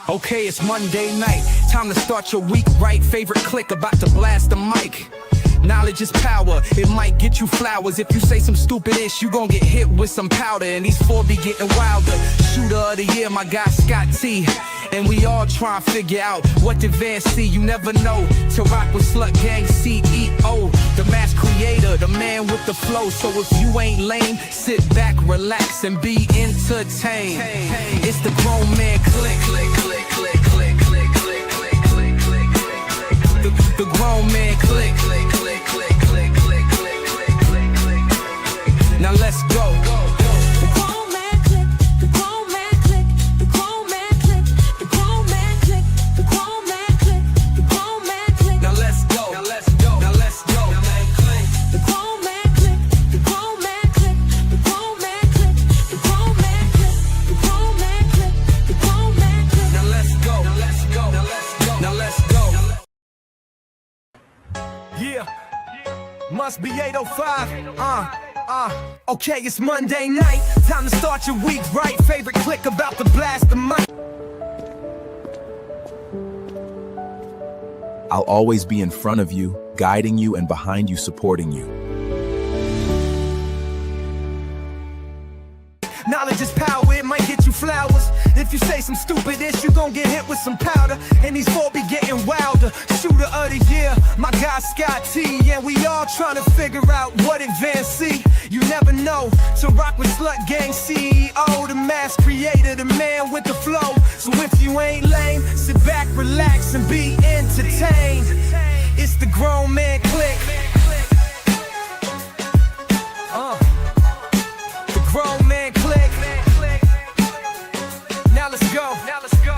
Okay, it's Monday night. Time to start your week right. Favorite clique about to blast the mic. Knowledge is power, it might get you flowers. If you say some stupid ish, you gon' get hit with some powder. And these four be getting wilder. Shooter of the year, my guy Scott T. And we all try and figure out what did Van see. You never know, to rock with Slut Gang CEO, the mass creator, the man with the flow. So if you ain't lame, sit back, relax, and be entertained. It's the grown man clique. The grown man clique. Now let's go. The grown man clique, the grown man clique, the grown man clique, the grown man clique, the grown man clique, the grown man clique. Now let's go. Now let's go. Now let's go. The grown man clique, the grown man clique, the grown man clique, the grown man clique, the grown man clique, the grown man clique. Now let's go. Now let's go. Now let's go. Now let's go. Yeah. Must be 8:05. Okay, it's Monday night. Time to start your week right. Favorite clique about to blast the mic. I'll always be in front of you, guiding you, and behind you, supporting you. Knowledge is power, it might get you flowers. If you say some stupid ish, you gon' get hit with some powder. And these four be getting wilder. Shooter of the year, my guy Scott T. And we all trying to figure out what advance see. You never know, to rock with Slut Gang CEO, the mass creator, the man with the flow. So if you ain't lame, sit back, relax, and be entertained. It's the grown man clique. The grown man clique. Now let's go. Now let's go.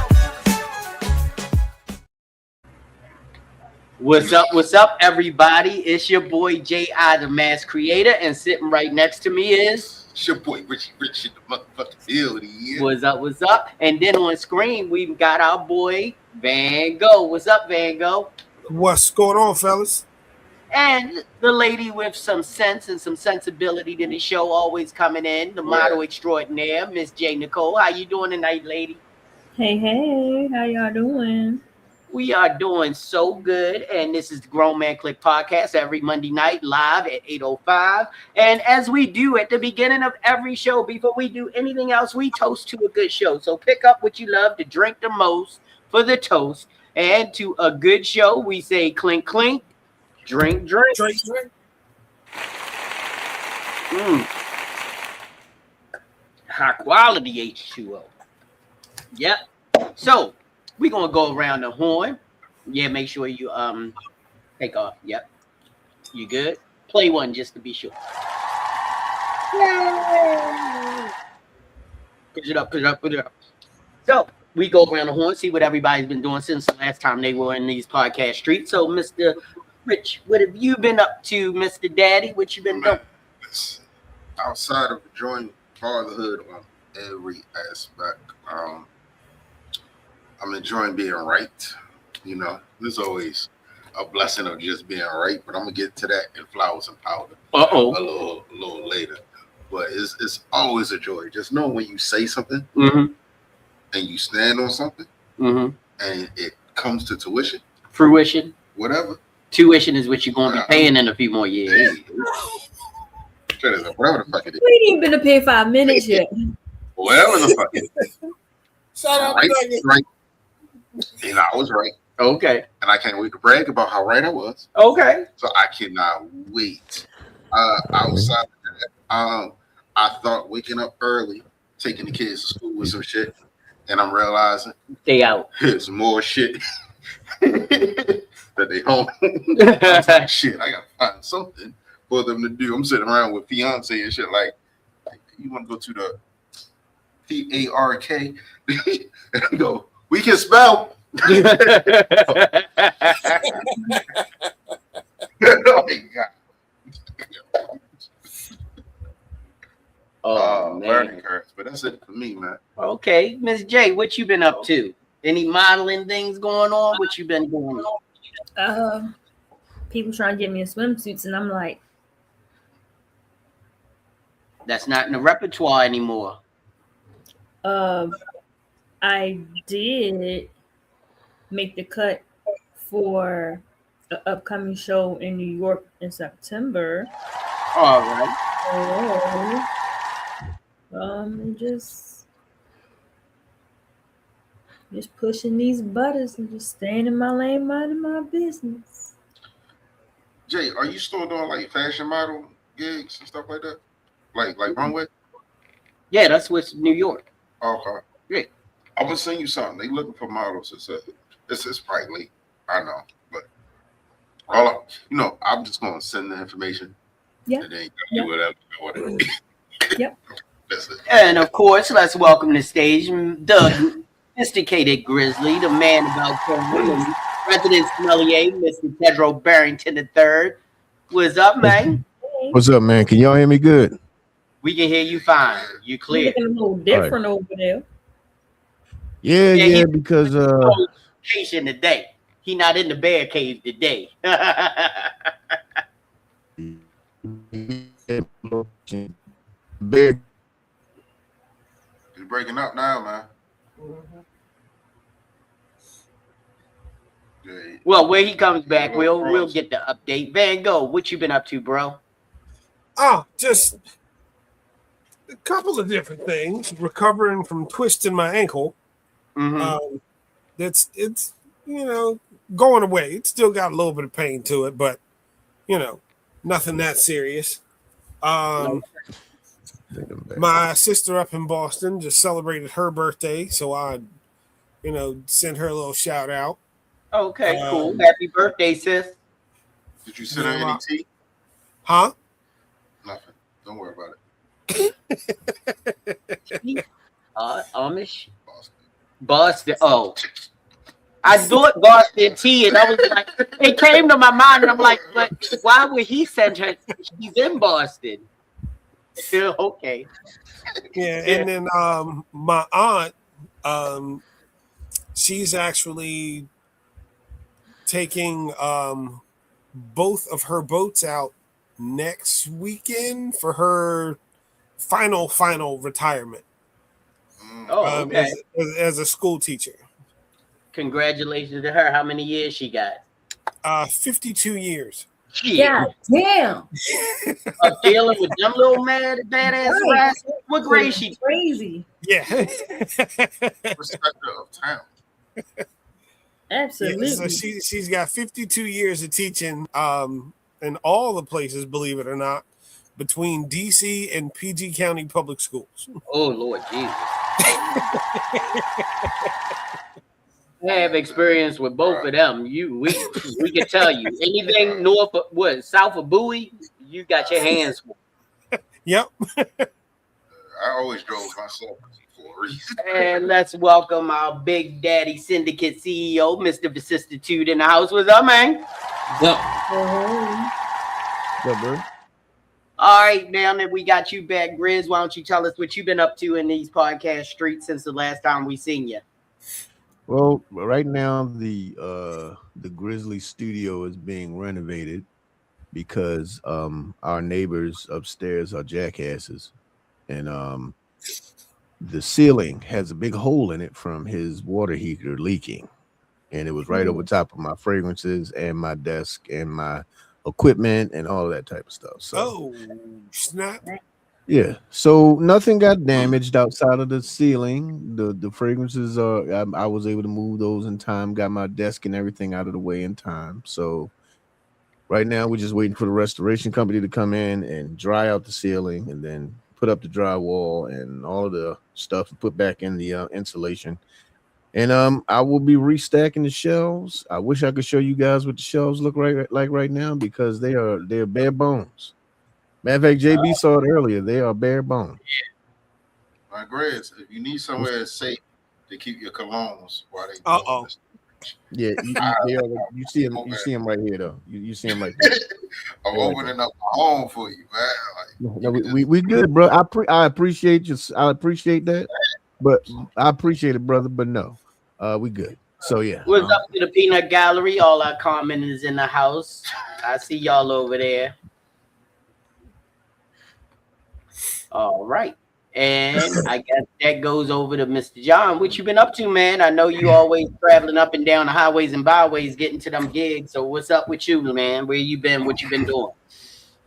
What's up, everybody? It's your boy J.I. the Mass Creator, and sitting right next to me is It's your boy Richie the motherfucking building. Yeah. What's up? And then on screen we've got our boy Van Gogh. What's up, Van Gogh? What's going on, fellas? And the lady with some sense and some sensibility to the show, always coming in, the model extraordinaire, Miss J. Nicole. How you doing tonight, lady? Hey, how y'all doing? We are doing so good, and this is the Grown Man Clique podcast every Monday night live at 8:05. And as we do at the beginning of every show, before we do anything else, we toast to a good show. So pick up what you love to drink the most for the toast, and to a good show, we say clink, clink, drink, drink. Drink. High quality H2O. Yep. So we're gonna go around the horn. Yeah, make sure you take off. Yep. You good? Play one just to be sure. Push it up. So we go around the horn, see what everybody's been doing since the last time they were in these podcast streets. So Mr. Rich, what have you been up to, Mr. Daddy? What you been doing? Outside of enjoying fatherhood on every aspect, I'm enjoying being right. You know, there's always a blessing of just being right, but I'm gonna get to that in flowers and powder a little later. But it's always a joy just knowing when you say something and you stand on something and it comes to fruition, whatever. Tuition is what you're going to be paying in a few more years. Whatever the fuck it is. We ain't even been to pay 5 minutes yet. Whatever the fuck it is. Shout out Right. And I was right. Okay. And I can't wait to brag about how right I was. Okay. So I cannot wait. Outside of that, I thought waking up early, taking the kids to school with some shit, and I'm realizing they out. There's more shit that they home. I was like, shit, I gotta find something for them to do. I'm sitting around with fiance and shit like you want to go to the PARK? And go, we can spell. Oh my God. Man. Learning curves, but that's it for me, man. Okay, Miss J, what you been up to? Any modeling things going on? What you been doing? People trying to get me in swimsuits, and I'm like, that's not in the repertoire anymore. I I did make the cut for an upcoming show in New York in September. All right. So, just pushing these buttons and just staying in my lane, minding my business. Jay, are you still doing like fashion model gigs and stuff like that? Like runway? Yeah, that's what's New York. Okay. Yeah. I'm gonna send you something. They looking for models. It's probably late. I know, but I'm just gonna send the information. Yeah. And then Yeah. do whatever. Yep. That's it. And of course, let's welcome to the stage the sophisticated Grizzly, the man about town, resident sommelier, Mr. Pedro Barrington III. What's up, man? What's up, man? Can y'all hear me good? We can hear you fine. You You're clear. looking a little different over there. Yeah, because on vacation today. He not in the bear cave today. Big. You're breaking up now, man. Yeah. Well, when he comes back, we'll get the update. Van Gogh, what you been up to, bro? Oh, just a couple of different things. Recovering from twisting my ankle. Mm-hmm. It's going away. It's still got a little bit of pain to it, but nothing that serious. My sister up in Boston just celebrated her birthday, so I sent her a little shout out. Okay, cool. Happy birthday, sis. Did you send her any tea? Huh? Nothing. Don't worry about it. Amish? Boston. Oh. I thought Boston tea, and I was like, it came to my mind, and I'm like, but why would he send her? He's in Boston. Okay. Yeah, and then my aunt, she's actually taking both of her boats out next weekend for her final retirement. Oh, okay. As a school teacher. Congratulations to her. How many years she got? 52 years. God damn. Dealing with them little badass rats. What grade she? Crazy. Yeah. Respecter of town. Absolutely. Yeah, so she's got 52 years of teaching in all the places, believe it or not, between DC and PG County Public Schools. Oh, Lord Jesus. I have experience with both of them. We can tell you anything north of south of Bowie, you got your hands full. Yep. I always drove myself for a reason. And let's welcome our Big Daddy Syndicate CEO, Mr. Vicissitude in the house. What's up, man? Yep. What's up, bro? All right, now that we got you back, Grizz, why don't you tell us what you've been up to in these podcast streets since the last time we seen you? Well, right now the Grizzly studio is being renovated because our neighbors upstairs are jackasses, and the ceiling has a big hole in it from his water heater leaking, and it was right over top of my fragrances and my desk and my equipment and all of that type of stuff. So, snap. Yeah, so nothing got damaged outside of the ceiling. The fragrances I was able to move those in time, got my desk and everything out of the way in time. So right now we're just waiting for the restoration company to come in and dry out the ceiling and then put up the drywall and all of the stuff and put back in the insulation. And I will be restacking the shelves. I wish I could show you guys what the shelves look like right now, because they're bare bones. Matter of fact, JB saw it earlier. They are bare bone. My Grizz, if you need somewhere safe to keep your colognes while they yeah, you see him. You see him right here, though. You see him right there. I'm opening up my home for you, man. Like, no, we good, bro. I appreciate you. I appreciate that, but I appreciate it, brother. But no, we good. So yeah. What's up to the Peanut Gallery? All our commenters in the house. I see y'all over there. All right. And I guess that goes over to Mr. John. What you been up to, man? I know you always traveling up and down the highways and byways getting to them gigs. So what's up with you, man? Where you been? What you been doing?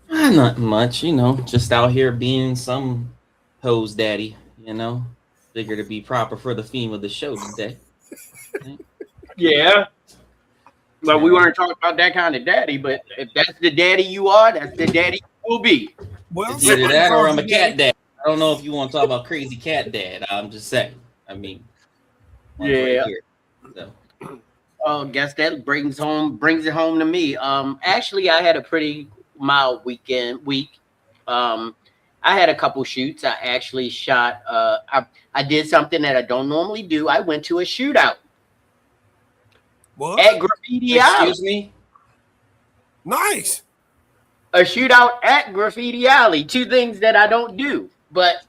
Not much, just out here being some hose daddy, Figure to be proper for the theme of the show today. Yeah. But we weren't talking about that kind of daddy, but if that's the daddy you are, that's the daddy you will be. Well, It's either that or I'm a cat dad. I don't know if you want to talk about crazy cat dad. I'm just saying. I mean, yeah. Right here, so. Oh, guess that brings it home to me. Actually, I had a pretty mild week. I had a couple shoots. I actually shot. I did something that I don't normally do. I went to a shootout. What? At Graffiti Alley. Excuse me? Nice. A shootout at Graffiti Alley. Two things that I don't do. But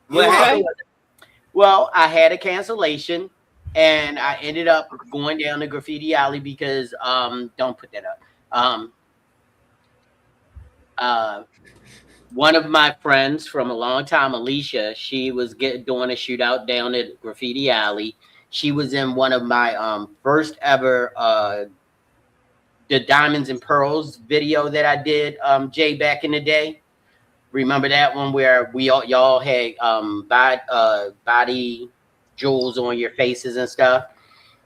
what happened was, well, I had a cancellation and I ended up going down to Graffiti Alley because don't put that up. One of my friends from a long time, Alicia, she was doing a shootout down at Graffiti Alley. She was in one of my first ever the Diamonds and Pearls video that I did, Jay, back in the day. Remember that one where y'all had body jewels on your faces and stuff?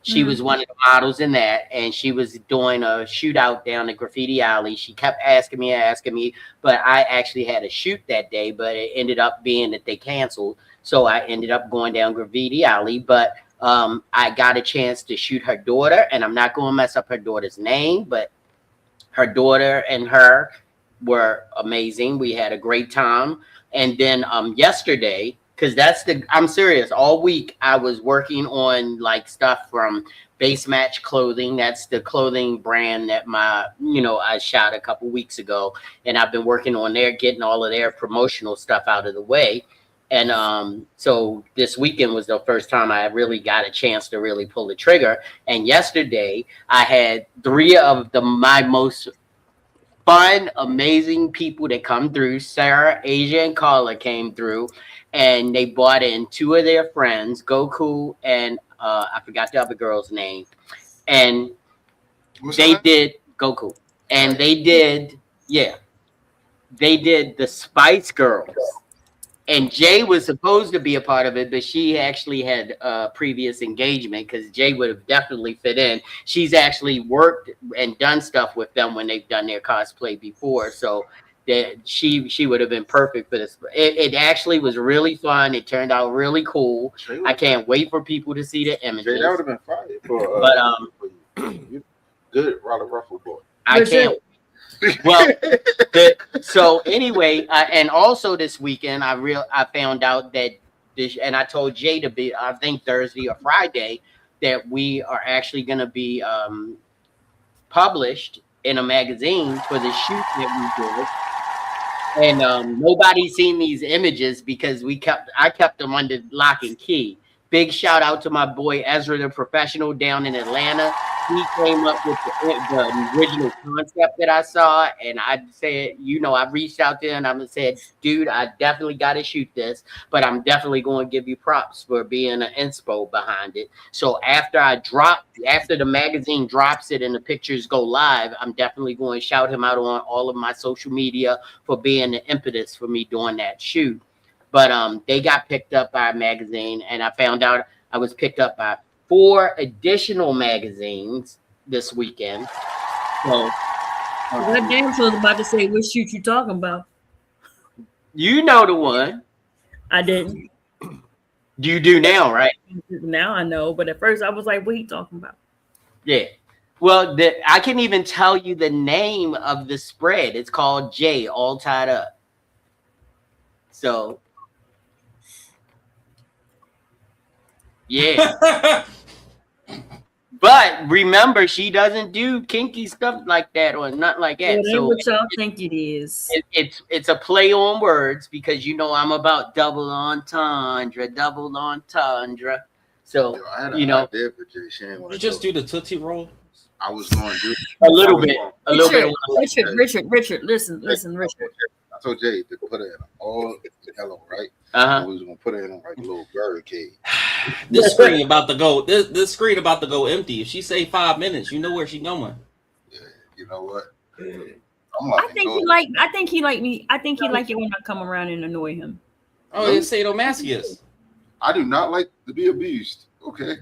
She was one of the models in that, and she was doing a shootout down at Graffiti Alley. She kept asking me, but I actually had a shoot that day, but it ended up being that they canceled. So I ended up going down Graffiti Alley, but I got a chance to shoot her daughter, and I'm not going to mess up her daughter's name, but her daughter and her were amazing. We had a great time. And then yesterday, because I'm serious, all week I was working on like stuff from Base Match Clothing. That's the clothing brand that I shot a couple weeks ago, and I've been working on getting all of their promotional stuff out of the way. And so this weekend was the first time I really got a chance to really pull the trigger. And yesterday I had three of my most fun, amazing people that come through. Sarah, Asia, and Carla came through, and they brought in two of their friends, Goku and I forgot the other girl's name. And did Goku. And they did the Spice Girls. And Jay was supposed to be a part of it, but she actually had a previous engagement because Jay would have definitely fit in. She's actually worked and done stuff with them when they've done their cosplay before. So that she would have been perfect for this. It actually was really fun. It turned out really cool. I can't wait for people to see the images. Jay, that would have been fire. But good Raleigh Ruffle boy. I can't. Well, so anyway, and also this weekend, I found out that and I told Jay to be, I think Thursday or Friday, that we are actually going to be published in a magazine for the shoot that we did. And nobody's seen these images because I kept them under lock and key. Big shout out to my boy Ezra, the professional down in Atlanta. He came up with the original concept that I saw, and I said, I reached out there and I said, dude, I definitely got to shoot this, but I'm definitely going to give you props for being an inspo behind it. So after the magazine drops it and the pictures go live, I'm definitely going to shout him out on all of my social media for being the impetus for me doing that shoot. But they got picked up by a magazine, and I found out I was picked up by 4 additional magazines this weekend. So that damn sure was about to say which shoot you talking about. You know the one. I didn't. You do now, right? Now I know, but at first I was like, what are you talking about? Yeah. Well, I can even tell you the name of the spread. It's called J, All Tied Up. So yeah. But remember, she doesn't do kinky stuff like that or not like that. So what y'all think it is? It's a play on words because I'm about double entendre. So I had an idea for Jay Shane. You just do the Tootsie Roll? I was going to do a little bit. Richard, listen, Richard. I I told Jay to put it in all yellow, right? Uh-huh. We was gonna put it in like a little bird cage. This screen about to go. This screen about to go empty. If she say 5 minutes, you know where she going. Yeah, you know what? I think he like. I think he like me. I think he like it when I come around and annoy him. Oh, it's sadomasochist. I do not like to be abused. Okay.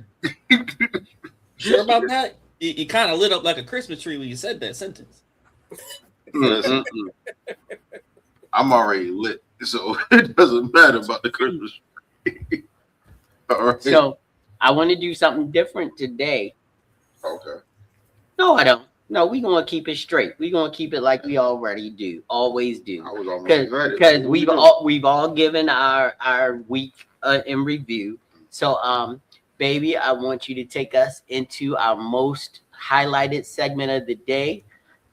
Sure about that? You kind of lit up like a Christmas tree when you said that sentence. Listen, I'm already lit, so it doesn't matter about the Christmas tree. All right. So I want to do something different today. Okay. No, I don't. No, we're gonna keep it straight. We're gonna keep it like we already do, always do. I was almost ready. Because we've all given our week in review. So baby, I want you to take us into our most highlighted segment of the day.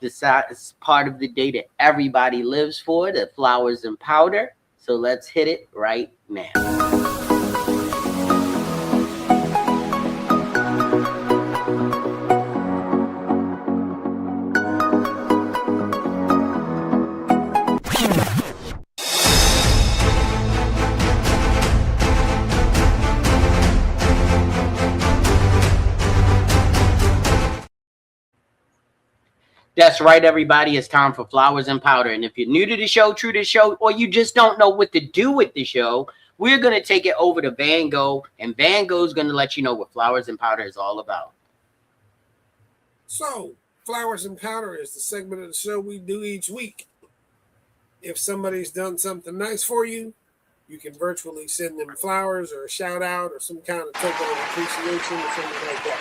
It's part of the day that everybody lives for, the flowers and powder. So let's hit it right now. That's right, everybody. It's time for Flowers and Powder. And if you're new to the show, true to the show, or you just don't know what to do with the show, we're going to take it over to Van Gogh, and Van Gogh's going to let you know what Flowers and Powder is all about. So, Flowers and Powder is the segment of the show we do each week. If somebody's done something nice for you, you can virtually send them flowers or a shout out or some kind of token of appreciation or something like that.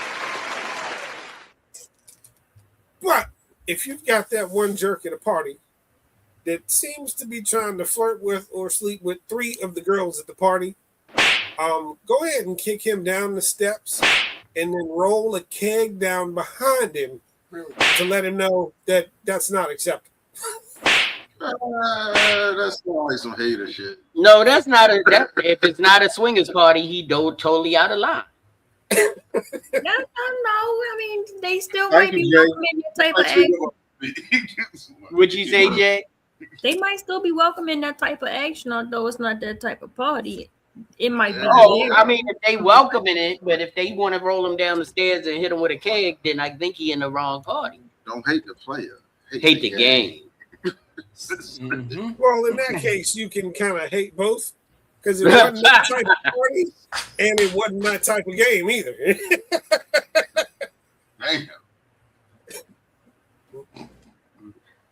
But if you've got that one jerk at a party that seems to be trying to flirt with or sleep with 3 of the girls at the party, go ahead and kick him down the steps and then roll a keg down behind him to let him know that that's not acceptable. That's like some hater shit. No, that's not if it's not a swingers party, he totally out of line. No. I mean, they still might be welcoming that type of action. Would you say, Jay? They might still be welcoming that type of action, although it's not that type of party. It might be. Oh, I mean, if they welcoming it, but if they want to roll him down the stairs and hit him with a keg, then I think he in the wrong party. Don't hate the player. Hate the game. Mm-hmm. Well, in that case, you can kind of hate both because it wasn't that type of party and it wasn't that type of game either. Damn.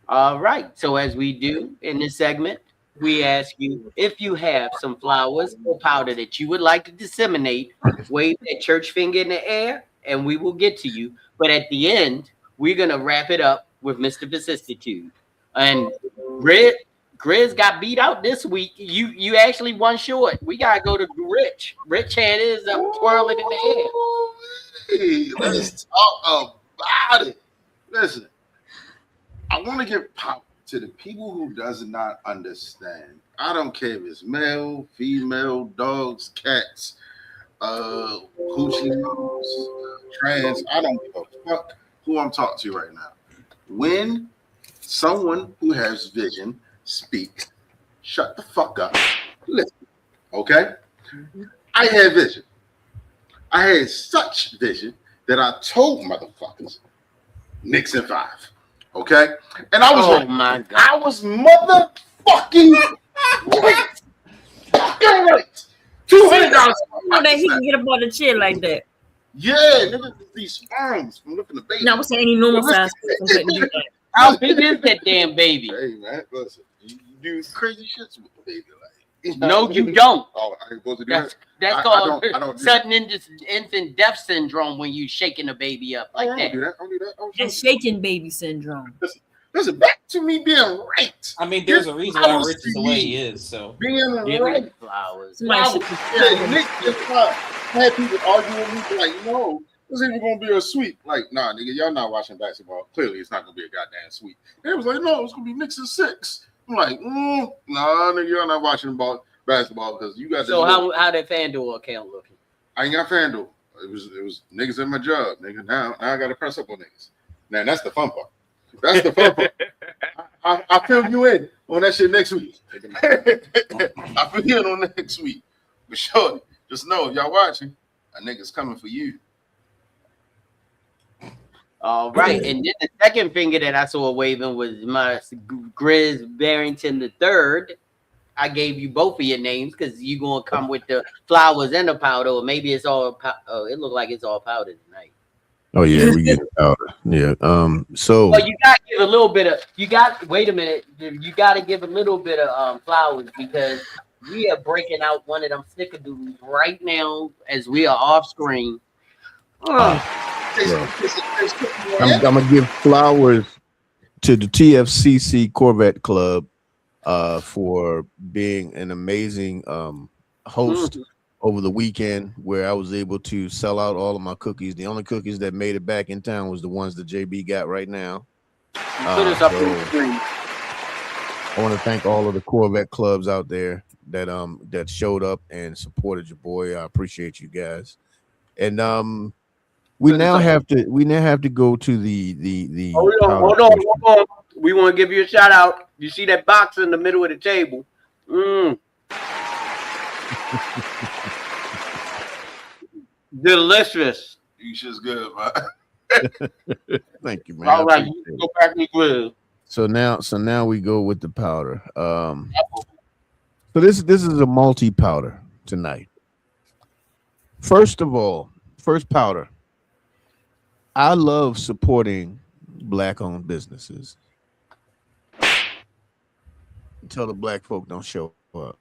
All right. So as we do in this segment, we ask you if you have some flowers or powder that you would like to disseminate, wave that church finger in the air, and we will get to you. But at the end, we're gonna wrap it up with Mr. Vicissitude. And Grizz got beat out this week. You actually won short. We gotta go to Rich. Rich hand is up twirling in the air. Hey, let's talk about it. Listen, I want to give power to the people who does not understand. I don't care if it's male, female, dogs, cats, hoochie, trans. I don't give a fuck who I'm talking to right now. When someone who has vision speaks, shut the fuck up. Listen, okay? I had vision. I had such vision that I told motherfuckers, Knicks in 5. Okay? And I was Oh my God. I was motherfucking right. Fucking right. $200. know that he can get up on the chair like that. Yeah, nigga, these sperms from looking at the baby. No, I'm saying any normal size person couldn't do that. How big is that damn baby? Hey man, listen, you do crazy shit with the baby, like. No, you don't. Oh, I ain't supposed to do That's that. I called don't do sudden infant death syndrome when you shaking a baby up like I don't that. do that. I don't do that. I don't do That's that. shaking baby syndrome. Listen, back to me being right. I mean, there's a reason why Rich is the way he is. So Being Give right. me flowers. Somebody should Yeah, Nick just had people arguing with me like, no, this ain't gonna be a sweep. Like, nah, nigga, y'all not watching basketball. Clearly, it's not gonna be a goddamn sweep. They was like, no, it's gonna be Knicks in 6. I'm like, nah, nigga, y'all not watching basketball because you got. So how that FanDuel account looking? I ain't got FanDuel. It was niggas in my job, nigga. Now I got to press up on niggas. Now that's the fun part. That's the fun part. I feel you in. on that shit next week. I'll be in on next week. But sure, just know if y'all watching, a nigga's coming for you. All right, and then the second finger that I saw waving was my Grizz Barrington the third. I gave you both of your names because you gonna come with the flowers and the powder, or maybe it's all. Oh, it looked like it's all powder tonight. Oh yeah, we get it out. Yeah. So Well, you gotta give a little bit of. You got. Wait a minute. You gotta give a little bit of flowers because we are breaking out one of them snickerdoodles right now as we are off screen. I'm gonna give flowers to the TFCC Corvette Club for being an amazing host over the weekend, where I was able to sell out all of my cookies. The only cookies that made it back in town was the ones that JB got right now. I want to thank all of the Corvette clubs out there that showed up and supported your boy. I appreciate you guys. And we now have to go to the Hold on. We want to give you a shout out. You see that box in the middle of the table? Delicious. You just good, man. Thank you, man. All right, you can go back and grill. So now we go with the powder. So this is a multi powder tonight. First of all, first powder. I love supporting Black-owned businesses until the Black folk don't show up.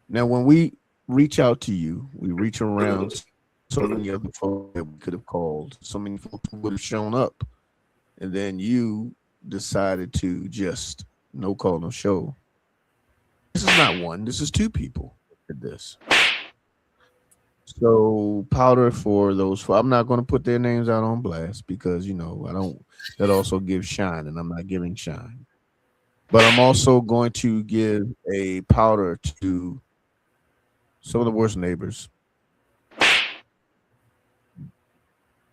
Now, when we reach out to you, we reach around so many other folks that we could have called, so many folks who would have shown up, and then you decided to just no call, no show. This is not one. This is two people did this. So powder for those. I'm not going to put their names out on blast because I don't. That also gives shine, and I'm not giving shine. But I'm also going to give a powder to some of the worst neighbors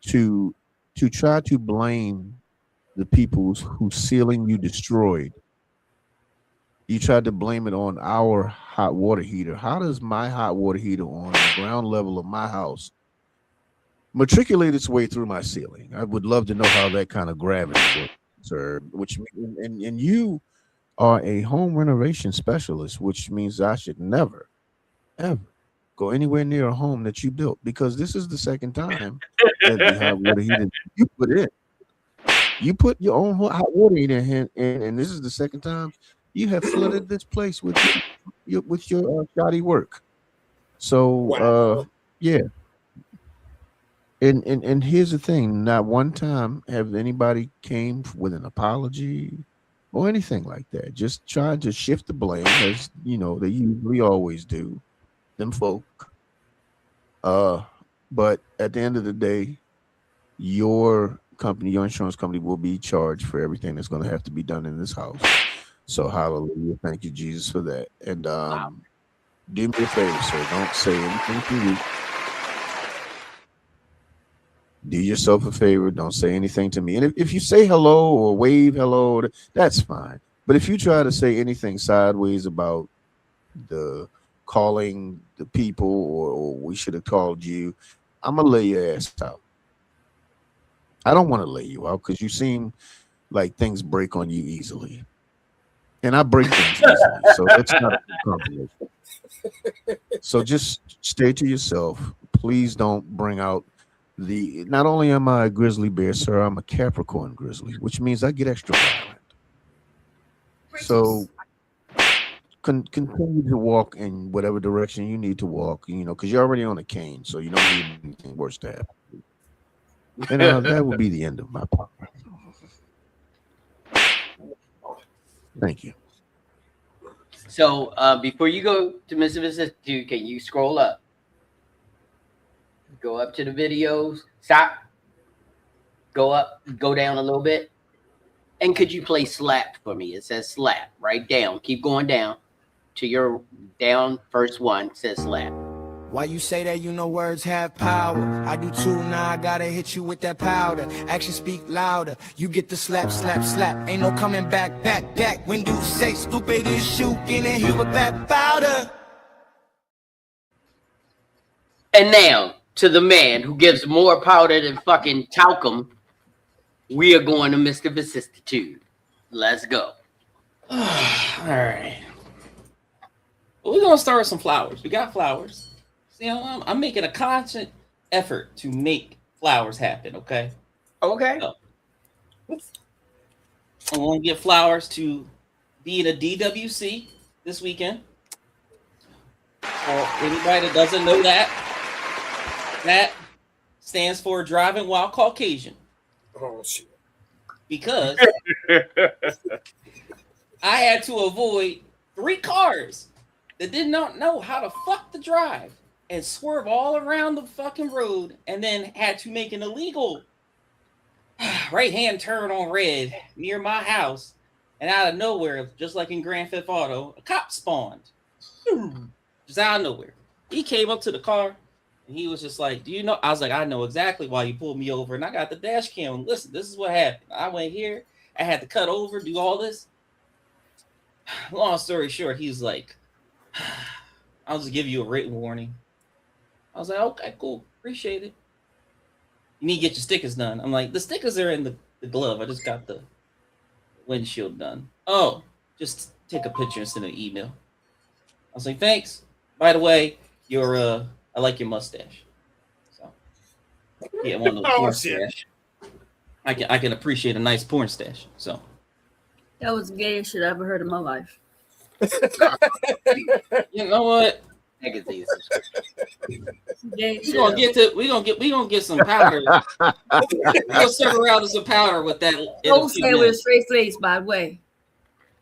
to try to blame the people whose ceiling you destroyed. You tried to blame it on our hot water heater. How does my hot water heater on the ground level of my house matriculate its way through my ceiling? I would love to know how that kind of gravity works, sir. And you are a home renovation specialist, which means I should never, ever go anywhere near a home that you built, because this is the second time that the hot water heater you put in. You put your own hot water heater in, and this is the second time you have flooded this place with your shoddy work. So yeah. And here's the thing: not one time have anybody came with an apology or anything like that. Just trying to shift the blame, as they usually always do. Them folk. But at the end of the day, your company, your insurance company, will be charged for everything that's going to have to be done in this house. So hallelujah, thank you, Jesus, for that. And do me a favor, sir. Don't say anything to me. Do yourself a favor. Don't say anything to me. And if you say hello or wave hello, that's fine. But if you try to say anything sideways about the calling the people or we should have called you, I'm gonna lay your ass out. I don't want to lay you out because you seem like things break on you easily. And I break things easily, so that's not a compliment. So just stay to yourself. Please don't bring out not only am I a grizzly bear, sir, I'm a Capricorn grizzly, which means I get extra violent. So continue to walk in whatever direction you need to walk, because you're already on a cane, so you don't need anything worse to happen. And that will be the end of my part. Thank you. So before you go to Mr. Vicissitude, can you scroll up? Go up to the videos. Stop. Go up. Go down a little bit. And could you play slap for me? It says slap. Right down. Keep going down to your down first one. It says slap. Why you say that? You know words have power. I do too, now I gotta hit you with that powder. Actions speak louder. You get the slap, slap, slap. Ain't no coming back, back, back. When you say stupid is shooting and he with that powder. And now, to the man who gives more powder than fucking talcum, we are going to Mr. Vicissitude. Let's go. All right. Well, we're gonna start with some flowers. We got flowers. See, I'm making a constant effort to make flowers happen. Okay. Okay. So, I want to get flowers to be in a DWC this weekend. For anybody that doesn't know that stands for Driving While Caucasian. Oh shit! Because I had to avoid 3 cars that did not know how to fuck to drive and swerve all around the fucking road, and then had to make an illegal right-hand turn on red near my house, and out of nowhere, just like in Grand Theft Auto, a cop spawned. Just out of nowhere. He came up to the car, and he was just like, do you know? I was like, I know exactly why you pulled me over, and I got the dash cam. Listen, this is what happened. I went here, I had to cut over, do all this. Long story short, he's like, I'll just give you a written warning. I was like, okay, cool. Appreciate it. You need to get your stickers done. I'm like, the stickers are in the glove. I just got the windshield done. Oh, just take a picture and send an email. I was like, thanks. By the way, I like your mustache. So, yeah, one of those porn stash. I can appreciate a nice porn stash. So, That was the gayest shit I ever heard in my life. you know what? Take it easy. We We gonna get some powder. We gonna serve around with some powder with that. Don't say it with a straight face, by the way.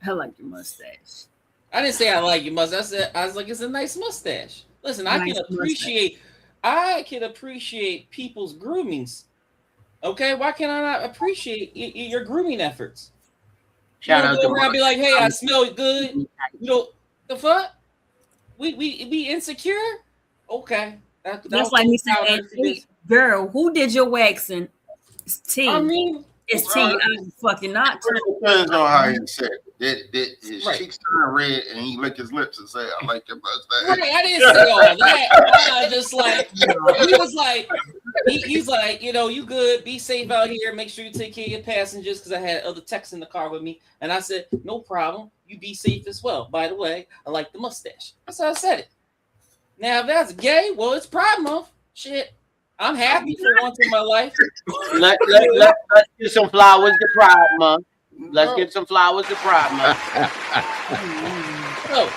I like your mustache. I didn't say I like your mustache. I was like, it's a nice mustache. Listen, I can appreciate people's groomings. Okay, why can I not appreciate your grooming efforts? Shout out go to around and be like, hey, I smell good. You know the fuck? We insecure? Okay. That's like me saying, hey, girl, who did your waxing? It's T. I mean, it's T. I'm fucking not. It depends on how he said it. His cheeks turn red and he lick his lips and say, I like your mustache. Right, I didn't say all that. I just like, he was like, he's like, you know, you good, be safe out here, make sure you take care of your passengers, because I had other techs in the car with me. And I said, no problem, you be safe as well. By the way, I like the mustache. That's how I said it. Now, if that's gay, well, it's Pride Month. Shit. I'm happy for once in my life. Let's give some flowers to Pride Month. Let's give some flowers to Pride Month. So,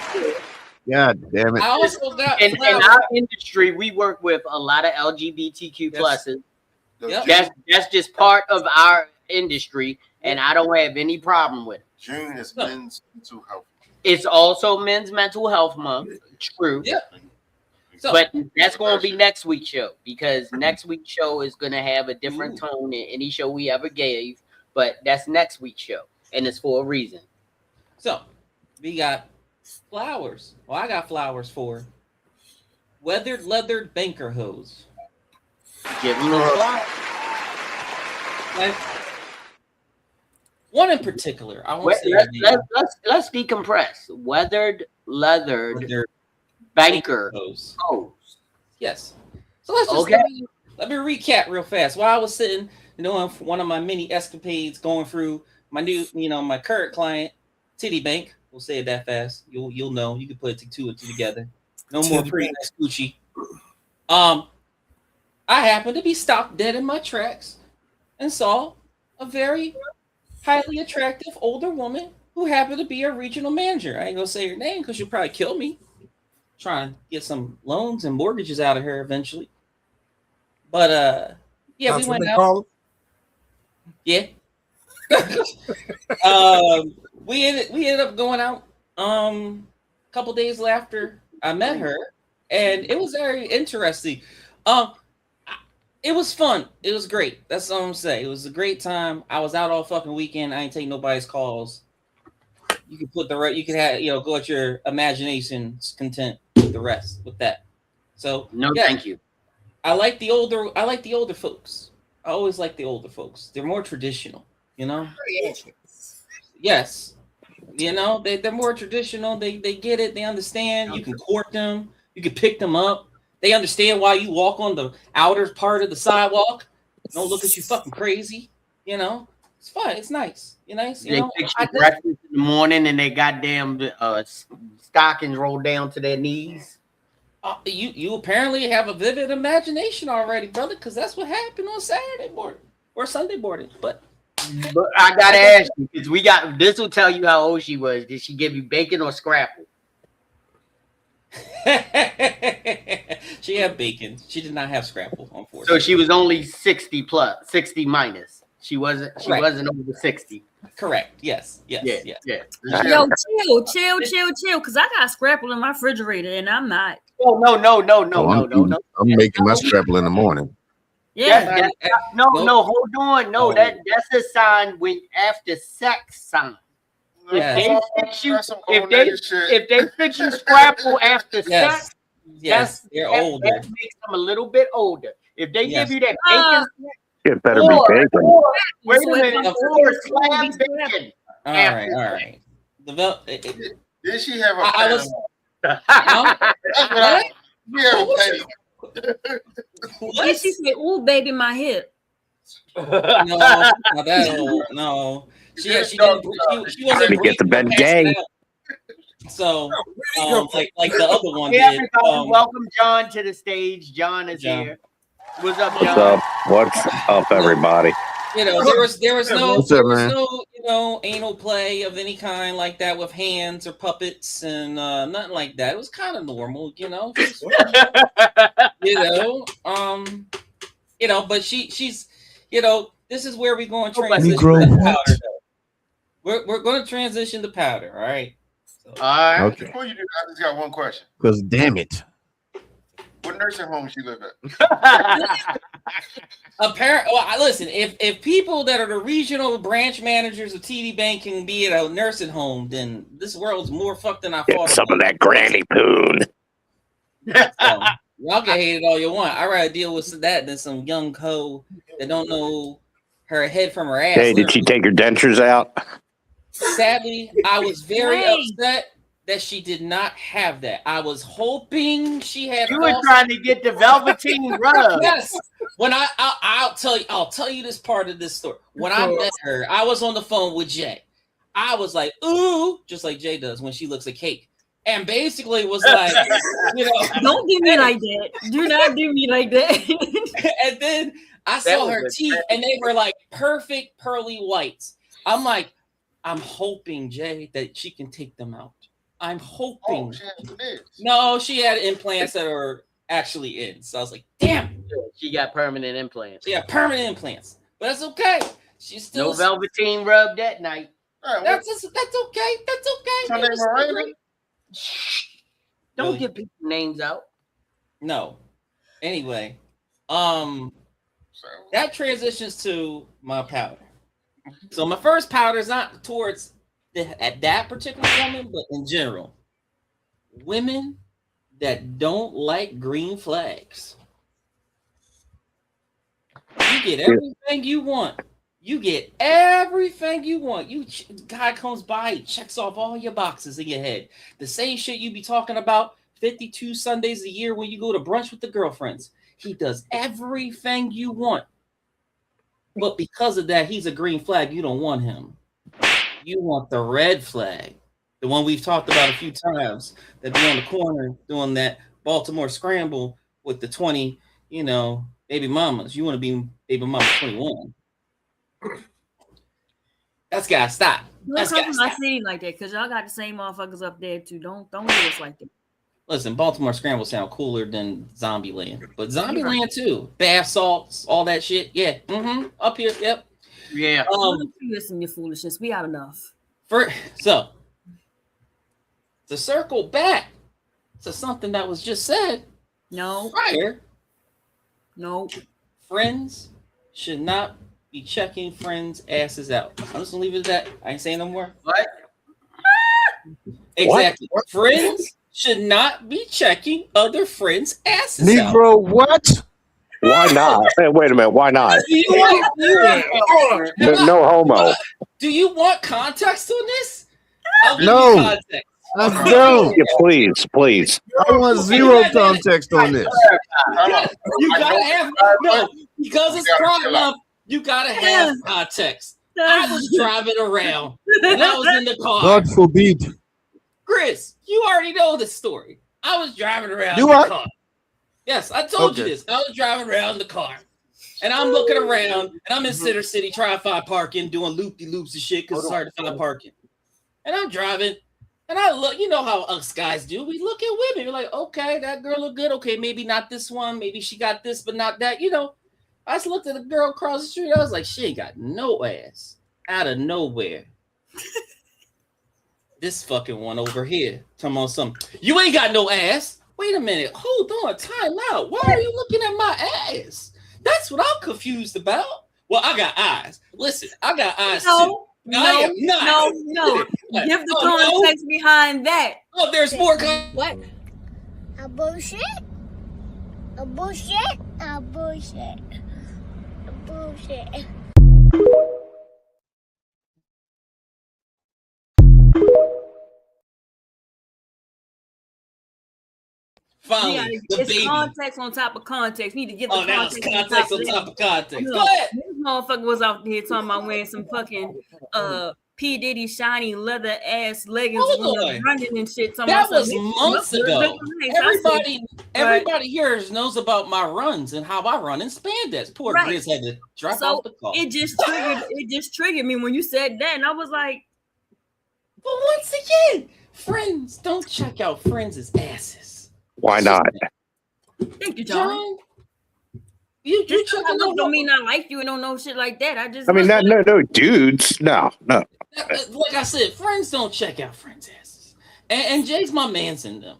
God damn it. I also got in our industry, we work with a lot of LGBTQ pluses. Yep. That's just part of our industry, and I don't have any problem with it. June is men's mental health. It's also Men's Mental Health Month. True. Yeah. So, but that's going to be next week's show, because next week's show is going to have a different tone than any show we ever gave. But that's next week's show, and it's for a reason. So, we got flowers. Well, I got flowers for weathered leather banker hose. Give them a flowers. Like, one in particular, I want to say. Let's decompress. Weathered leather banker hose. Yes. So let's just let me recap real fast. While I was sitting, on one of my mini escapades, going through my new, my current client, Titty Bank. We'll say it that fast. You'll know. You can put two and two together. No more pretty nice Gucci. I happened to be stopped dead in my tracks and saw a very highly attractive older woman who happened to be a regional manager. I ain't gonna say her name because she'll probably kill me. Trying to get some loans and mortgages out of her eventually. But yeah, we went out. Yeah. We ended up going out a couple days after I met her, and it was very interesting. It was fun. It was great. That's all I'm saying. It was a great time. I was out all fucking weekend. I ain't take nobody's calls. You can put you can have, go at your imagination's content with the rest with that. So No, yeah, thank you. I like the older folks. I always like the older folks. They're more traditional, you know? Yes. You know, they're more traditional. They get it, they understand. You can court them, you can pick them up. They understand why you walk on the outer part of the sidewalk. Don't look at you fucking crazy, you know. It's fun. It's nice. You nice, you They know. fix you breakfast in the morning and they goddamn stockings roll down to their knees. You apparently have a vivid imagination already, brother, because that's what happened on Saturday morning or Sunday morning. But I gotta ask you, because this will tell you how old she was. Did she give you bacon or scrapple? she had bacon. She did not have scrapple, unfortunately. So she was only 60 plus, 60 minus. She wasn't over 60. Correct. Yes. Yeah. Yo, chill, because I got scrapple in my refrigerator and I'm not. Oh, no. I'm making my scrapple in the morning. Yeah. No, hold on. No, that's a sign when after sex sign. If they fix you scrapple after sex, they're older. That makes them a little bit older. If they give you that bacon, It better be bacon. wait a minute, or slab bacon. All right. Did she have a I was. What? She said, "Ooh, baby, my hip." No, not that old. No, she wasn't. Get the bed gay. So, like the other one Yeah, did. Welcome John to the stage. John is here. What's up, John? What's up? What's up, everybody? You know, there was no anal play of any kind like that with hands or puppets and nothing like that. It was kind of normal, you know. But she's this is where we're going to transition to powder. We're going to transition to powder, all right? All right. Okay. Before you do, I just got one question. Because damn it. What nursing home she live at? Listen, if people that are the regional branch managers of TD Bank can be at a nursing home, then this world's more fucked than I thought. Some of that granny poon. So, y'all can hate it all you want. I'd rather deal with that than some young hoe that don't know her head from her ass. Hey, did she take her dentures out? Sadly, I was very upset that she did not have that. I was hoping she had. You were trying to get the velveteen rub. Yes. When I'll tell you this part of this story. When I met her, I was on the phone with Jay. I was like, ooh, just like Jay does when she looks at cake. And basically it was like, don't do me like that. Do not do me like that. And then I saw her teeth and they were like perfect pearly whites. I'm like, I'm hoping, Jay, that she can take them out. I'm hoping. No, she had implants that are actually in. So I was like, damn. She got permanent implants. She got permanent implants. But that's okay. She's still no velveteen rub that night. Right, that's okay. That's okay. Don't give people names out. No. Anyway, that transitions to my powder. So my first powder is not towards at that particular woman, but in general, women that don't like green flags. You get everything you want. You get everything you want. Guy comes by, he checks off all your boxes in your head. The same shit you be talking about 52 Sundays a year when you go to brunch with the girlfriends. He does everything you want. But because of that, he's a green flag. You don't want him. You want the red flag. The one we've talked about a few times that be on the corner doing that Baltimore scramble with the 20, baby mamas. You want to be baby mama 21. That's gotta stop. That's gotta stop. Not seeing like that because y'all got the same motherfuckers up there too. Don't do us like that. Listen, Baltimore Scramble sound cooler than Zombieland, but Zombieland too. Bath salts, all that shit. Yeah, up here. Yep. Yeah. Listen, your foolishness. We out enough. So to circle back to something that was just said. No. Prior. No. Friends should not be checking friends' asses out. I'm just gonna leave it at that. I ain't saying no more. What? Exactly. What? Friends should not be checking other friends' asses out. Negro, what? Why not? Hey, wait a minute. Why not? Do you want, No homo. do you want context on this? I'll give No. you context. I don't. Yeah, please. I want zero context on this. You gotta have because it's Pride Month. You gotta have context. I was driving around and I was in the car. God forbid. Chris, you already know this story. I was driving around You in the are? car. Yes, I told you this. I was driving around in the car. And I'm looking around and I'm in Center City trying to find parking, doing loop-de-loops and shit because it's hard to find parking. And I'm driving and I look, you know how us guys do. We look at women. We're like, okay, that girl look good. Okay, maybe not this one. Maybe she got this, but not that. You know, I just looked at a girl across the street. I was like, she ain't got no ass. Out of nowhere. This fucking one over here. Talking about something. You ain't got no ass. Wait a minute. Hold on. Time out. Why are you looking at my ass? That's what I'm confused about. Well, I got eyes. Listen, I got eyes too. I am not. No. Give the context behind that. Oh, there's more. What? A bullshit? A bullshit? A bullshit. A bullshit. Finally, the it's baby. context on top of context. Need to give the Now it's context on top of context. Look, Go ahead. this motherfucker was out here talking about wearing some fucking P. Diddy shiny leather ass leggings Hold when on. running and shit. That was months ago. Everybody here knows about my runs and how I run in spandex. Poor Grizz had to drop off the car. It just triggered me when you said that, and I was like, but once again, friends don't check out friends' asses. Why not? Thank you, John. You just don't mean I like you and don't know shit like that. I mean, no dudes. No. Like I said, friends don't check out friends' asses. And Jay's my man's in them.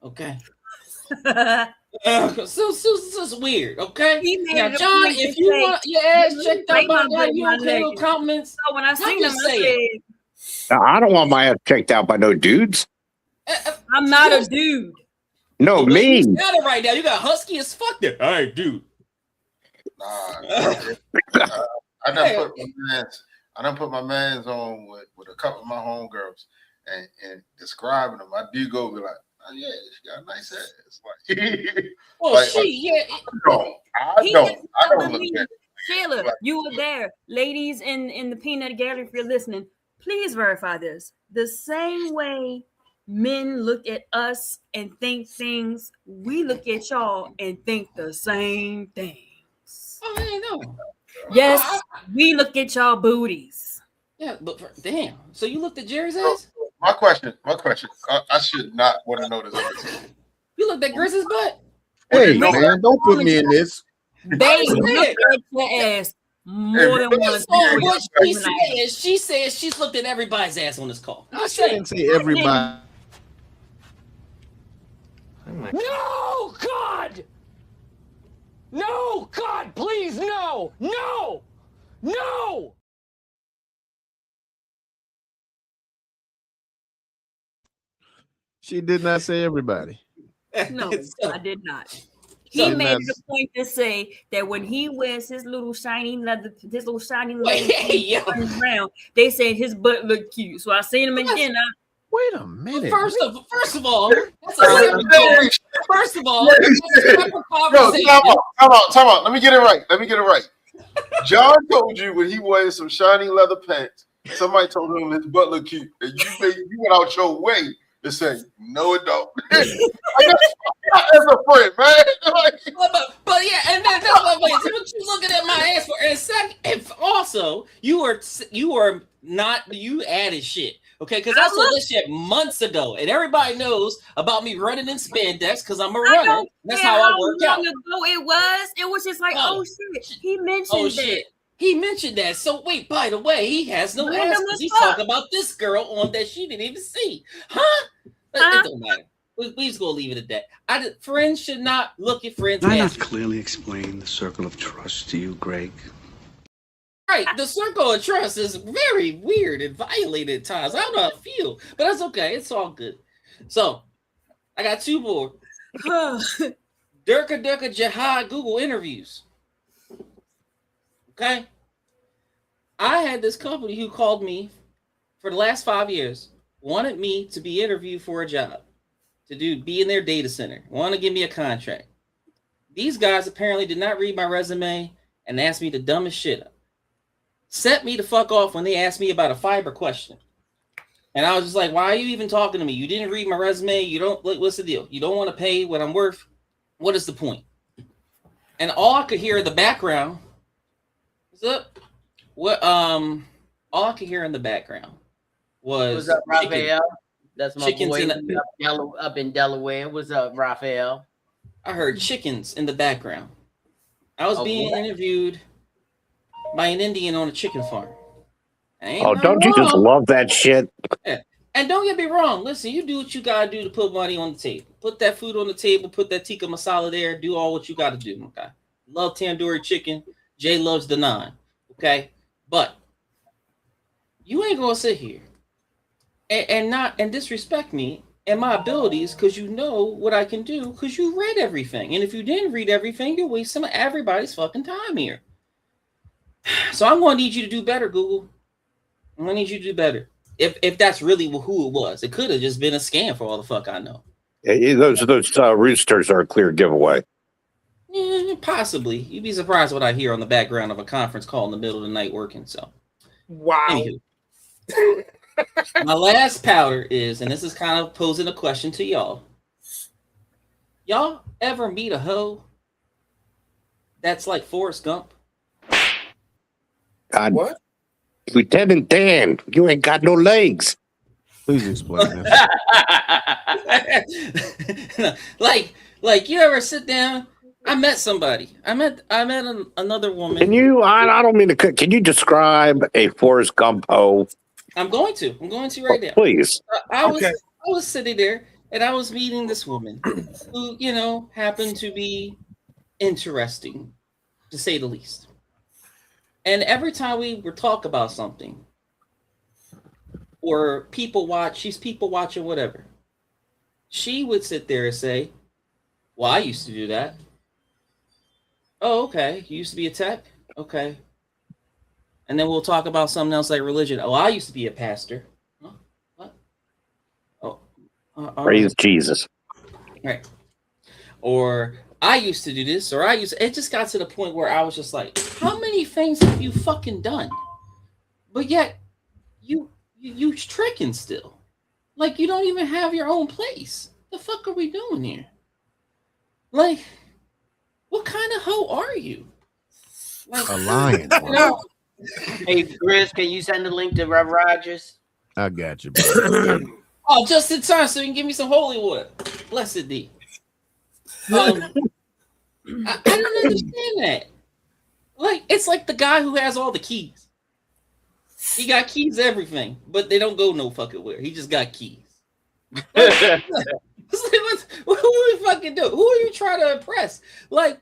Okay. So it's weird, okay? Now, John, if you want your ass checked out by that, you okay with comments? So when I seen him, I No, I don't want my ass checked out by no dudes. I'm not a dude. No, me. You got it right now. You got husky as fuck there. All right, dude. I done put my mans on with a couple of my homegirls and describing them. I do go be like, oh yeah, she got a nice ass. Like, well, I don't look at it. Sheila, you were there. Ladies in the peanut gallery, if you're listening, please verify this. The same way men look at us and think things, we look at y'all and think the same things. Oh, I know. Yes, we look at y'all booties. Yeah, but damn. So you looked at Jerry's ass? My question. I should not want to know this. You looked at Grizz's butt? Hey, man, don't put me in this. They look at your ass more than once. What she said she's looked at everybody's ass on this call. I shouldn't say everybody. No, God! No, God, please, no! No! No! She did not say everybody. No, I did not. He made it a point to say that when he wears his little shiny leather, around, they said his butt looked cute. So I seen him again. Wait a minute. First of all, that's a separate first of all, that's a separate conversation. Time out. Let me get it right. John told you when he wears some shiny leather pants, somebody told him his butt looked cute, and you went out your way to say, no, it don't. As a friend, man. but yeah, and then what you looking at my ass for? And second, if also you added shit. Okay, because I saw this shit months ago, and everybody knows about me running in spandex because I'm a runner. That's how I work out. It was just like, oh shit, he mentioned that. He mentioned that. So wait, by the way, he has no ass because he's talking about this girl on that she didn't even see. Huh? It don't matter. We just gonna leave it at that. Friends should not look at friends' Did I asses. not clearly explain the circle of trust to you, Greg? Right, the circle of trust is very weird and violated at times. I don't know how I feel, but that's okay. It's all good. So, I got two more. Durka Jihad Google interviews. Okay. I had this company who called me for the last 5 years, wanted me to be interviewed for a job, be in their data center, want to give me a contract. These guys apparently did not read my resume and asked me the dumbest shit. Set me the fuck off when they asked me about a fiber question. And I was just like, why are you even talking to me? You didn't read my resume. You don't, what's the deal? You don't want to pay what I'm worth. What is the point? And all I could hear in the background, what's up? All I could hear in the background was What's up, chicken. Raphael? That's my Chickens boy in the- up in Delaware. What's up, Raphael? I heard chickens in the background. I was being what? interviewed by an Indian on a chicken farm. Oh, don't you just love that shit? Yeah. And don't get me wrong. Listen, you do what you gotta do to put money on the table. Put that food on the table. Put that tikka masala there. Do all what you gotta do. Okay. Love tandoori chicken. Jay loves the naan. Okay. But you ain't gonna sit here and disrespect me and my abilities because you know what I can do because you read everything. And if you didn't read everything, you're wasting everybody's fucking time here. So I'm gonna need you to do better, Google. I'm gonna need you to do better. If that's really who it was. It could have just been a scam for all the fuck I know. Those roosters are a clear giveaway. Possibly. You'd be surprised what I hear on the background of a conference call in the middle of the night working. So, wow. Anywho, my last powder is, and this is kind of posing a question to y'all. Y'all ever meet a hoe that's like Forrest Gump? God, what? Lieutenant Dan, you ain't got no legs. Please explain this. like you ever sit down? I met somebody. I met another woman. Can you? I don't mean to. Can you describe a Forrest Gump hoe? I'm going to right now. Please. I was sitting there and I was meeting this woman who, happened to be interesting, to say the least. And every time we would talk about something, or she's people watching, whatever, she would sit there and say, well, I used to do that. Oh, okay. You used to be a tech? Okay. And then we'll talk about something else like religion. Oh, I used to be a pastor. Huh? What? Oh, Praise Jesus. Right. Or I used to do this, or it just got to the point where I was just like, how many things have you fucking done? But yet you tricking still. Like you don't even have your own place. The fuck are we doing here? Like, what kind of hoe are you? Like, A lion. Hey, Chris, can you send the link to Rev Rogers? I got you, bro. Oh, just in time so you can give me some holy water. Blessed thee. I don't understand that. Like, it's like the guy who has all the keys. He got keys to everything, but they don't go no fucking where. He just got keys. It's like, what do we fucking do? Who are you trying to impress? Like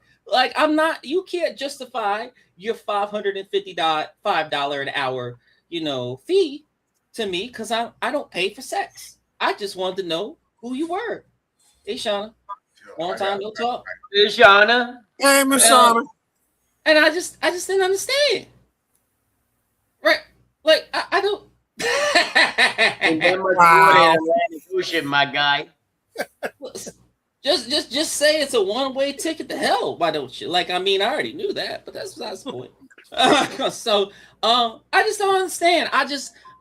I'm not. You can't justify your $555 an hour, fee to me because I don't pay for sex. I just wanted to know who you were. Hey, Shauna. Long time no talk. Hey, Shauna. Hey, Miss Shauna. And I just didn't understand. Right? Like I don't. And that much water in Atlantic Ocean, my guy. Just say it's a one-way ticket to hell. Why don't you? Like, I mean, I already knew that, but that's the point. So I just don't understand. I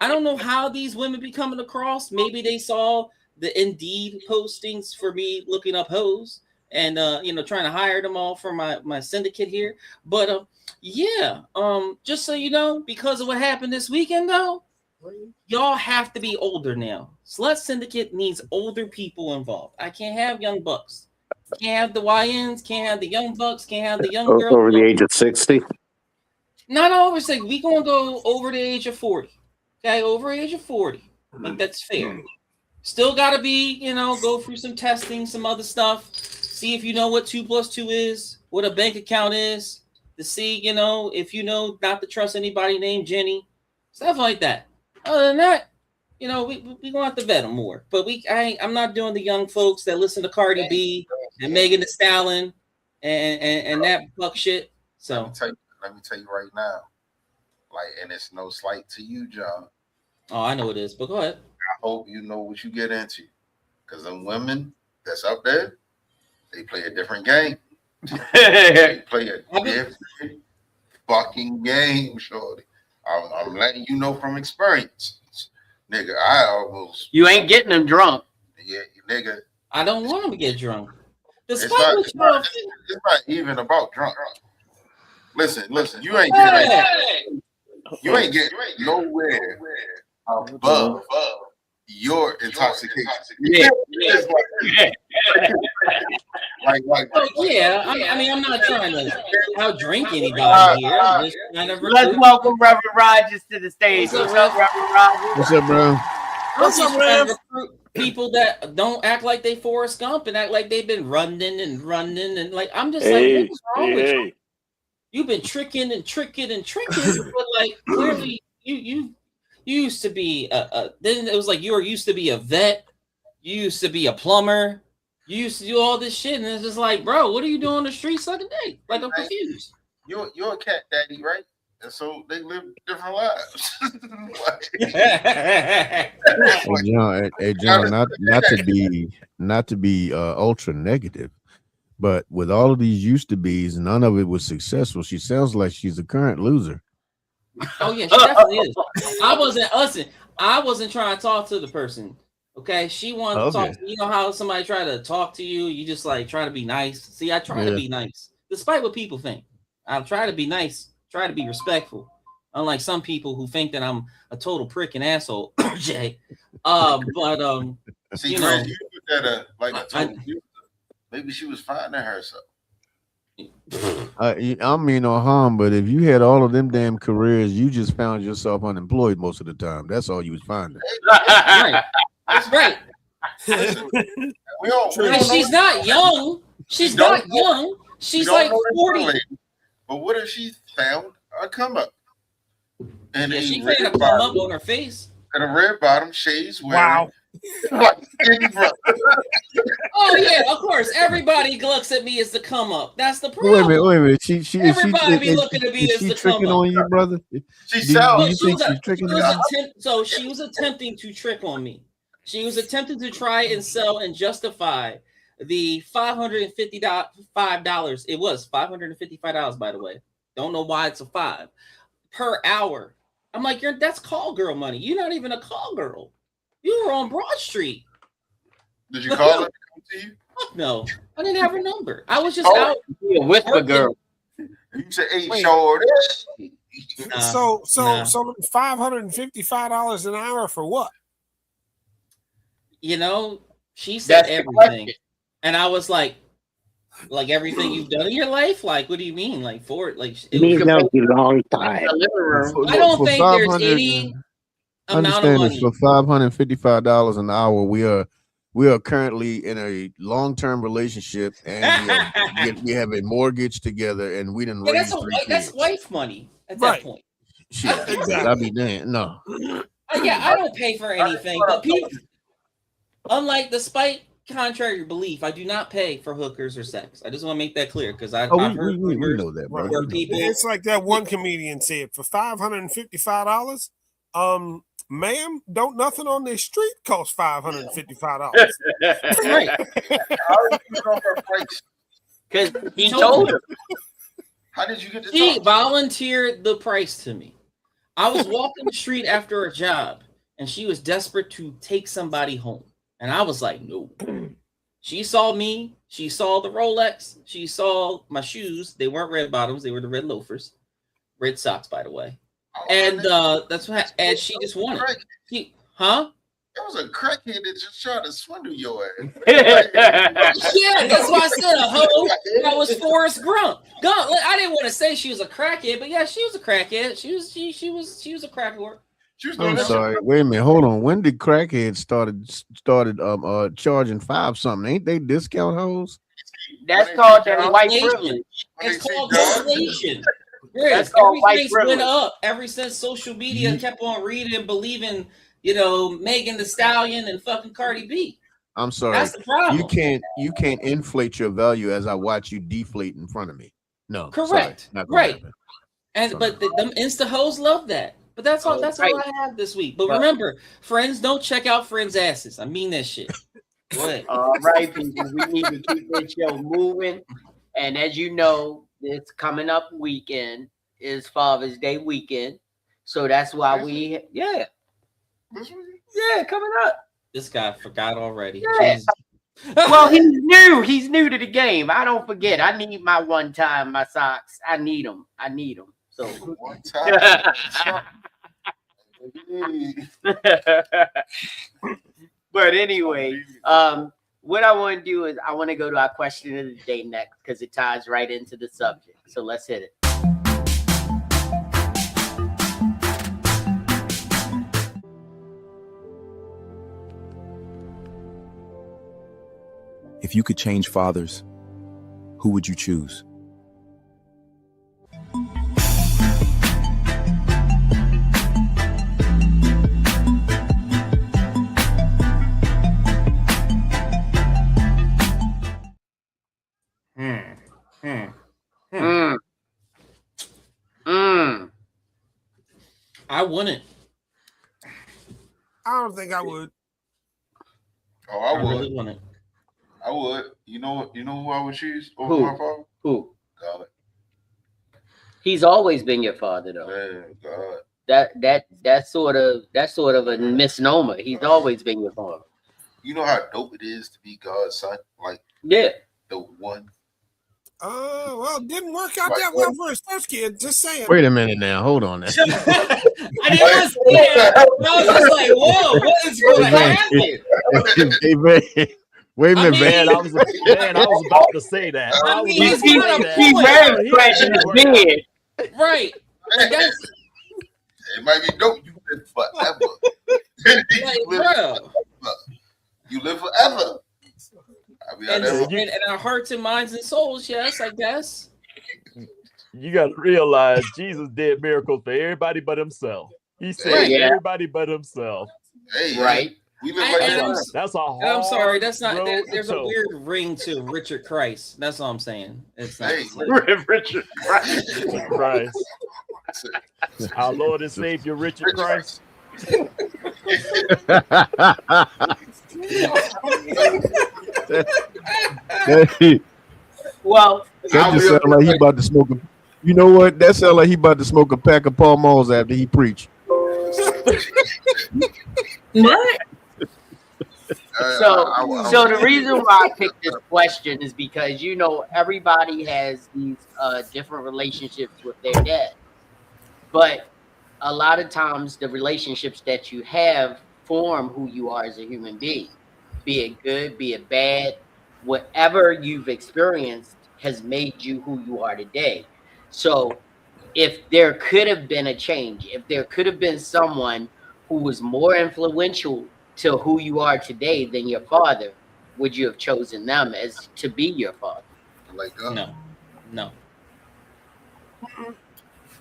don't know how these women be coming across. Maybe they saw the Indeed postings for me looking up hoes and trying to hire them all for my syndicate here. But just so you know, because of what happened this weekend though, y'all have to be older now. Slut Syndicate needs older people involved. I can't have young bucks. Can't have the YNs, can't have the young bucks, can't have the young girls. Over the age of 60? Not over 60. We gonna go over the age of 40. Okay, over age of 40. I think that's fair. Still gotta be, go through some testing, some other stuff. See if you know what 2 + 2 is, what a bank account is, to see, if you know not to trust anybody named Jenny, stuff like that. Other than that, You know, we gonna have to vet them more. But I'm not doing the young folks that listen to Cardi B and Megan Thee Stallion and that fuck shit. So let me tell you right now, like, and it's no slight to you, John. Oh, I know it is, but go ahead. I hope you know what you get into, because them women that's up there, they play a different game. They play a different fucking game, shorty. I'm letting you know from experience. Nigga, You ain't getting them drunk. Yeah, nigga. I don't want them to get drunk. It's not even about drunk. Listen. You ain't getting nowhere above your intoxication. Yeah. Yeah. I mean, I'm not trying to out drink anybody here. I'm just kind of Let's welcome Reverend Rogers to the stage. What's up, Reverend Rogers? What's up, bro? What's up, Rev? People that don't act like they Forrest Gump and act like they've been running and like I'm just like, what's wrong with you? You've been tricking, but like clearly you used to be then it was like you used to be a vet, you used to be a plumber, you used to do all this shit, and it's just like, bro, what are you doing on the streets like today? Like, I'm confused. You're a cat daddy, right? And so they live different lives. Hey John, not to be ultra negative, but with all of these used to be's, none of it was successful. She sounds like she's a current loser. Oh yeah, she definitely is. I wasn't trying to talk to the person. Okay, she wanted to talk. You know how somebody try to talk to you, you just like try to be nice. See, I try to be nice, despite what people think. I'll try to be nice, try to be respectful. Unlike some people who think that I'm a total prick and asshole, Jay. See, you know, you put that like I told you, maybe she was finding herself. I mean no harm, but if you had all of them damn careers, you just found yourself unemployed most of the time. That's all you was finding. Right. That's right. She's not young. She's not young. She's like 40. But what if she found a come up? And she found a come up on her face. And a red bottom, shades wearing. Wow. Oh yeah, of course. Everybody looks at me as the come up. That's the problem. Wait a minute. Everybody be looking at me as the come up. On you, brother? She was attempting to trick on me. She was attempting to try and sell and justify the $555. It was $555, by the way. Don't know why it's a 5 per hour. I'm like, that's call girl money. You're not even a call girl. You were on Broad Street. Did you call her to you? Fuck no. I didn't have her number. I was just out. With the girl. You said 8 short. So $555 an hour for what? You know, she said everything. And I was like everything you've done in your life? Like, what do you mean? Like, for it? Like, it was a long time. I don't think there's any amount of money. For $555 an hour, we are currently in a long-term relationship, and we have a mortgage together, and we didn't raise 3 kids. That's wife money at that point. Shit, exactly. I'll be damned. No. Yeah, I don't pay for anything, but people, unlike despite contrary belief, I do not pay for hookers or sex. I just want to make that clear because I've heard we know that, bro. It's like that one comedian said, for $555, ma'am, don't nothing on this street cost $555. Right. Because he told her. How did you get this? She volunteered the price to me. I was walking the street after a job, and she was desperate to take somebody home. And I was like, no. She saw me. She saw the Rolex. She saw my shoes. They weren't red bottoms. They were the red loafers. Red socks, by the way. And that's what. And she just wanted. It was a crackhead that just tried to swindle your ass. Yeah, that's why I said a hoe. That was Forrest Gump. I didn't want to say she was a crackhead, but yeah, she was a crackhead. She was a crack whore. I'm sorry. Wait a minute. Hold on. When did crackheads started charging $5 something? Ain't they discount hoes? That's called that white privilege. It's called inflation. Everything's went up ever since social media kept on reading and believing Megan Thee Stallion and fucking Cardi B. I'm sorry. That's the problem. You can't inflate your value as I watch you deflate in front of me. No, correct. Sorry, not gonna happen. And but them Insta hoes love that. But that's all. That's all I have this week. But remember, friends, don't check out friends' asses. I mean that shit. What? All right, people. We need to keep this show moving. And as you know, this coming up weekend is Father's Day weekend. So that's why coming up. This guy forgot already. Yeah. Well, he's new. He's new to the game. I don't forget. I need my one time, my socks. I need them. So one time. But anyway, what I want to do is I want to go to our question of the day next because it ties right into the subject. So let's hit it. If you could change fathers, who would you choose? I wouldn't. I don't think I would. Oh, I would. Really wouldn't. I would. You know who I would choose over my father? Who? God. He's always been your father, though. Man, God. That's sort of a misnomer. He's always been your father. You know how dope it is to be God's son? Like, the one. Well, it didn't work out that well for his first kid. Just saying. Wait a minute now. Hold on. I didn't understand. I was just like, whoa, what is going to happen? Hey, man. Wait a minute, man. I was about to say that. He scratching his beard. Right. It might be dope. You live forever. You live forever. I mean, in our hearts and minds and souls, yes, I guess. You got to realize Jesus did miracles for everybody but himself. He saved everybody but himself. Hey, right. We live like that's a hard I'm sorry, that's not. There's a road. weird ring to Richard Christ. That's all I'm saying. It's not. Hey, Richard Christ. Christ. Our Lord and Savior, Richard Christ. Well, that just sound like he about to smoke a. You know what? That sound like he about to smoke a pack of Pall Malls after he preached. What? So the reason why I picked this question is because everybody has these different relationships with their dad, but a lot of times the relationships that you have form who you are as a human being, be it good, be it bad. Whatever you've experienced has made you who you are today. So if there could have been a change, if there could have been someone who was more influential to who you are today than your father, would you have chosen them as to be your father?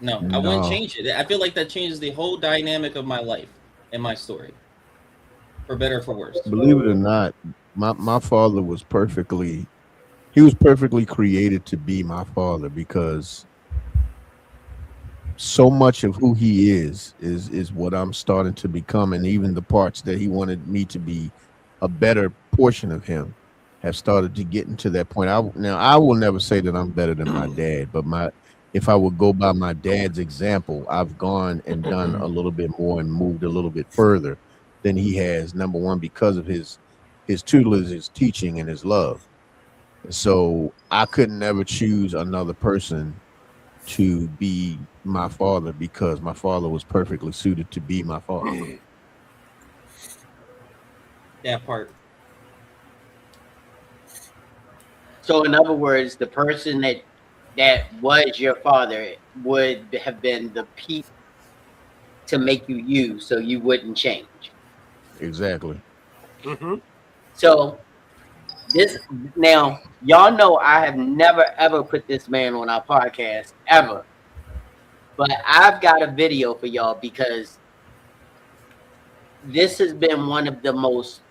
No, I wouldn't change it. I feel like that changes the whole dynamic of my life and my story, for better or for worse. Believe it or not, my father was perfectly created to be my father, because so much of who he is what I'm starting to become, and even the parts that he wanted me to be a better portion of him have started to get into that point. Now I will never say that I'm better than my dad, but if I would go by my dad's example, I've gone and done a little bit more and moved a little bit further than he has. Number one, because of his tutelage, his teaching, and his love. So I could never choose another person to be my father, because my father was perfectly suited to be my father. That part. So in other words, the person that was your father would have been the piece to make you, so you wouldn't change. Exactly. Mm-hmm. So now, y'all know I have never ever put this man on our podcast ever, but I've got a video for y'all because this has been one of the most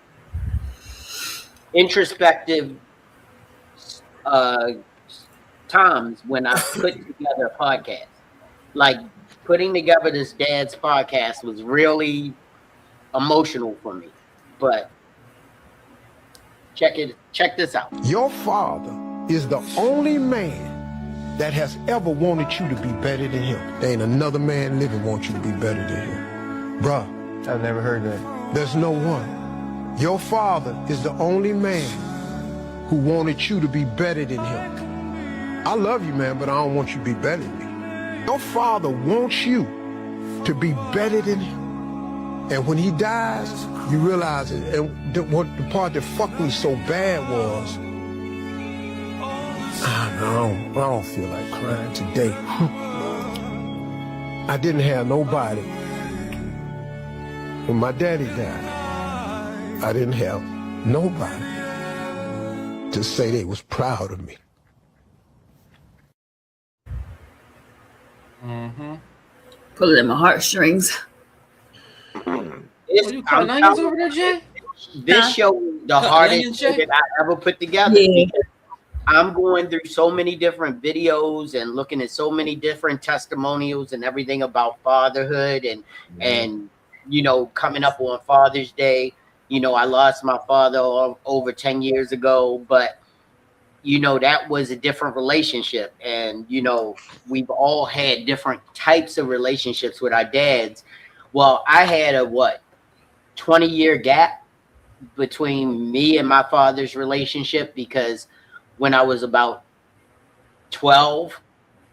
introspective times when I put together a podcast. Like putting together this dad's podcast was really emotional for me. But check this out. Your father is the only man that has ever wanted you to be better than him. There ain't another man living wants you to be better than him. Bruh, I've never heard that. There's no one. Your father is the only man who wanted you to be better than him. I love you, man, but I don't want you to be better than me. Your father wants you to be better than him. And when he dies, you realize it. And the part that fucked me so bad was, I don't feel like crying today. I didn't have nobody. When my daddy died, I didn't have nobody to say they was proud of me. Mm-hmm. Pulling at my heartstrings. You cutting onions over there, Jay? This show was the hardest show that I ever put together. Yeah. Because I'm going through so many different videos and looking at so many different testimonials and everything about fatherhood and you know, coming up on Father's Day. You know, I lost my father over 10 years ago, but you know, that was a different relationship. And, you know, we've all had different types of relationships with our dads. Well, I had a 20-year gap between me and my father's relationship, because when I was about 12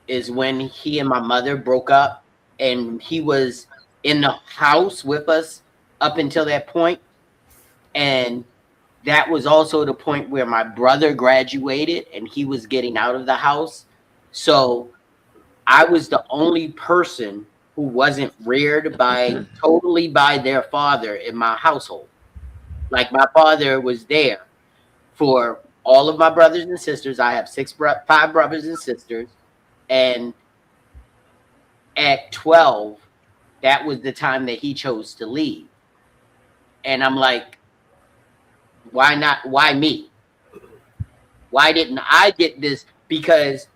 is when he and my mother broke up, and he was in the house with us up until that point. And that was also the point where my brother graduated and he was getting out of the house. So I was the only person who wasn't reared totally by their father in my household. Like my father was there for all of my brothers and sisters. I have 5 brothers and sisters. And at 12, that was the time that he chose to leave. And I'm like, why not? Why me? Why didn't I get this? Because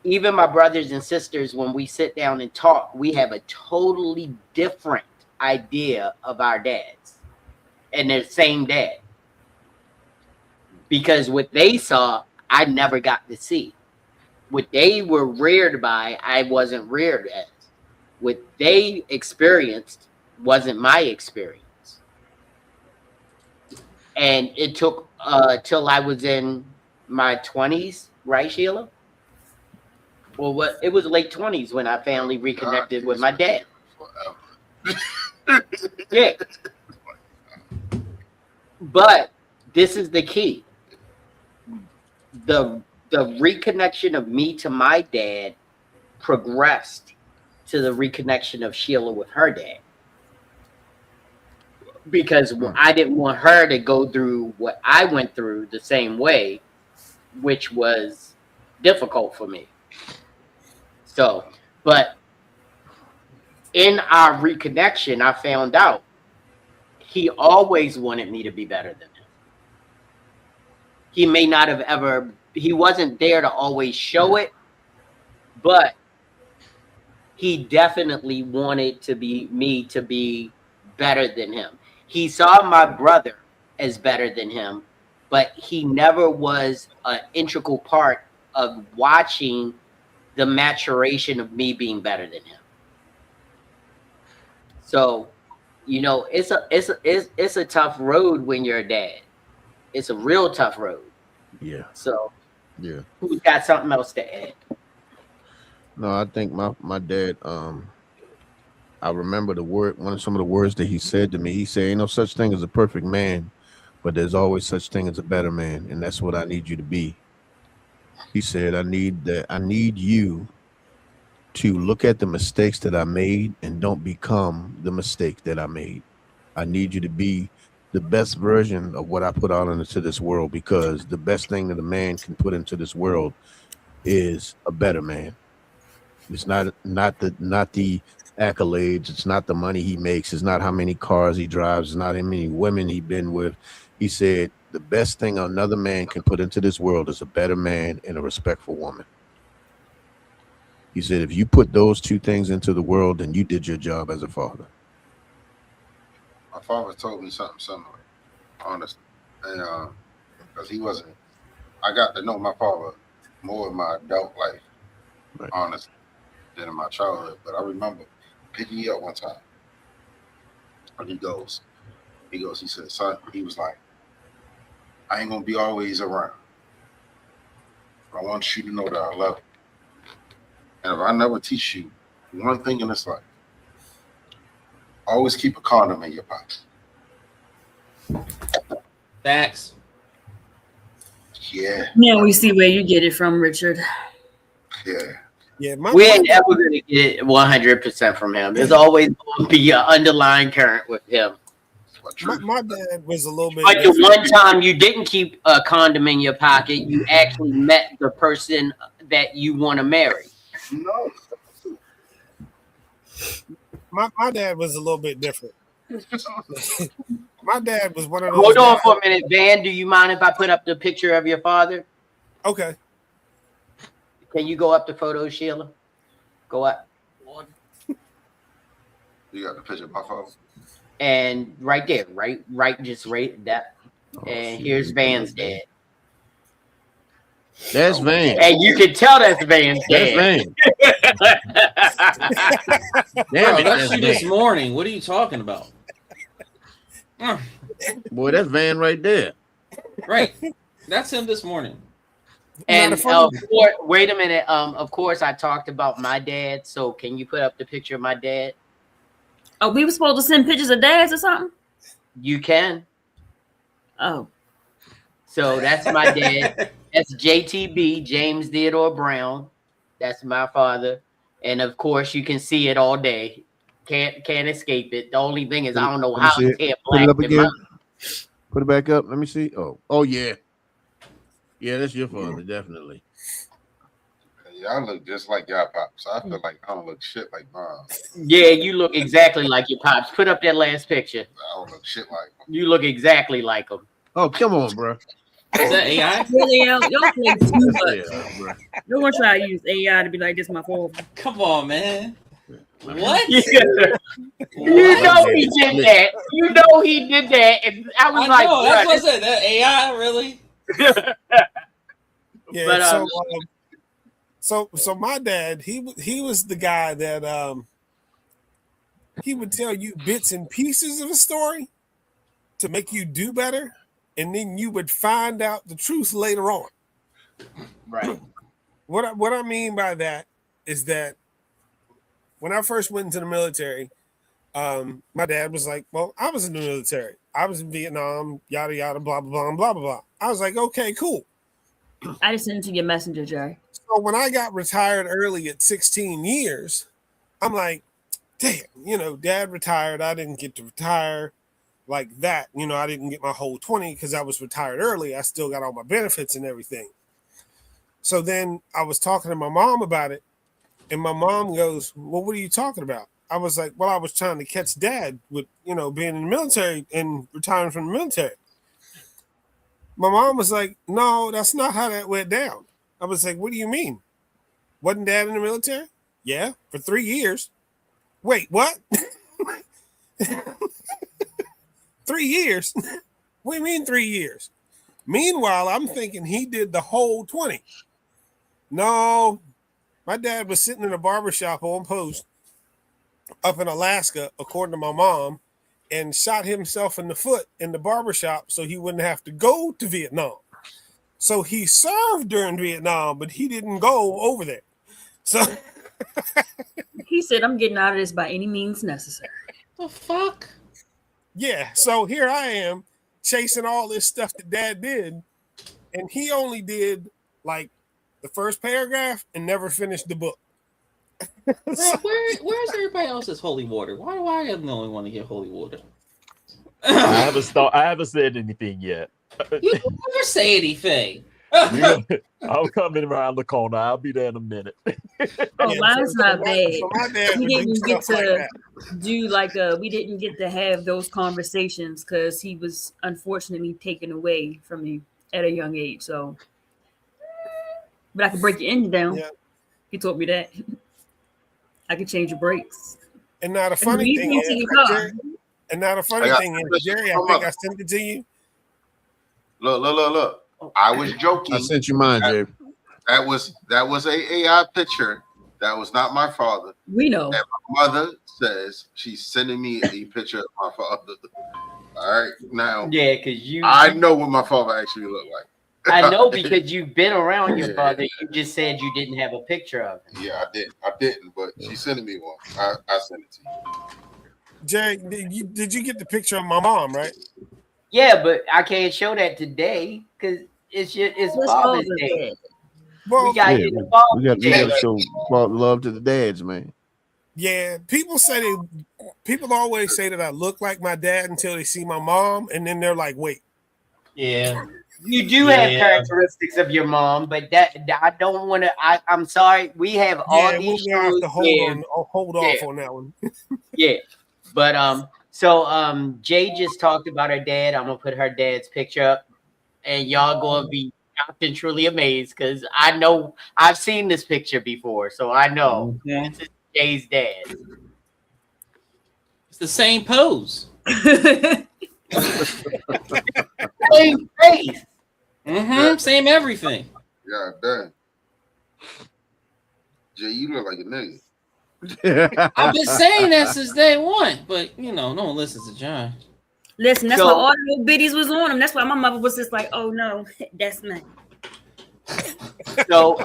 even my brothers and sisters, when we sit down and talk, we have a totally different idea of our dads and their same dad. Because what they saw, I never got to see. What they were reared by, I wasn't reared as. What they experienced wasn't my experience. And it took till I was in my 20s, right, Sheila? Well, what it was late 20s when I finally reconnected with my dad. Yeah. But this is the key. The reconnection of me to my dad progressed to the reconnection of Sheila with her dad. Because I didn't want her to go through what I went through the same way, which was difficult for me. So, but in our reconnection, I found out he always wanted me to be better than him. He may not have ever, he wasn't there to always show it, but he definitely wanted me to be better than him. He saw my brother as better than him, but he never was an integral part of watching the maturation of me being better than him. So, you know, it's a tough road when you're a dad. It's a real tough road. Yeah. So, yeah. Who's got something else to add? No, I think my dad, I remember some of the words that he said to me. He said, ain't no such thing as a perfect man, but there's always such thing as a better man, and that's what I need you to be. He said, I need you to look at the mistakes that I made and don't become the mistake that I made. I need you to be the best version of what I put out into this world, because the best thing that a man can put into this world is a better man. It's not the accolades. It's not the money he makes. It's not how many cars he drives. It's not how many women he's been with. He said the best thing another man can put into this world is a better man and a respectful woman. He said, if you put those two things into the world, then you did your job as a father. My father told me something similar, honestly. And because he wasn't, I got to know my father more in my adult life, honestly, than in my childhood. But I remember picking me up one time. And he said, son, he was like, I ain't going to be always around. I want you to know that I love you. And if I never teach you one thing in this life, always keep a condom in your pocket. Facts. Yeah. Now we see where you get it from, Richard. Yeah. Yeah, We ain't ever gonna get it 100% from him. There's always gonna be an underlying current with him. My dad was a little bit. Like the one time you didn't keep a condom in your pocket, you actually met the person that you want to marry. No. My dad was a little bit different. My dad was one of those. Hold on for a minute, Van. Do you mind if I put up the picture of your father? Okay. Can you go up the photo, Sheila? Go up. You got the picture of my father? And right there, right, just right that. And here's Van's dad. That's Van. And you can tell that's Van's dad. That's Van. Bro, that's you this morning. What are you talking about? Boy, that's Van right there. Right. That's him this morning. And wait a minute. Of course, I talked about my dad. So can you put up the picture of my dad? Oh, we were supposed to send pictures of dads or something? You can. Oh. So that's my dad. That's JTB, James Theodore Brown. That's my father. And of course, you can see it all day. Can't escape it. The only thing is, I don't know how it's hair Put it black. up again. Put it back up. Let me see. Oh yeah. Yeah, that's your father, definitely. Yeah, I look just like y'all pops. I feel like I don't look shit like mom. Yeah, you look exactly like your pops. Put up that last picture. I don't look shit like him. You look exactly like him. Oh, come on, bro. Is that AI? Really, y'all play too much. You're gonna try to use AI to be like, this my father. Come on, man. What? Yeah. You know he did that. You know he did that. And I was like, know, that's what I said. That AI, really? Yeah. But, so my dad, he was the guy that he would tell you bits and pieces of a story to make you do better, and then you would find out the truth later on. Right. What I mean by that is that when I first went into the military, my dad was like, well, I was in the military. I was in Vietnam, yada, yada, blah, blah, blah, blah, blah, blah. I was like, okay, cool. I just sent it to your messenger, Jerry. So when I got retired early at 16 years, I'm like, damn, dad retired. I didn't get to retire like that. I didn't get my whole 20 because I was retired early. I still got all my benefits and everything. So then I was talking to my mom about it. And my mom goes, well, what are you talking about? I was like, well, I was trying to catch dad with, being in the military and retiring from the military. My mom was like, no, that's not how that went down. I was like, what do you mean? Wasn't dad in the military? Yeah, for 3 years. Wait, what? 3 years? What do you mean 3 years? Meanwhile, I'm thinking he did the whole 20. No, my dad was sitting in a barbershop on post up in Alaska, according to my mom, and shot himself in the foot in the barbershop so he wouldn't have to go to Vietnam. So he served during Vietnam, but he didn't go over there. So he said, I'm getting out of this by any means necessary. The fuck? Yeah, so here I am chasing all this stuff that dad did, and he only did like the first paragraph and never finished the book. Bro, where's everybody else's holy water? Why do I am the only one to get holy water? I haven't said anything yet. You never say anything. I'm coming around the corner. I'll be there in a minute. Oh, mine's not bad. So my dad We would do didn't get stuff like to that. do we didn't get to have those conversations because he was unfortunately taken away from me at a young age. So, but I could break your engine down. Yeah. He taught me that. I could change your brakes. And now the funny lead thing me to is, your car. Jerry, Jerry, I think I sent it to you. Look. I was joking. I sent you mine, Jerry. That was a AI picture. That was not my father. We know. And my mother says she's sending me a picture of my father. All right, now. Yeah, because I know what my father actually looked like. I know because you've been around your father. You just said you didn't have a picture of him. Yeah, I didn't, but she's sending me one. I sent it to you. Jerry, did you get the picture of my mom, right? Yeah, but I can't show that today because it's Father's Day. Well, we got to show love to the dads, man. Yeah, people always say that I look like my dad until they see my mom, and then they're like, wait. Yeah. You do have characteristics of your mom, but that I don't want to. I'm sorry. We have all these we're gonna have to shows. hold off on that one. Yeah, but so Jay just talked about her dad. I'm gonna put her dad's picture up, and y'all gonna be shocked and truly amazed because I know I've seen this picture before, so I know this is Jay's dad. It's the same pose. Same face. Same everything. Yeah, dang. Jay, you look like a nigga. I've been saying that since day one, but no one listens to John. Listen, that's why all the little biddies was on him. That's why my mother was just like, "Oh no, that's me." So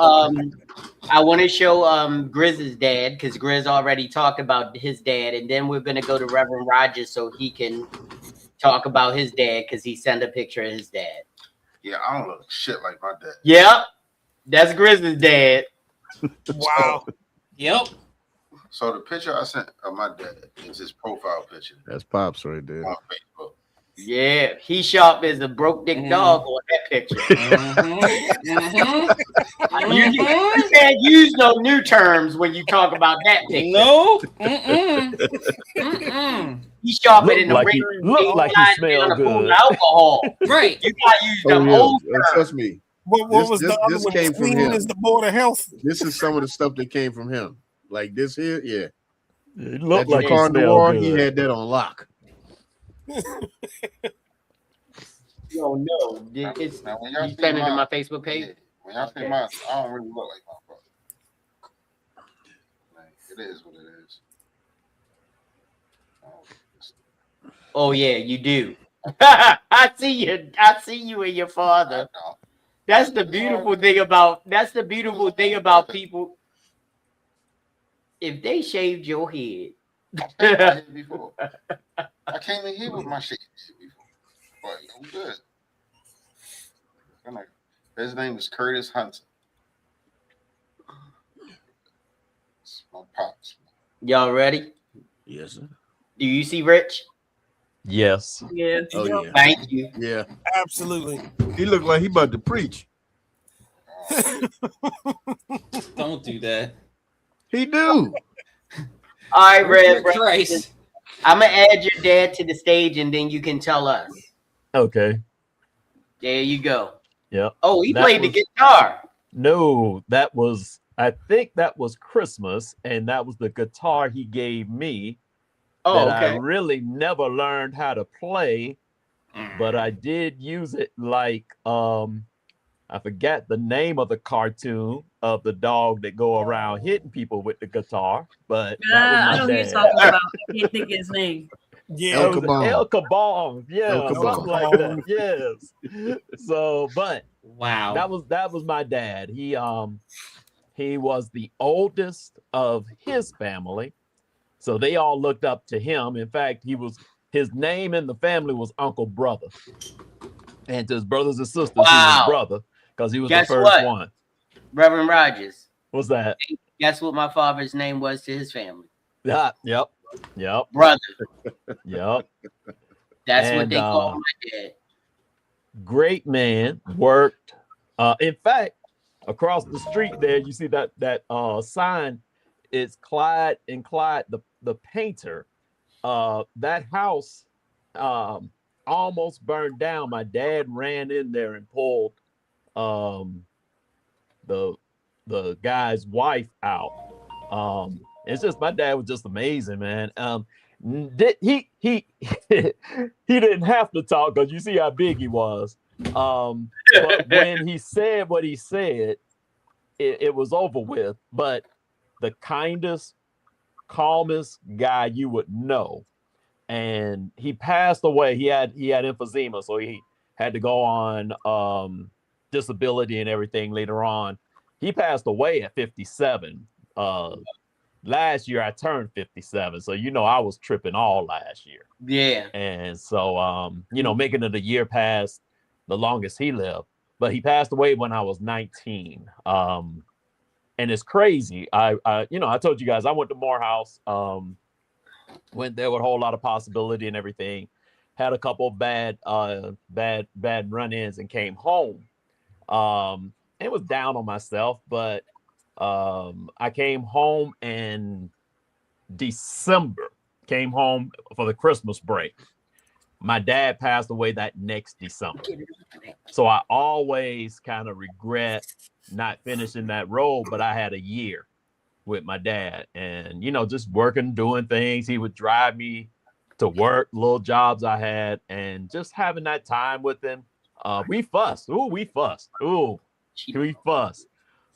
I want to show Grizz's dad because Grizz already talked about his dad, and then we're gonna go to Reverend Rogers so he can talk about his dad because he sent a picture of his dad. Yeah, I don't look shit like my dad. Yep, that's Grizz's dad. Wow. Yep. So the picture I sent of my dad is his profile picture. That's Pops right there. On Facebook. Yeah, he sharp as a broke dick dog on that picture. You can't use no new terms when you talk about that picture. No. He sharp it in the look like he smelled good. Alcohol. Right. You gotta use them old terms. Trust me. What was the other one? Came from Clean him. as the Board of Health. This is some of the stuff that came from him. Like this here, yeah. It looked that like Car he Noir, smelled he good. had that on lock. Yo, no, it's Now, when y'all you see send it to mine- my Facebook page. Yeah, when y'all see mine, I don't really look like my father. Like, it is what it is. Oh yeah, you do. I see you. I see you and your father. That's the beautiful thing about. That's the beautiful thing about people. If they shaved your head, Before. I came in here with my shit before. But I'm good. His name is Curtis Hunter. It's my pops. y'all ready? Yes, sir. Do you see Rich? Yes. Yeah. Oh yeah. Thank you. Yeah. Absolutely. He looked like he about to preach. Don't do that. He do. All right, Red. Christ. I'm gonna add your dad to the stage, and then you can tell us. Okay. There you go. Yep. Oh, he That played the was- guitar. No, I think that was Christmas, and that was the guitar he gave me. Oh, that okay. I really never learned how to play, but I did use it like I forget the name of the cartoon of the dog that go around hitting people with the guitar, but I know that who you're was my talking dad. about. I can't think of his name. Yeah. El It was Kabong. El Kabong, yeah, El Kabong. something like that. Yes. So, but Wow. that was my dad. He was the oldest of his family, so they all looked up to him. In fact, his name in the family was Uncle Brother, and to his brothers and sisters, he was brother because he was Guess the first what? one. Reverend Rogers. What's that? Guess what my father's name was to his family? Yeah. Yep. Brother. Yep. That's what And, they call my dad. Great man, worked In fact, across the street there, you see that sign. It's Clyde and Clyde, the painter. That house almost burned down. My dad ran in there and pulled the guy's wife out. It's just my dad was just amazing, man. He he didn't have to talk because you see how big he was. But when he said what he said, it was over with. But the kindest, calmest guy you would know. And he passed away. He had emphysema, so he had to go on disability and everything later on. He passed away at 57. Last year I turned 57, so I was tripping all last year. Yeah. And so making it a year past the longest he lived. But he passed away when I was 19. And it's crazy. I told you guys I went to Morehouse. Went there with a whole lot of possibility and everything. Had a couple of bad run-ins and came home. It was down on myself, but I came home in December. Came home for the Christmas break. My dad passed away that next December. So I always kind of regret not finishing that role, but I had a year with my dad and, just working, doing things. He would drive me to work, little jobs I had, and just having that time with him. We fussed. We fussed.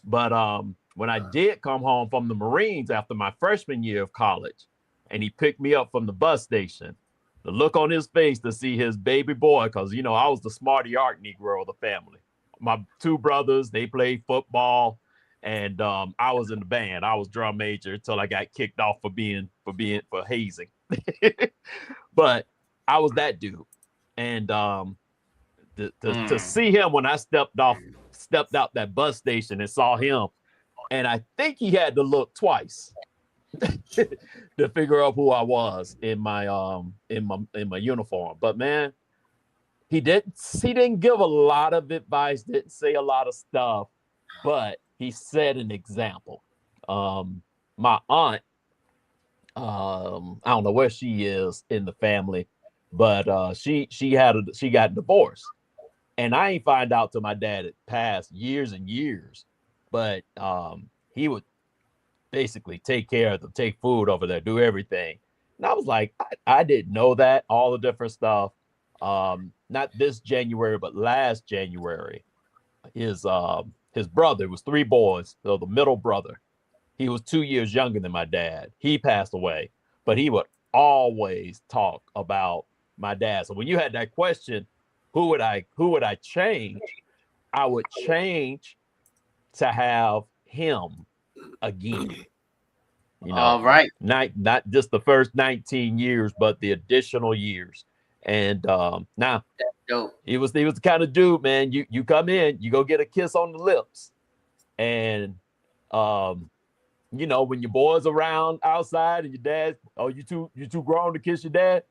But when I did come home from the Marines after my freshman year of college, and he picked me up from the bus station, the look on his face to see his baby boy, because, I was the smarty art Negro of the family. My two brothers, they played football. And I was in the band. I was drum major until I got kicked off for hazing. But I was that dude. And to see him when I stepped out that bus station and saw him, and I think he had to look twice to figure out who I was in my uniform. But man, he didn't give a lot of advice, didn't say a lot of stuff, but he set an example. My aunt, I don't know where she is in the family, but she got divorced, and I ain't find out till my dad had passed years and years. But he would basically take care of them, take food over there, do everything. And I was like, I didn't know that, all the different stuff. Not this January, but last January, his brother was 3 boys. So the middle brother, he was 2 years younger than my dad. He passed away, but he would always talk about my dad. So when you had that question, who would I change? I would change to have him again. All right. Not just the first 19 years, but the additional years. And now he was the kind of dude, man. You come in, you go get a kiss on the lips, and when your boys around outside and your dad, you too grown to kiss your dad.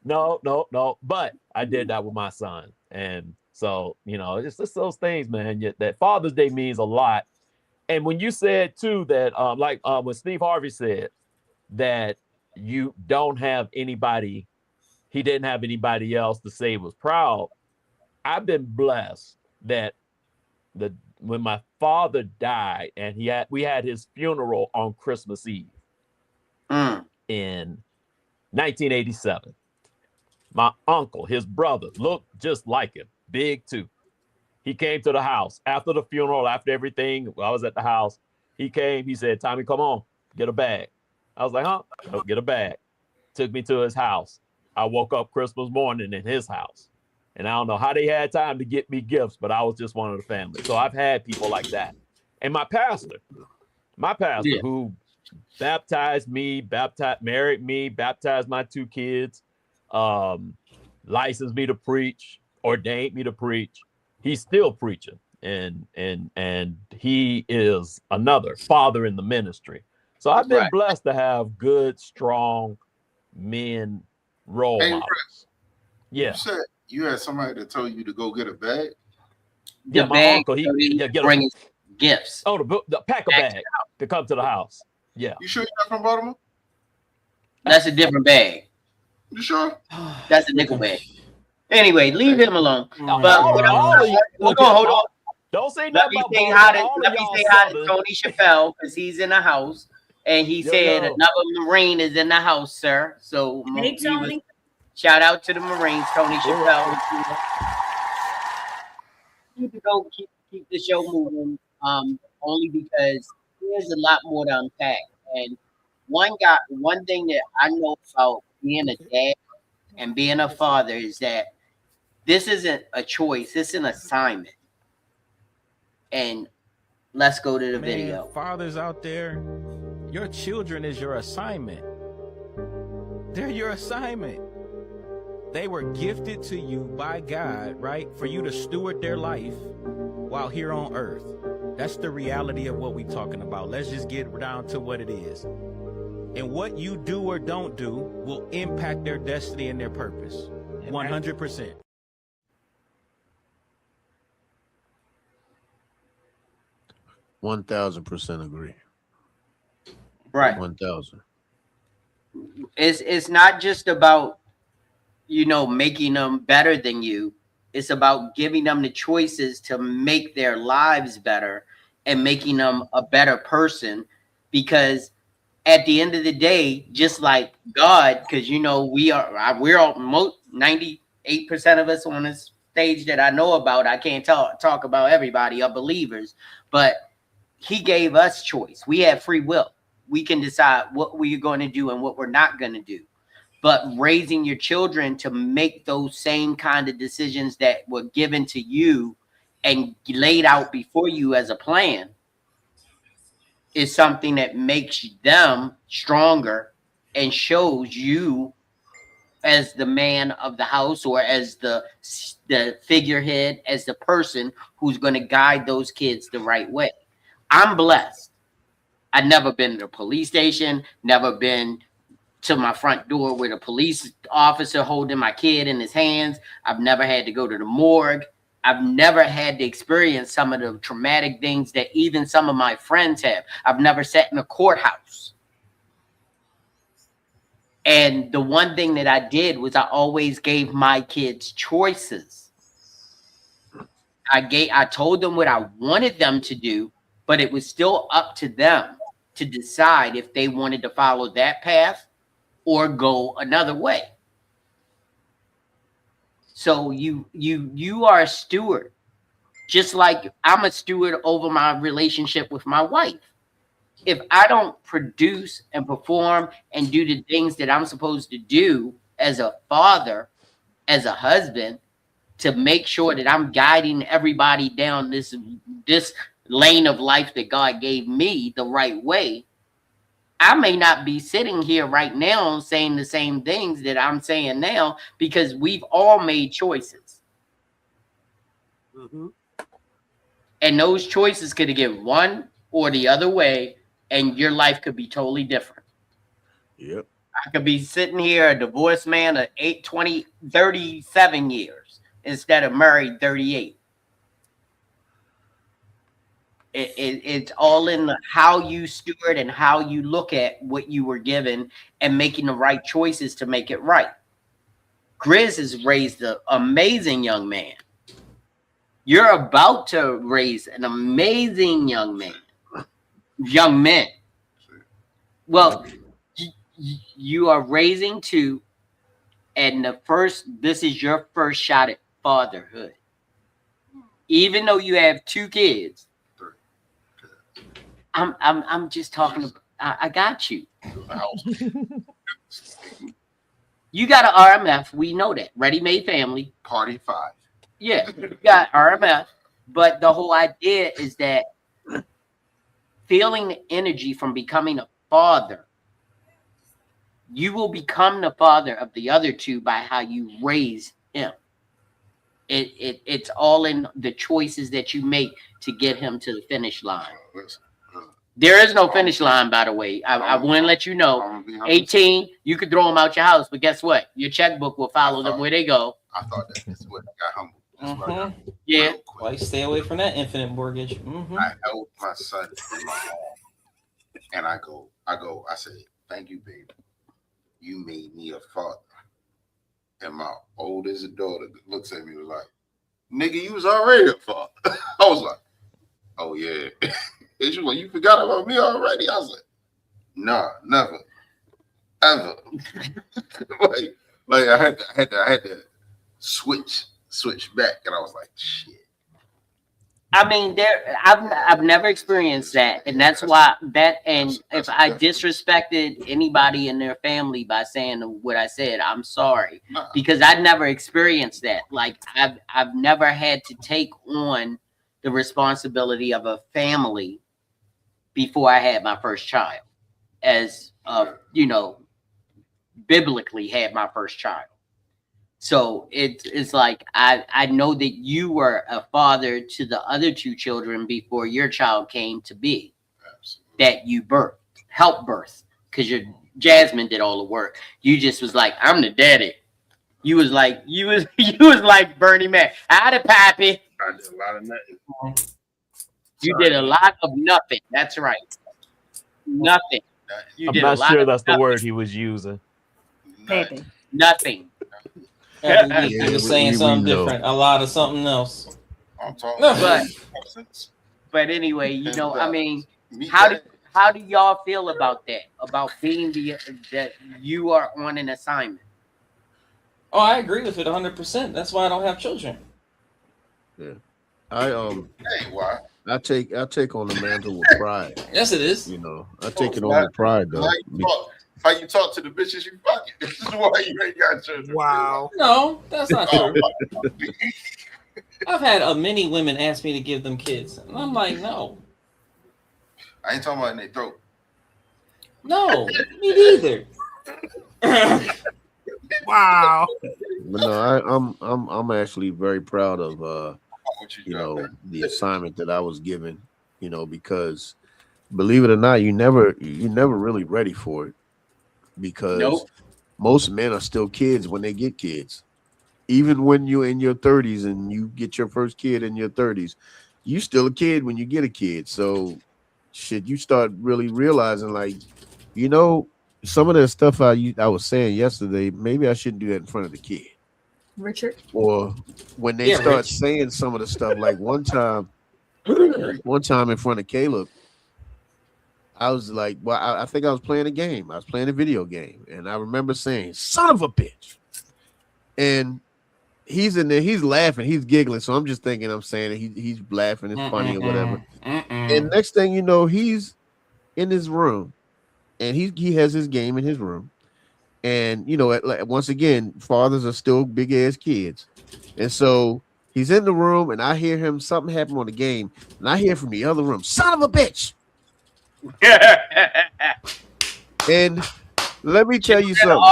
No. But I did that with my son, and so it's just those things, man. That Father's Day means a lot. And when you said too that, when Steve Harvey said that you don't have anybody, he didn't have anybody else to say he was proud. I've been blessed that when my father died and we had his funeral on Christmas Eve in 1987. My uncle, his brother, looked just like him, big too. He came to the house after the funeral, after everything. I was at the house. He came, he said, "Tommy, come on, get a bag." I was like, "Huh?" "No, get a bag." Took me to his house. I woke up Christmas morning in his house. And I don't know how they had time to get me gifts, but I was just one of the family. So I've had people like that. And my pastor who baptized me, married me, baptized my 2 kids, licensed me to preach, ordained me to preach. He's still preaching, and he is another father in the ministry. So I've been blessed to have good, strong men role models. Yeah. You said you had somebody that told you to go get a bag? Yeah, my bag uncle, so he get bring his gifts. Oh, the pack a bag to come to the house. Yeah. You sure you're not from Baltimore? That's a different bag. You sure? That's a nickel bag. Anyway, leave him alone. But All of you, hold on. Don't say Let nothing me about say Baltimore. hi to, All of let me y'all say hi to Southern. Tony Chappelle because he's in the house. And he said another Marine is in the house, sir. So Hey, Tony. shout out to the Marines, Tony Chappelle. Keep it going, keep the show moving. Only because there's a lot more to unpack. And one thing that I know about being a dad and being a father is that this isn't a choice, it's an assignment. And let's go to the video. Fathers out there, your children is your assignment. They're your assignment. They were gifted to you by God, right? For you to steward their life while here on earth. That's the reality of what we're talking about. Let's just get down to what it is. And what you do or don't do will impact their destiny and their purpose. 100%. %1,000% agree. Right. 1,000. It's not just about, making them better than you. It's about giving them the choices to make their lives better and making them a better person. Because at the end of the day, just like God, because we're all 98% of us on this stage that I know about. I can't talk about everybody are believers, but he gave us choice. We have free will. We can decide what we're going to do and what we're not going to do. But raising your children to make those same kind of decisions that were given to you and laid out before you as a plan is something that makes them stronger and shows you as the man of the house or as the figurehead, as the person who's going to guide those kids the right way. I'm blessed. I've never been to a police station, never been to my front door with a police officer holding my kid in his hands. I've never had to go to the morgue. I've never had to experience some of the traumatic things that even some of my friends have. I've never sat in a courthouse. And the one thing that I did was I always gave my kids choices. I told them what I wanted them to do, but it was still up to them to decide if they wanted to follow that path or go another way. So you are a steward, just like I'm a steward over my relationship with my wife. If I don't produce and perform and do the things that I'm supposed to do as a father, as a husband, to make sure that I'm guiding everybody down this lane of life that God gave me the right way, I may not be sitting here right now saying the same things that I'm saying now because we've all made choices. And those choices could get one or the other way, and your life could be totally different. Yep. I could be sitting here, a divorced man of 37 years instead of married 38. It's all in how you steward and how you look at what you were given and making the right choices to make it right. Grizz has raised an amazing young man. You're about to raise an amazing young man. Young men. Well, you are raising two, and this is your first shot at fatherhood. Even though you have two kids, I'm just talking about, I got you. You got an RMF, we know that. Ready-made family. Party 5. Yeah, you got RMF. But the whole idea is that feeling the energy from becoming a father, you will become the father of the other two by how you raise him. It's all in the choices that you make to get him to the finish line. There is no finish line, by the way. I want to let you know. 18, you could throw them out your house, but guess what? Your checkbook will follow them where they go. I thought that's what got humble. Yeah. Why stay away from that infinite mortgage? I held my son in my arm, and I said, "Thank you, baby. You made me a father." And my oldest daughter looks at me and was like, "Nigga, you was already a father." I was like, "Oh yeah." And she was like, "You forgot about me already?" I was like, "Nah, never, ever." like I had to switch back, and I was like, "Shit." I mean, I've never experienced that, and that's why and if I disrespected anybody in their family by saying what I said, I'm sorry, because I never experienced that. Like I've never had to take on the responsibility of a family before I had my first child, as biblically had my first child. So it's like I know that you were a father to the other two children before your child came to be. Absolutely. That you helped birth, because your Jasmine did all the work. You just was like, I'm the daddy. You was like Bernie Mac. Howdy, Pappy. I did a lot of nothing. You did a lot of nothing. That's right. Nothing. I'm not sure that's the word he was using. Pappy. Nothing. Every week he was saying something different. A lot of something else. I'm talking but anyway, I mean, how do y'all feel about that? About being that you are on an assignment? Oh, I agree with it 100%. That's why I don't have children. Yeah, why? I take on the mantle with pride. Yes, it is. I take it on with pride though. How you talk to the bitches you fucking? This is why you ain't got children. Wow. No, that's not true. I've had many women ask me to give them kids, and I'm like, no. I ain't talking about in their throat. No, me neither. Wow. But no, I'm actually very proud of the assignment that I was given. Because believe it or not, you're never really ready for it. Because most men are still kids when they get kids. Even when you're in your 30s and you get your first kid in your 30s, you still a kid when you get a kid. So shit, you start really realizing, like, some of the stuff I was saying yesterday, maybe I shouldn't do that in front of the kid. Richard. Or when they start saying some of the stuff, like one time in front of Caleb, I was like, well, I think I was playing a game. I was playing a video game. And I remember saying, son of a bitch. And he's in there, he's laughing, he's giggling. So I'm just thinking I'm saying it. He's laughing, it's funny or whatever. And next thing you know, he's in his room and he has his game in his room. And, once again, fathers are still big ass kids. And so he's in the room and I hear him, something happened on the game. And I hear from the other room, son of a bitch. And let me tell you something.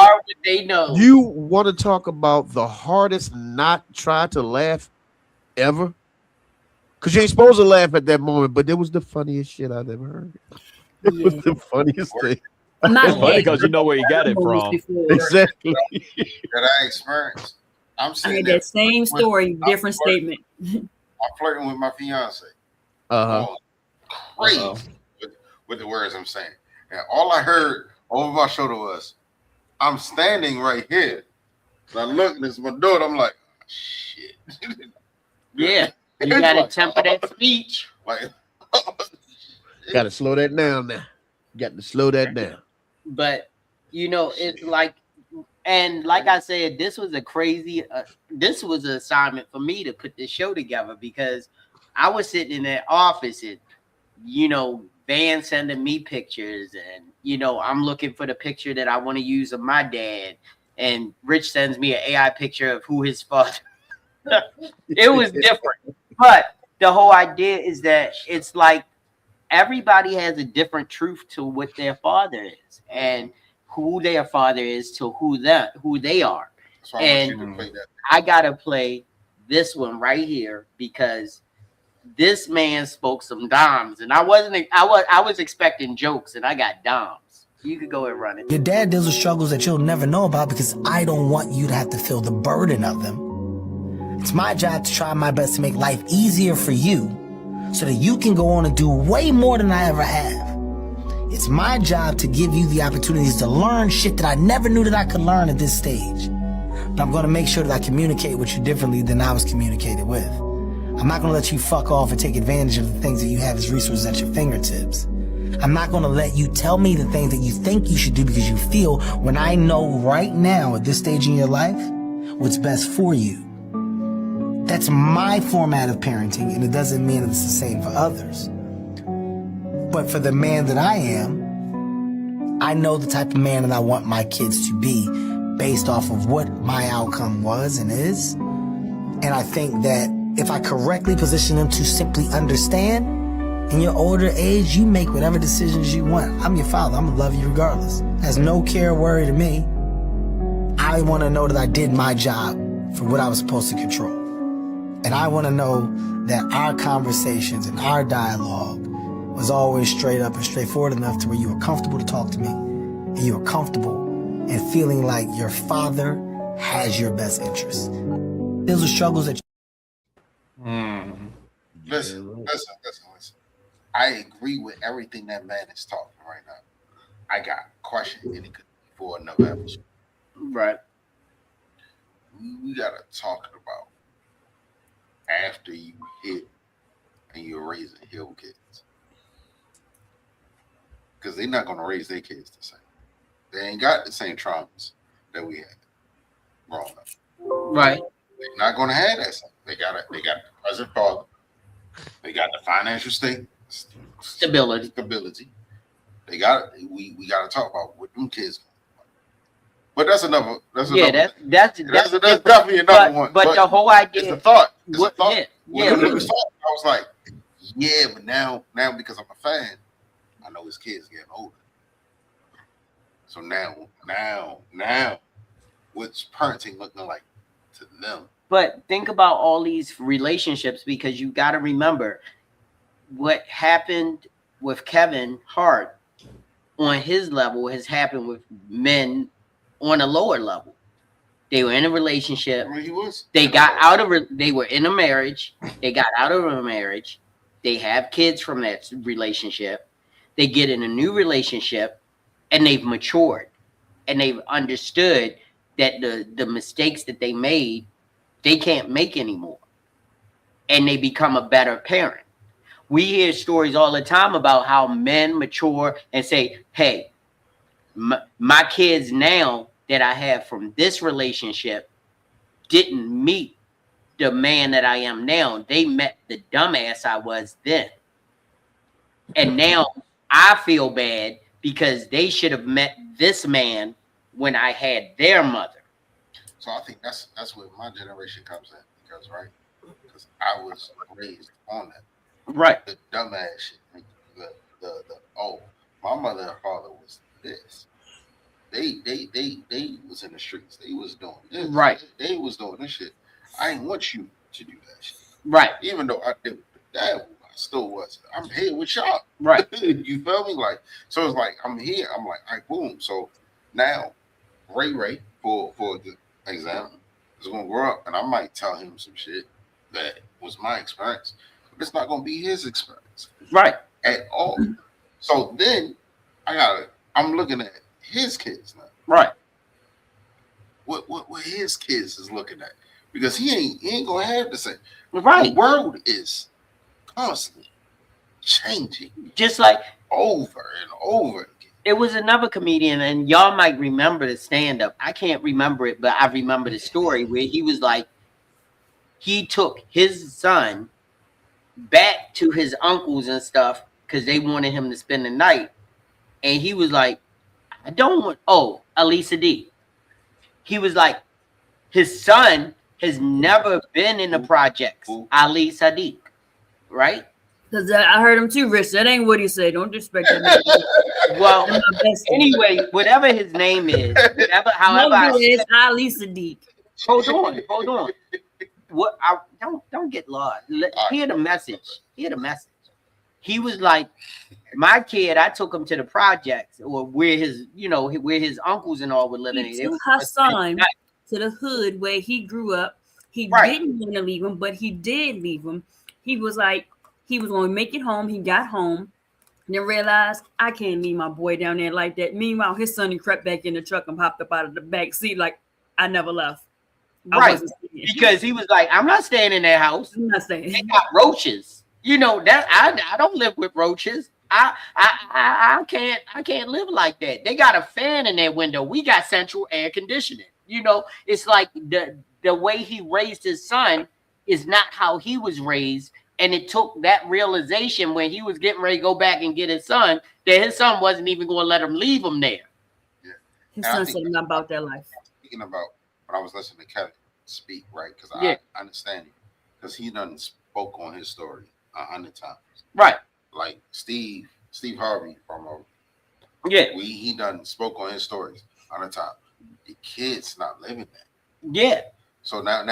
You want to talk about the hardest not try to laugh ever? Because you ain't supposed to laugh at that moment, but it was the funniest shit I've ever heard. It was the funniest thing. It's funny because you know where you got it from. Exactly. That I experienced. I'm I had that same story, different statement. I'm flirting with my fiance. Crazy with the words I'm saying. And all I heard over my shoulder was, I'm standing right here. So I look and it's my daughter. I'm like, shit. Yeah. You gotta temper that speech. Gotta slow that down now. Got to slow that down. But it's like, and like I said, this was this was an assignment for me to put this show together, because I was sitting in that office and Van sending me pictures, and I'm looking for the picture that I want to use of my dad, and Rich sends me an AI picture of who his father. It was different, but the whole idea is that it's like everybody has a different truth to what their father is, and who their father is to who they are. So and I gotta play this one right here because this man spoke some dimes, and I was expecting jokes, and I got dimes. You could go and run it. Your dad deals with struggles that you'll never know about because I don't want you to have to feel the burden of them. It's my job to try my best to make life easier for you so that you can go on and do way more than I ever have. It's my job to give you the opportunities to learn shit that I never knew that I could learn at this stage. But I'm going to make sure that I communicate with you differently than I was communicated with. I'm not going to let you fuck off and take advantage of the things that you have as resources at your fingertips. I'm not going to let you tell me the things that you think you should do because you feel, when I know right now at this stage in your life what's best for you. That's my format of parenting, and it doesn't mean it's the same for others. But for the man that I am, I know the type of man that I want my kids to be based off of what my outcome was and is. And I think that if I correctly position them to simply understand, in your older age, you make whatever decisions you want. I'm your father. I'm gonna love you regardless. Has no care or worry to me. I want to know that I did my job for what I was supposed to control. And I want to know that our conversations and our dialogue was always straight up and straightforward enough to where you were comfortable to talk to me, and you were comfortable and feeling like your father has your best interests. Those are struggles that Listen. I agree with everything that man is talking right now. I got a question, and it could be for another episode. Right. We gotta talk about after you hit and you're raising hill kids, because they're not gonna raise their kids the same. They ain't got the same traumas that we had growing up. Right. They're not gonna have that same. They got the present father. They got the financial stability. They got it. We got to talk about what them kids. But that's another. That's definitely another one. But the whole idea. It's a thought. It's a thought. Yeah. When we was talking, I was like, yeah, but now because I'm a fan, I know his kids getting older. So now, what's parenting looking like to them? But think about all these relationships, because you got to remember what happened with Kevin Hart on his level has happened with men on a lower level. They were in a relationship. They got out of it. They were in a marriage. They got out of a marriage. They have kids from that relationship. They get in a new relationship, and they've matured, and they've understood that the mistakes that they made, they can't make anymore, and they become a better parent. We hear stories all the time about how men mature and say, hey, my kids now that I have from this relationship didn't meet the man that I am now. They met the dumbass I was then. And now I feel bad because they should have met this man when I had their mother. So I think that's where my generation comes in, because I was raised on that. Right. The dumbass shit. My mother and father was this. They was in the streets. They was doing this. Right. They was doing this shit. I ain't want you to do that shit. Right. Even though I did that, I still was. I'm here with y'all. Right. You feel me? Like, so it's like I'm here. I'm like, all right, boom. So now Ray, for the example, is gonna grow up, and I might tell him some shit that was my experience, but it's not gonna be his experience, right, at all. So then I'm looking at his kids now, right? What his kids is looking at, because he ain't gonna have the same. Right, the world is constantly changing, just like over and over again. It was another comedian, and y'all might remember the stand-up. I can't remember it, but I remember the story where he was like, he took his son back to his uncles and stuff because they wanted him to spend the night. And he was like, I don't want, Alisa D. He was like, his son has never been in the projects. Ali Sadiq, right? Because I heard him too, Rich. That ain't what he said. Don't disrespect that. Well, anyway, whatever his name is, however it's Ali Sadiq. Hold on. What? Don't get lost. Hear the message. He was like, my kid, I took him to the projects, or where his uncles and all were living. He took Hassan to the hood where he grew up, He Right. didn't want to leave him, but he did leave him. He was like, he was going to make it home. He got home and then realized, I can't leave my boy down there like that. Meanwhile, his son, he crept back in the truck and popped up out of the back seat like, I never left. I Right. wasn't staying. Because he was like, I'm not staying in that house. I'm not staying. They got roaches. You know, that I don't live with roaches. I can't live like that. They got a fan in their window. We got central air conditioning. You know, it's like the way he raised his son is not how he was raised. And it took that realization when he was getting ready to go back and get his son, that his son wasn't even going to let him leave him there. Yeah. His And I son think said not about that life. Speaking about when I was listening to Kevin speak, right? Because Yeah. I understand you. Because he done spoke on his story 100 times. Right. Like Steve Harvey from Yeah. he done spoke on his stories 100 times. The kid's not living that. Yeah. So now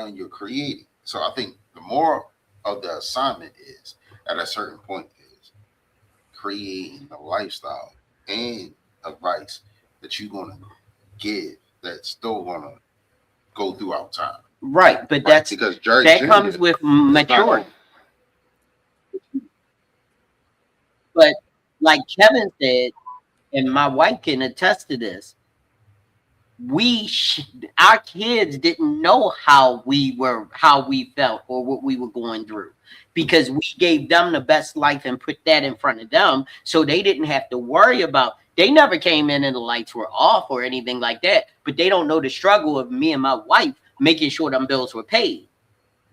you're creating. So I think the moral of the assignment is at a certain point is creating a lifestyle and advice that you're gonna give that's still gonna go throughout time. Right. But Right, that's because Jerry that Jr. comes with is not- maturity. But like Kevin said, and my wife can attest to this, our kids didn't know how we felt or what we were going through, because we gave them the best life and put that in front of them, so they didn't have to worry about. They never came in and the lights were off or anything like that, but they don't know the struggle of me and my wife making sure them bills were paid.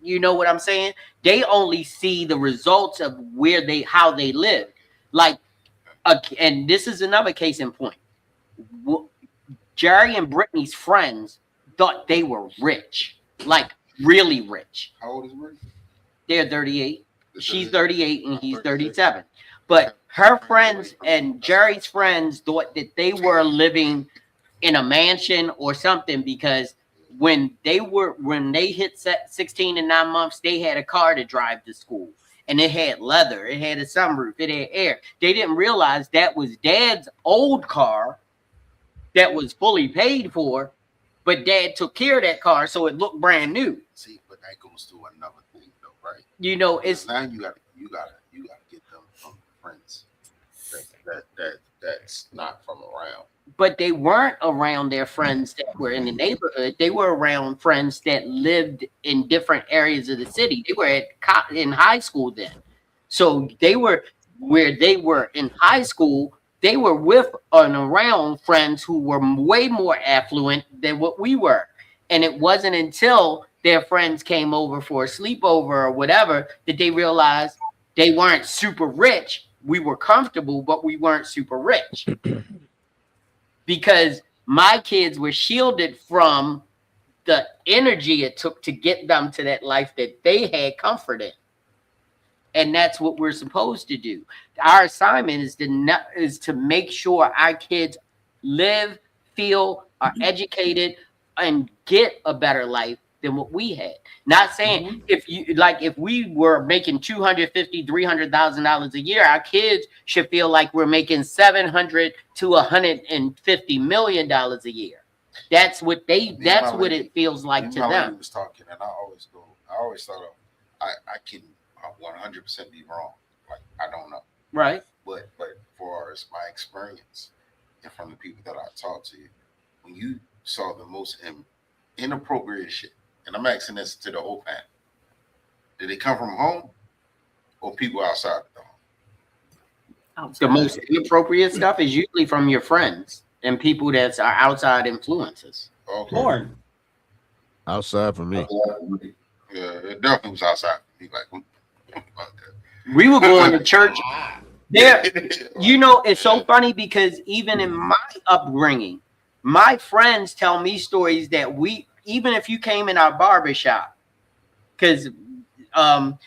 You know what I'm saying? They only see the results of how they live. Like, and this is another case in point. Jerry and Brittany's friends thought they were rich, like really rich. How old is Rick? They're 38. She's 38 and he's 37. But her friends and Jerry's friends thought that they were living in a mansion or something, because when they hit 16 and 9 months, they had a car to drive to school. And it had leather, it had a sunroof, it had air. They didn't realize that was Dad's old car that was fully paid for, but Dad took care of that car so it looked brand new. See, but that goes to another thing though, right? You know, it's now you gotta get them from friends that's not from around. But they weren't around their friends that were in the neighborhood. They were around friends that lived in different areas of the city. They were in high school then. So they were where they were in high school. They were with and around friends who were way more affluent than what we were. And it wasn't until their friends came over for a sleepover or whatever that they realized they weren't super rich. We were comfortable, but we weren't super rich. Because my kids were shielded from the energy it took to get them to that life that they had comfort in. And that's what we're supposed to do. Our assignment is to make sure our kids live, feel, are educated, and get a better life than what we had. Not saying if we were making $250,000, $300,000 a year, our kids should feel like we're making $700 to $150 million a year. That's what it feels like to them. Was talking, and I always thought I can 100% be wrong. Like, I don't know. Right. But for as my experience and from the people that I talked to, when you saw the most inappropriate shit, and I'm asking this to the whole panel, did it come from home or people outside the home? The most inappropriate stuff is usually from your friends and people that are outside influences. Okay. Porn. Outside for me. Yeah, it definitely was outside for me. Like, we were going to church. There, you know, it's so funny because even in my upbringing, my friends tell me stories that even if you came in our barbershop, because the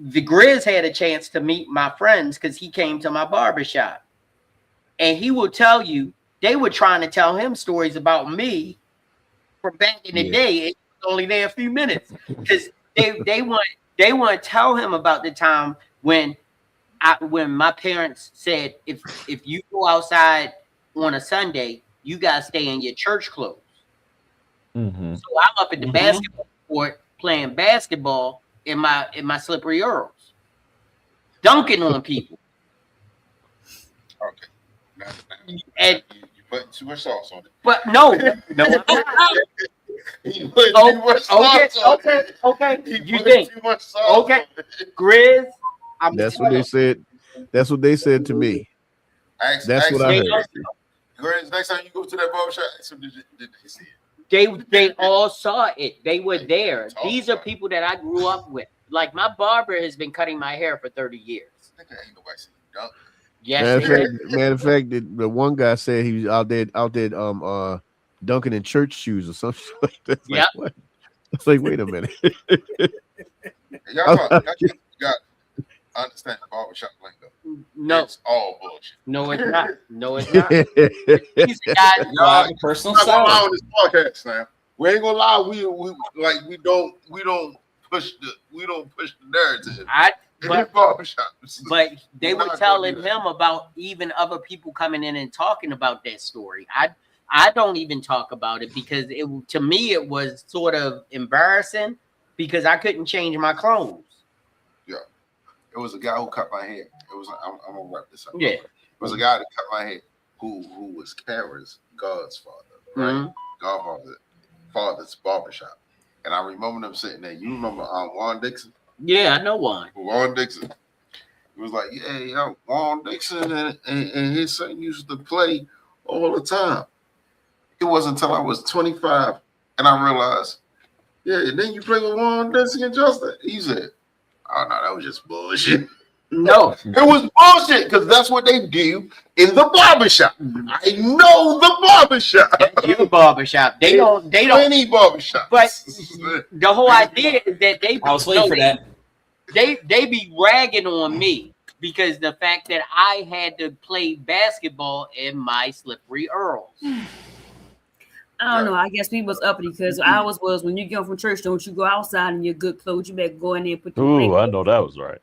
Grizz had a chance to meet my friends because he came to my barbershop, and he will tell you they were trying to tell him stories about me from back in the day. It was only there a few minutes because they want to tell him about the time when my parents said if you go outside on a Sunday, you gotta stay in your church clothes. Mm-hmm. So I'm up at the basketball court playing basketball in my slippery Earls, dunking on people. Okay. And you putting too much sauce on it. but no, I'm not. You putting too much sauce on it. Okay. You You putting think? too much sauce Okay, on it. Grizz. I'm That's what they said. That's what they said to me. That's what I heard. Grizz, next time you go to that barbershop, ask them, did they see it? They all saw it. They were there. These are people that I grew up with. Like my barber has been cutting my hair for 30 years. Nigga, ain't nobody seen you dunk. Yes, Matter of fact, the one guy said he was out there dunking in church shoes or something like that. Yep. What? It's like, wait a minute. Y'all got understand the barbershop lingo. No, it's all bullshit. No, it's not. No, it's not. These guys, Y'all have a personal I'm not gonna lie style. on this podcast now. We ain't gonna lie. We don't push the narrative. But they were telling him about even other people coming in and talking about that story. I don't even talk about it because to me it was sort of embarrassing because I couldn't change my clothes. Yeah, it was a guy who cut my hair. It was I'm gonna wrap this up. Yeah, it was a guy that cut my hair who was Kara's godfather, right? Mm-hmm. Father's barbershop, and I remember them sitting there. You remember Juan Dixon? Yeah, I know Juan. Juan Dixon. It was like, yeah, Juan Dixon and his son used to play all the time. It wasn't until I was 25 and I realized, yeah, and then you play with Juan Dixon and Justin. He said, oh no, that was just bullshit. No, it was bullshit because that's what they do in the barbershop. I know the barbershop. Your barbershop. They don't any barbershop. But the whole idea is that I was waiting for that. They be ragging on me because the fact that I had to play basketball in my slippery Earls. I don't know. I guess we was uppity because ours was when you get from church, don't you go outside in your good clothes. You better go in there and put the Ooh, I know that was right.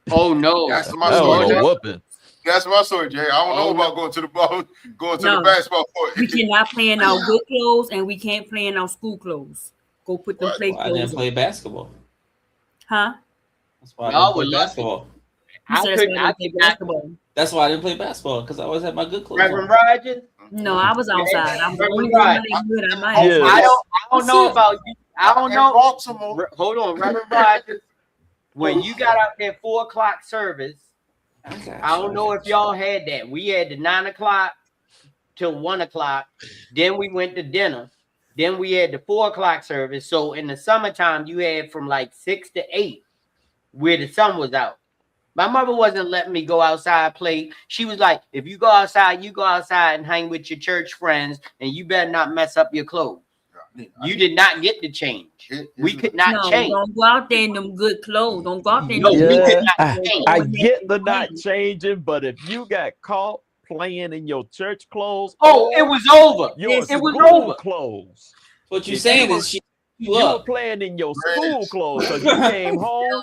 Oh no. That's my That was story. a whooping. That's my story, Jay. I don't know about going to the ball, the basketball court. We cannot play in our good clothes and we can't play in our school clothes. Go put them play I clothes didn't play on. basketball. Huh? That's why I Y'all didn't play were basketball. That's why I didn't play basketball because I always had my good clothes. Reverend on. Rogers? No, I was outside. I'm the only Right. one that good. I might I don't know That's it. about you. I don't know. Baltimore. Hold on, Reverend Rogers. When you got out there 4 o'clock service, I don't know if y'all had that. We had the 9 o'clock till 1 o'clock. Then we went to dinner. Then we had the 4 o'clock service. So in the summertime, you had from like 6 to 8 where the sun was out. My mother wasn't letting me go outside play. She was like, if you go outside and hang with your church friends, and you better not mess up your clothes. You did not get to change. We could not change. Don't go out there in them good clothes. Don't go out there in No, them we could good not clothes. change. I get the not changing, but if you got caught playing in your church clothes, it was over. Your It was school over. clothes. What you're saying is you were playing in your school clothes because you came home.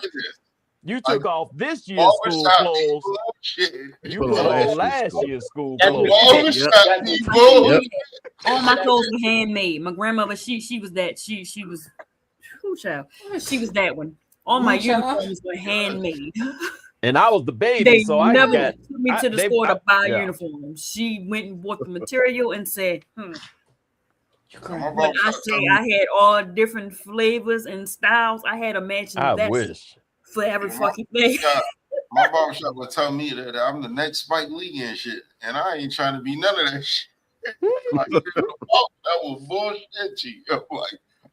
You took off this year's school clothes. You put on last year's school clothes. All my clothes were handmade. My grandmother, she was that. She was who child? She was that one. All my uniforms were handmade. And I was the baby, They so I never got took me to the store to buy uniforms. She went and bought the material and said, When I say I had all different flavors and styles, I had a matching vest for every fucking thing. My barbershop will tell me that I'm the next Spike Lee and shit, and I ain't trying to be none of that shit. Like, that was bullshit.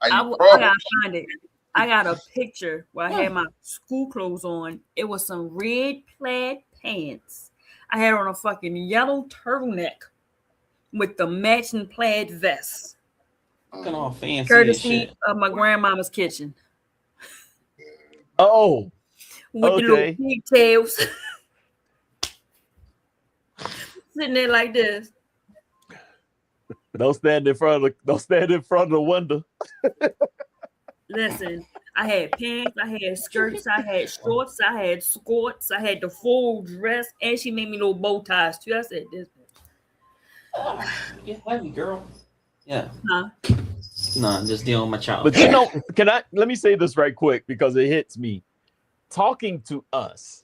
I gotta find it. I got a picture where I had my school clothes on. It was some red plaid pants. I had on a fucking yellow turtleneck with the matching plaid vest. Looking all fancy. Courtesy and shit. of my grandmama's kitchen. Oh, with the little pigtails. Sitting there like this. Don't stand in front of the window. Listen, I had pants, I had skirts, I had shorts, I had skirts, I had the full dress, and she made me little bow ties too. I said, "This." Yeah, heavy girl. Yeah. Huh? No, I'm just dealing with my child. But let me say this right quick because it hits me. Talking to us,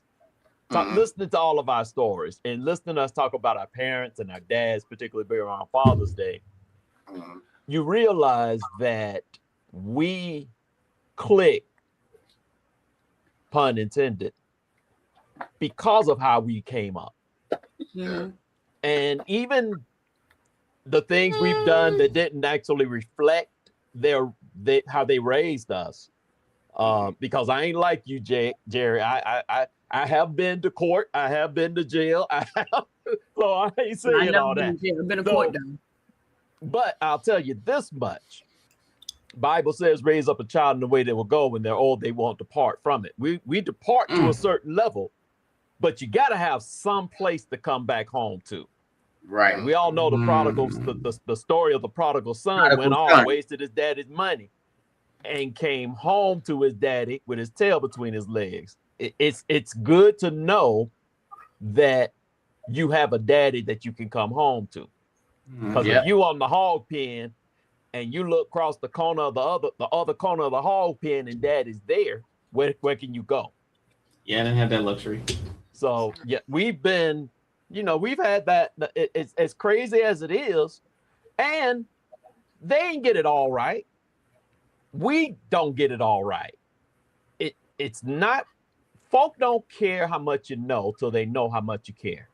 listening to all of our stories and listening to us talk about our parents and our dads, particularly around Father's Day, you realize that we click, pun intended, because of how we came up. Mm-hmm. And even the things we've done that didn't actually reflect how they raised us. Because I ain't like you, Jerry. I have been to court. I have been to jail. So I ain't saying all that. I've been to court though. But I'll tell you this much. Bible says raise up a child in the way they will go. When they're old, they won't depart from it. We depart to a certain level, but you got to have some place to come back home to. Right. And we all know the prodigals, the story of the prodigal son went off, wasted his daddy's money, and came home to his daddy with his tail between his legs. It's good to know that you have a daddy that you can come home to. Because if you on the hog pen and you look across the corner of the other corner of the hog pen and daddy's there, where can you go? Yeah, I didn't have that luxury. So yeah, we've had that. It's as crazy as it is, and they ain't get it all right. We don't get it all right. It's not. Folk don't care how much you know till they know how much you care,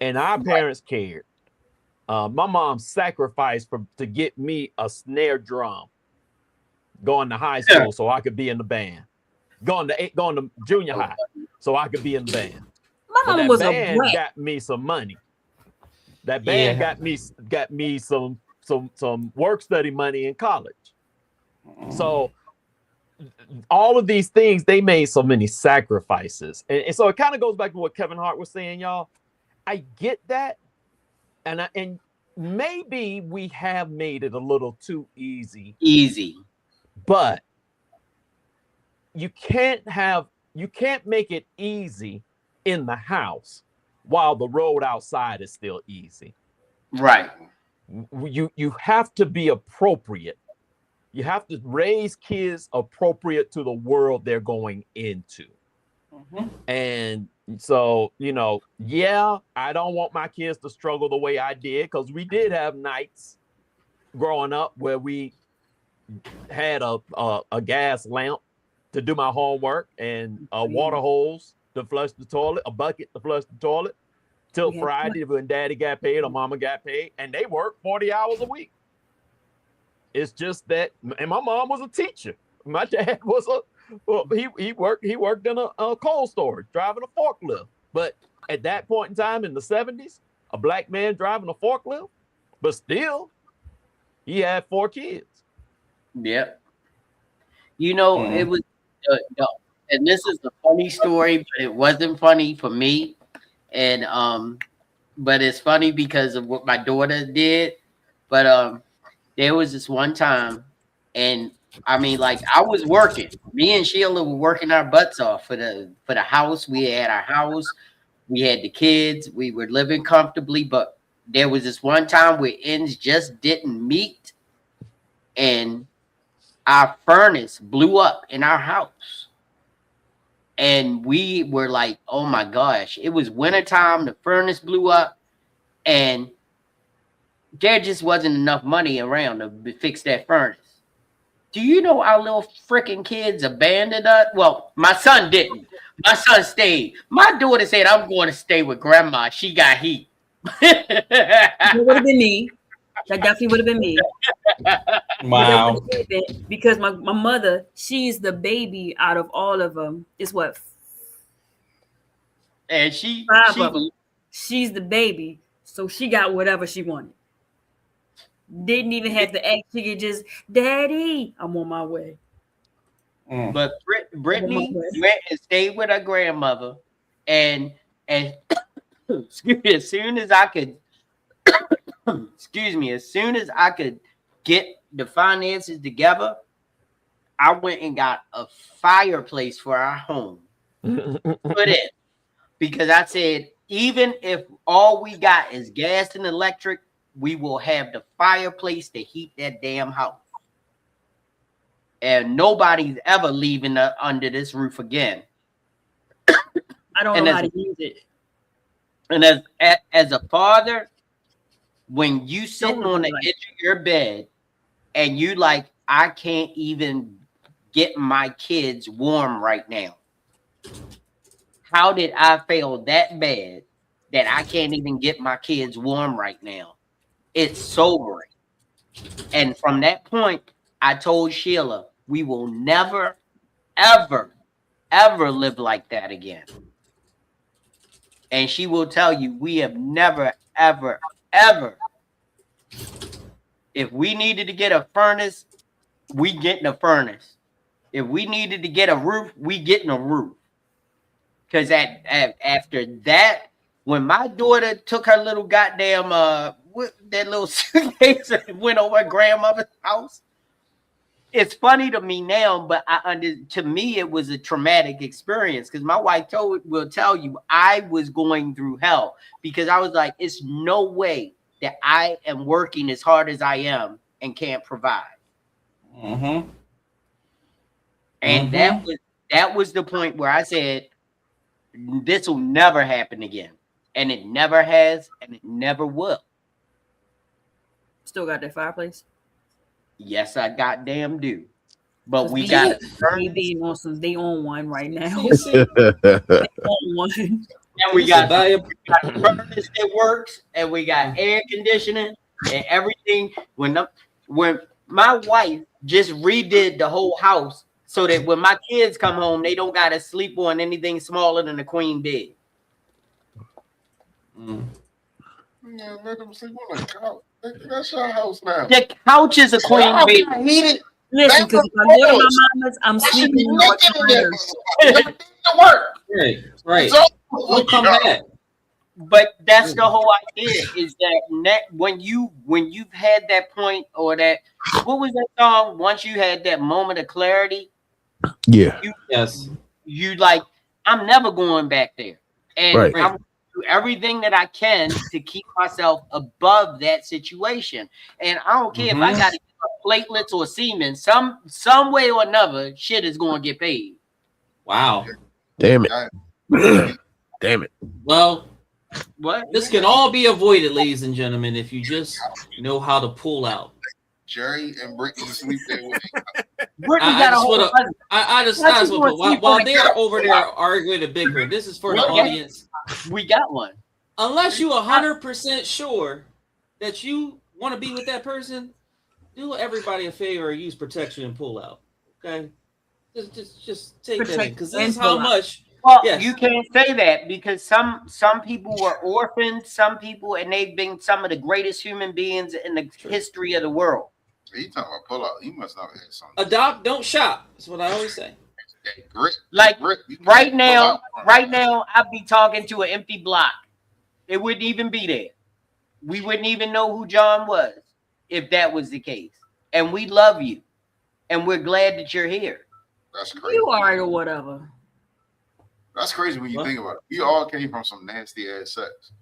and our parents cared. My mom sacrificed to get me a snare drum going to high school so I could be in the band. Going to junior high so I could be in the band. My mom was a brat. Got me some money. That band got me some work study money in college. So all of these things, they made so many sacrifices. And so it kind of goes back to what Kevin Hart was saying, y'all. I get that. And maybe we have made it a little too easy. But you can't make it easy in the house while the road outside is still easy. Right. You have to be appropriate. You have to raise kids appropriate to the world they're going into. And so, I don't want my kids to struggle the way I did, because we did have nights growing up where we had a gas lamp to do my homework and a water hose to flush the toilet, a bucket to flush the toilet, till Friday when daddy got paid or mama got paid, and they worked 40 hours a week. It's just that, and my mom was a teacher. My dad was he worked in a cold storage, driving a forklift. But at that point in time in the 70s, a black man driving a forklift, but still, he had 4 kids. Yep. It was, and this is a funny story, but it wasn't funny for me. And but it's funny because of what my daughter did. But there was this one time, and I mean, like, I was working. Me and Sheila were working our butts off for the house. We had our house. We had the kids. We were living comfortably. But there was this one time where ends just didn't meet, and our furnace blew up in our house. And we were like, oh my gosh. It was wintertime. The furnace blew up, and there just wasn't enough money around to fix that furnace. Do you know our little freaking kids abandoned us? Well, my son didn't. My son stayed. My daughter said, I'm going to stay with grandma. She got heat. It would have been me. That definitely would have been me. Wow. Because my mother, she's the baby out of all of them. It's what? And 5 of them. She's the baby. So she got whatever she wanted. Didn't even have to ask. She could just, Daddy, I'm on my way. But Brittany went and stayed with her grandmother, and excuse me, as soon as I could get the finances together, I went and got a fireplace for our home. Put it, because I said, even if all we got is gas and electric, we will have the fireplace to heat that damn house. and nobody's ever leaving under this roof again. I don't know how to use it. And as a father, when you sitting on the edge of your bed and you like, I can't even get my kids warm right now. How did I fail that bad that I can't even get my kids warm right now? It's sobering. And from that point, I told Sheila, we will never, ever, ever live like that again. And she will tell you, we have never, ever, ever. If we needed to get a furnace, we getting a furnace. If we needed to get a roof, we getting a roof. Because after that, when my daughter took her little goddamn that little suitcase and went over her grandmother's house, it's funny to me now, but to me it was a traumatic experience because my wife will tell you I was going through hell because I was like, it's no way that I am working as hard as I am and can't provide. Mm-hmm. And that was the point where I said, this will never happen again. And it never has, and it never will. Still got that fireplace? Yes, I goddamn do. But we got it. They on one right now. They on one. And we got the furnace that works, and we got air conditioning and everything. When my wife just redid the whole house so that when my kids come home, they don't gotta sleep on anything smaller than a queen bed. Yeah, let them sleep on the couch. That's your house now. The couch is a queen bed. Listen, because if I go to my mama's, I'm sleeping in the Right, right. We'll come back. But that's the whole idea is that when you've had that point or that, what was that song? Once you had that moment of clarity, you like, I'm never going back there. And I'm going to do everything that I can to keep myself above that situation. And I don't care if I got to get platelets or semen, some way or another, shit is going to get paid. Wow. Damn it. Damn it. Well, what? This can all be avoided, ladies and gentlemen, if you just know how to pull out. Jerry and Brittany sleep there with me. I just while they're over there arguing and bickering, this is for the audience. We got one. Unless you're 100% sure that you want to be with that person, do everybody a favor and use protection and pull out. Okay, just take that in because this is how much. Well, you can't say that because some people were orphaned, some people, and they've been some of the greatest human beings in the history of the world. You talking about pull out? You must not have had something. Adopt, don't shop. That's what I always say. Like right now, I'd be talking to an empty block. It wouldn't even be there. We wouldn't even know who John was if that was the case. And we love you, and we're glad that you're here. That's crazy. You are or whatever. That's crazy when you think about it. We all came from some nasty ass sex.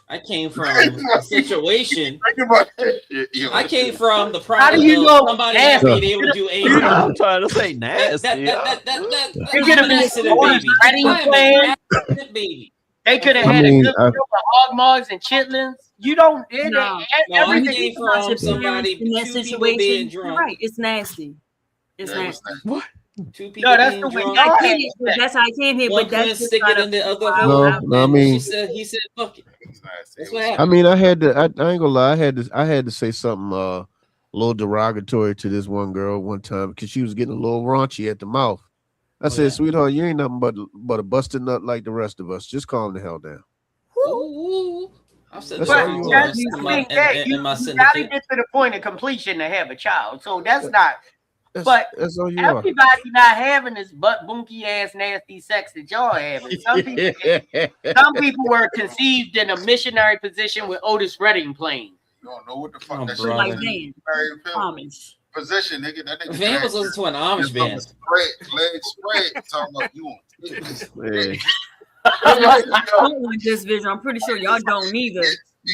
I came from a situation. I came from the How do problem you of know somebody nasty? not being able to do anything. I'm trying to say nasty. They could have been baby. They could have had a good group of hog mogs and chitlins. You don't. I came from somebody in that two people being situation. drunk. Right, it's nasty. It's nasty. What? Two people that's being the way drunk. y'all I can't, that's how I came here. One But that's couldn't just stick it kind in the other No, hole. no, I mean, he said, fuck it. That's what happened. I mean, I had to. I ain't gonna lie. I had to say something a little derogatory to this one girl one time because she was getting a little raunchy at the mouth. I said, "Sweetheart, you ain't nothing but a busted nut like the rest of us. Just calm the hell down." Ooh. I've said That's that all you before want. in my You gotta syndicate. get to the point of completion to have a child. So that's not. But that's all you are. everybody not having this butt bunky ass nasty sex that y'all having. Some people were conceived in a missionary position with Otis Redding playing. You don't know what the fuck that brother. shit is. Very position, nigga. That nigga. Van was listening to an Amish band. Legs spread. Talking about you on. I don't want this vision. I'm pretty sure y'all don't either.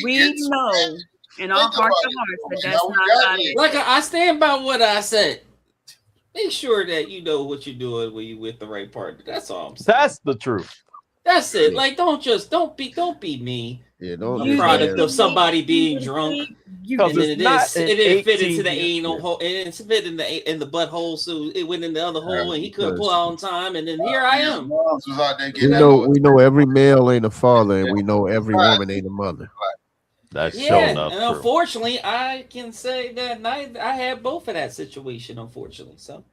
We know in our hearts of hearts that that's not how it is. Like I stand by what I said. make sure that you know what you're doing when you with the right partner. That's all I'm saying. That's the truth. That's it. Like, don't be me. Yeah, A don't product of somebody being drunk. And then it didn't fit into the anal hole. It didn't fit in the butthole, so it went in the other hole, and he couldn't pull out on time. And then here I am. We know every male ain't a father, and we know every woman ain't a mother. That's And unfortunately, I can say that I had both of that situation. Unfortunately, so.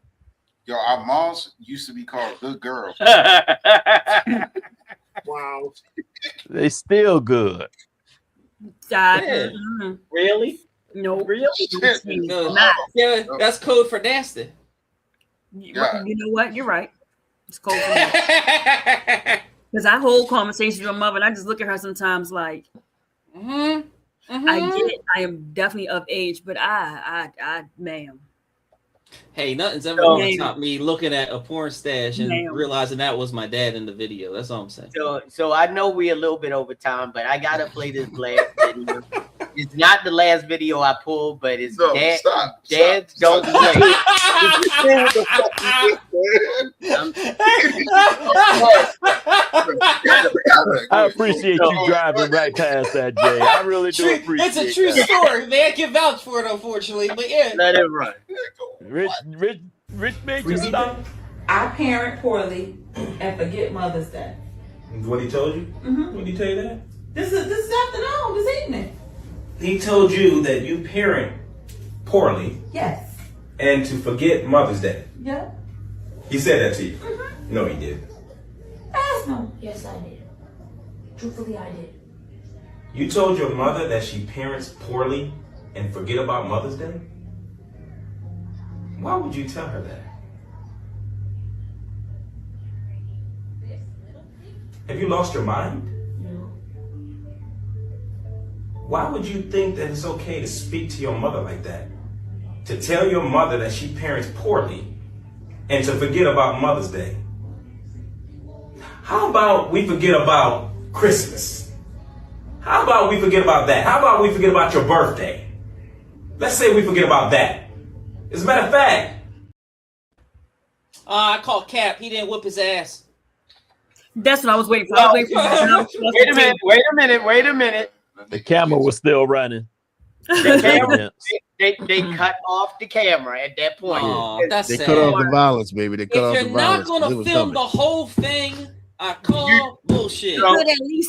Yo, our moms used to be called good girls. Wow. They still good. Yeah. Really? No, really? Yeah, that's code for nasty. You know what? You're right. It's code for nasty. Because I hold conversations with your mother, and I just look at her sometimes like, I get it. I am definitely of age, but ma'am. Hey, nothing's ever going to stop me looking at a porn stash and realizing that was my dad in the video. That's all I'm saying. So I know we're a little bit over time, but I gotta play this last video. It's not the last video I pulled, but it's dads don't play. I appreciate you driving right past that, Jay. I really do appreciate it. It's a true story. Man, I can vouch for it, unfortunately. But yeah. Let it run. Rich Major stop. I parent poorly and forget Mother's Day. What he told you? Mm-hmm. What did he tell you that? This afternoon, this evening. He told you that you parent poorly. Yes. And to forget Mother's Day. Yeah. He said that to you. Mm-hmm. No, he didn't. Ask no. Yes, I did. Truthfully, I did. You told your mother that she parents poorly and forget about Mother's Day? Why would you tell her that? Have you lost your mind? No. Why would you think that it's okay to speak to your mother like that? To tell your mother that she parents poorly and to forget about Mother's Day? How about we forget about Christmas? How about we forget about that? How about we forget about your birthday? Let's say we forget about that. As a matter of fact, I called Cap. He didn't whip his ass. That's what I was waiting for. Wait a minute. The camera was still running. They cut off the camera at that point. That's they sad. cut off the violence, baby. They cut off the If you're violence. not going to film the whole thing, I call bullshit. You could at least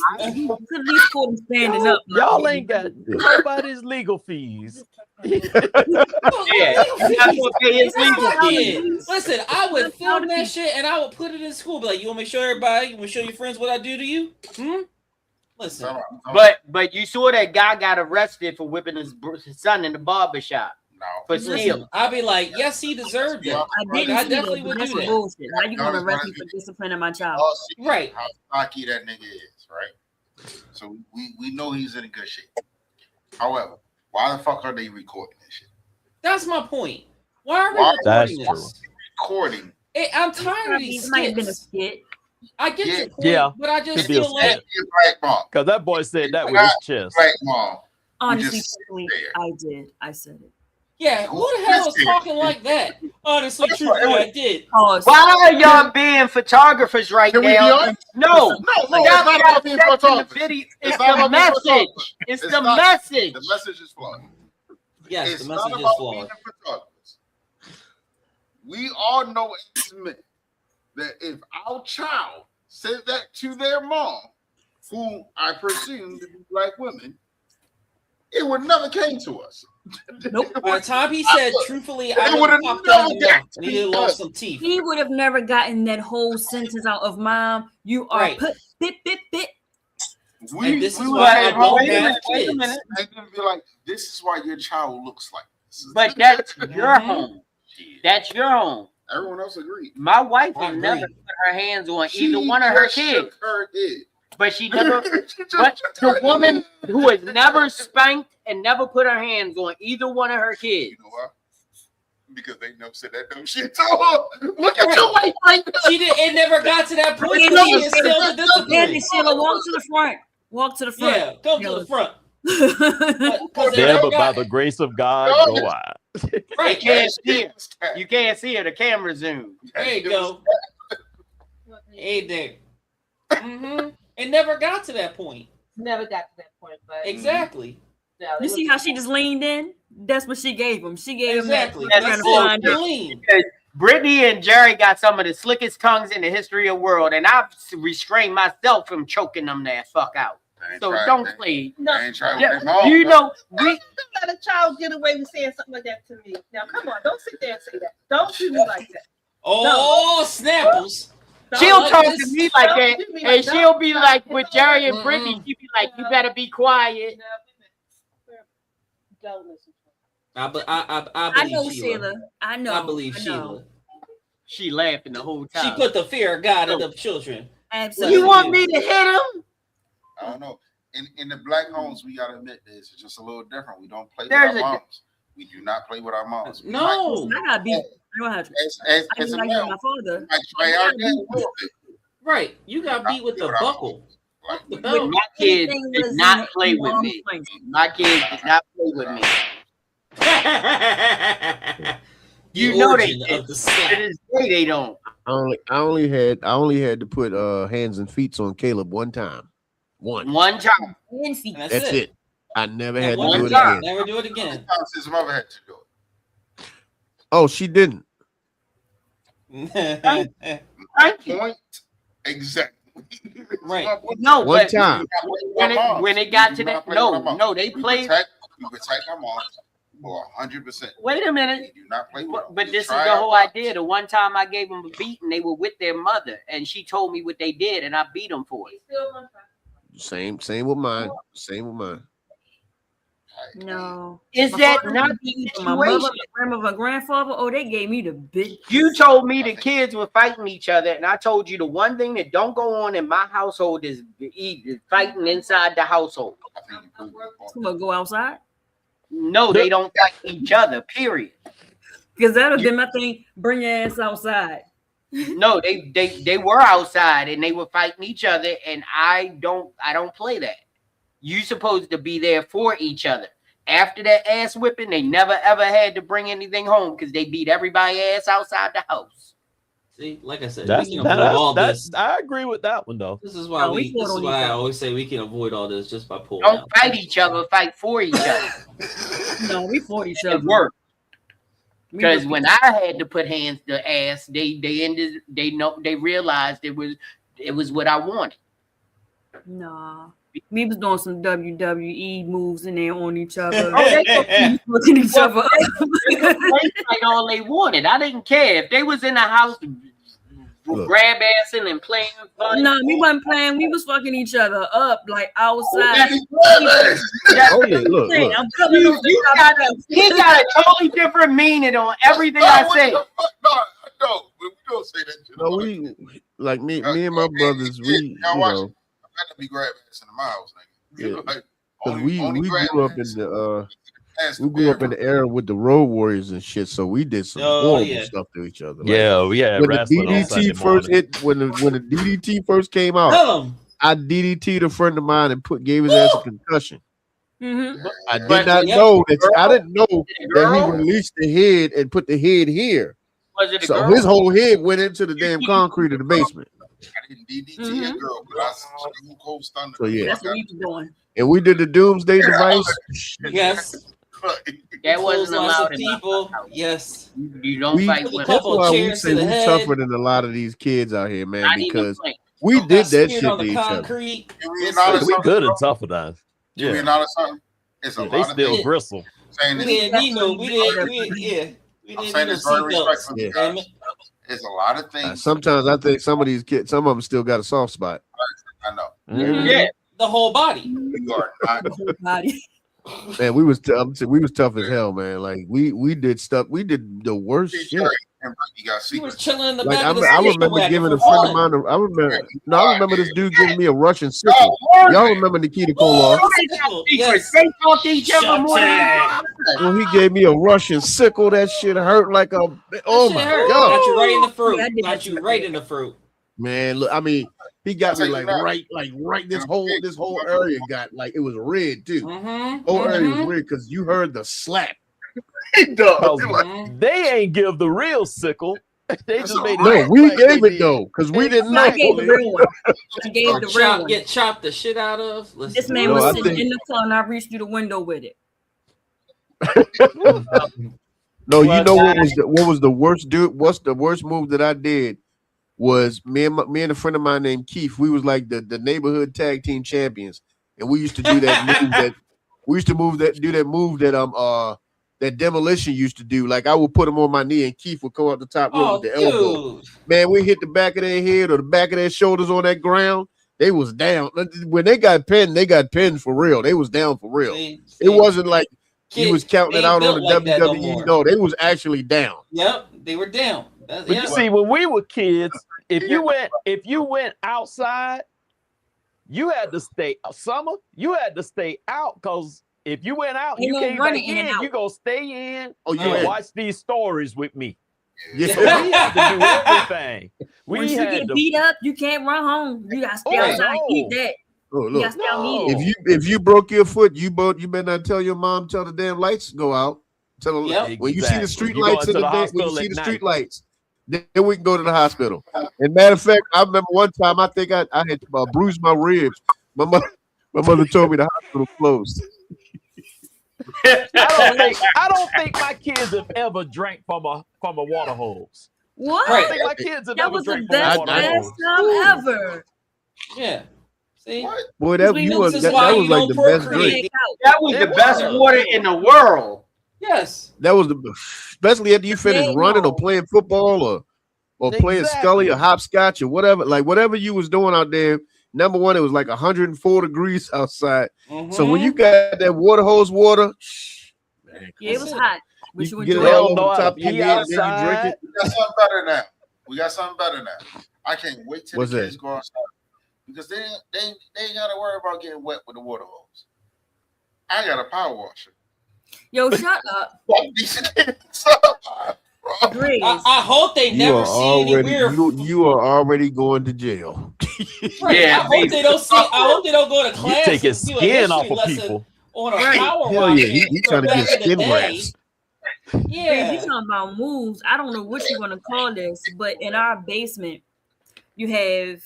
pull them standing up. Y'all ain't got nobody's legal fees. He's not gonna pay his legal fees. Listen, I would film that shit and I would put it in school. Be like, you want me to show everybody? You want to show your friends what I do to you? Listen. But you saw that guy got arrested for whipping his son in the barber shop. For stealing. I'd be like, yes, he deserved it. I definitely would do that. Bullshit. How you gonna arrest me for disciplining my child? Right. How stocky that nigga is, right? So we know he's in good shape. However, why the fuck are they recording this shit? That's my point. Why are we recording this? Recording. I'm tired of these skits. Might have been a skit. I get your point, but I just feel like because that boy said that with his chest. Honestly, I did. I said it. Yeah, who the hell is talking like that? Honestly, truthfully, I did. Why are y'all being photographers right now? No, it's not about being photographers. It's the message. It's the message. The message is flawed. Yes, the message is flawed. We all know it's meant that if our child said that to their mom, who I presume to be black women, it would never came to us. Nope. By the time he said, truthfully, I would have popped out and he lost some teeth. He would have never gotten that whole sentence out of mom. You are bit. And this is why I don't have wait a kids. minute. And then be like, this is why your child looks like this. But that's your home. That's your home. Everyone else agreed. My wife will never put her hands on either one of her kids. But she never. But the woman who has never spanked and never put her hands on either one of her kids. You know why? Because they never said that dumb shit to her. Look at your wife right now. She did. It never got to that point. She She instilled the discipline. Sheila, walk to the front. Walk to the front. Yeah, come to the front. There, but by the grace of God, go I. Right. You can't see her. You can't see her. The camera zoom. There you go. Hey there. It never got to that point. Never got to that point, but exactly. No, You see how she just leaned in? That's what she gave him. She gave exactly. him that. Brittany and Jerry got some of the slickest tongues in the history of the world, and I've restrained myself from choking them that fuck out. So don't play. No, you know, we let a child get away with saying something like that to me. Now, come on, don't sit there and say that. Don't do me like that. Oh, snapples. She'll talk to me like that, and she'll be like, with Jerry and Brittany, she'll be like, you better be quiet. Don't listen. I believe know Sheila. I know. I believe Sheila. She laughing the whole time. She put the fear of God in the children. Absolutely. You want me to hit him? I don't know. In the black homes, we gotta admit this. It's just a little different. We don't play There's with our moms. We do not play with our moms. We No. I gotta be. I don't have to. As a I male, my father. I try our dad a little bit. Right. You got beat with the buckle. The My belt. kids did not play with me. My kids did not play with me. You know they did. To this day they don't. I only had to put hands and feet on Caleb one time. One time. That's it. I never had to One do it time. again. Never do it again. His mother had to do it. Oh, she didn't. Point exactly. Right. No, one but time. When it got to that, no, they played. We protect our moms for 100%. Wait a minute. We do not play with them. But We this is try the our whole best. idea. The one time I gave them a beat and they were with their mother, and she told me what they did, and I beat them for it. Same with mine. Same with mine. No. Is My that father not gave the me my mother, situation? my grandmother, my grandfather? Oh, they gave me the big. You told me the kids were fighting each other, and I told you the one thing that don't go on in my household is fighting inside the household. Someone go outside. No, they don't fight each other. Period. Because that would have been my thing. Bring your ass outside. No, they were outside and they were fighting each other, and I don't play that. You supposed to be there for each other. After that ass whipping, they never ever had to bring anything home because they beat everybody ass outside the house. See, like I said, That's, we can avoid all this. I agree with that one though. This is why I always say we can avoid all this just by pulling Don't out. fight each other, fight for each other. No, we fought each other. It worked. Because when I had to put hands to ass, they realized it was what I wanted. Nah. We was doing some WWE moves in there on each other. Oh, they looking each other up. They fight all they wanted. I didn't care if they was in the house grab assing and playing fun. No, we wasn't playing. We was fucking each other up like outside. Look. He got a totally different meaning on everything I say. No, we don't say that. No, we like me and my brothers. We I got to be grab ass in my house, nigga. Yeah. Because we grew up in the era with the Road Warriors and shit, so we did some horrible stuff to each other. Like, when the DDT first hit, when the DDT first came out, I DDT'd a friend of mine and gave his ass a concussion. Mm-hmm. I did not know that. I didn't know that he released the head and put the head here. Was it a So girl? his whole head went into the damn concrete in the basement. I didn't DDT a girl, but I Stone Cold Stunner. So yeah, That's what we was doing. and we did the Doomsday device. Yes. That wasn't allowed in people. Yes. You don't fight women. That's why we say we tougher than a lot of these kids out here, man, Not even because playing. we did that shit on to the each other. concrete. We good and tougher than. You Yeah. know something? It's a They lot of still things. bristle. Saying We this, didn't need no. We didn't need I'm saying no this very seatbelts. respectfully, guys. There's a lot of things. Sometimes I think some of these kids, some of them still got a soft spot. I know. Yeah. The whole body. You are not. Man, we was tough as hell, man. Like we did stuff. We did the worst shit. You got He was secrets. chilling in the Like back I of the remember wagon giving a for friend of fun. mine. I remember this dude giving me a Russian sickle. Y'all remember Nikita Koloff? Yes. They talk to each other more than When he gave me a Russian sickle, that shit hurt like a. Oh Shit my hurt. god, Got you right in the fruit. Yeah, I did Got that you shit. right in the fruit. man! Look, I mean, He got That's me how you like know. right. This whole area got like it was red too. Whole area was red because you heard the slap. They ain't give the real sickle. They just made it. No, look we like they gave it did. though because we didn't I know. gave the real one. I gave the real one. Get chopped the shit out of. This man No, was I sitting think- in the car and I reached through the window with it. No, you Well, know guys- what was the worst what's the worst move that I did was me and a friend of mine named Keith. We was like the neighborhood tag team champions, and we used to do that move that Demolition used to do. Like I would put him on my knee and Keith would come up the top rope with the elbow. Man, we hit the back of their head or the back of their shoulders on that ground. They was down. When they got pinned for real. They was down for real. It wasn't like he was counting it out on the WWE. No, they was actually down. Yep, they were down. But you see, when we were kids, if you went outside, you had to stay you had to stay out because if you went out, Ain't you no came running back in and in, out. you gonna stay in Oh, and yeah. watch these stories with me. Yeah. So we had to do everything. Once you get beat up, you can't run home. You gotta stay outside and eat that. Oh, You look. gotta stay out and eat it. If you broke your foot, you better not tell your mom till the damn lights go out. When you see the Exactly. street You lights going in to the the day, when you hospital see at the night. street lights, then we can go to the hospital. And matter of fact, I remember one time I think I had bruised my ribs. My mother told me the hospital closed. I don't think my kids have ever drank from a water hose. What? I don't think my kids have That ever was the drank from a best water last hose. time ever. Yeah. See? Boy, This that was like the best drink. That was the best water in the world. Yes. That was especially after you finish running or playing football or playing Scully or hopscotch or whatever. Like whatever you was doing out there. Number one, it was like 104 degrees outside. So when you got that water hose water, Yeah, it was hot. But you get it enjoyed all it. over the top of your head and then you drink it. We got something better now. We got something better now. I can't wait till What's the that? kids go outside because they ain't got to worry about getting wet with the water hose. I got a power washer. Yo, shut up. Grizz. I hope they You never are see any already weird. you are already going to jail. Right. Yeah, I hope they don't see. I hope they don't go to class. taking and do a skin history off of lesson people. on a Right. power Hell washer. yeah, he trying to from get back in the skin day. grafts. Grizz, Yeah. you talking about moves. I don't know what you're gonna call this, but in our basement, you have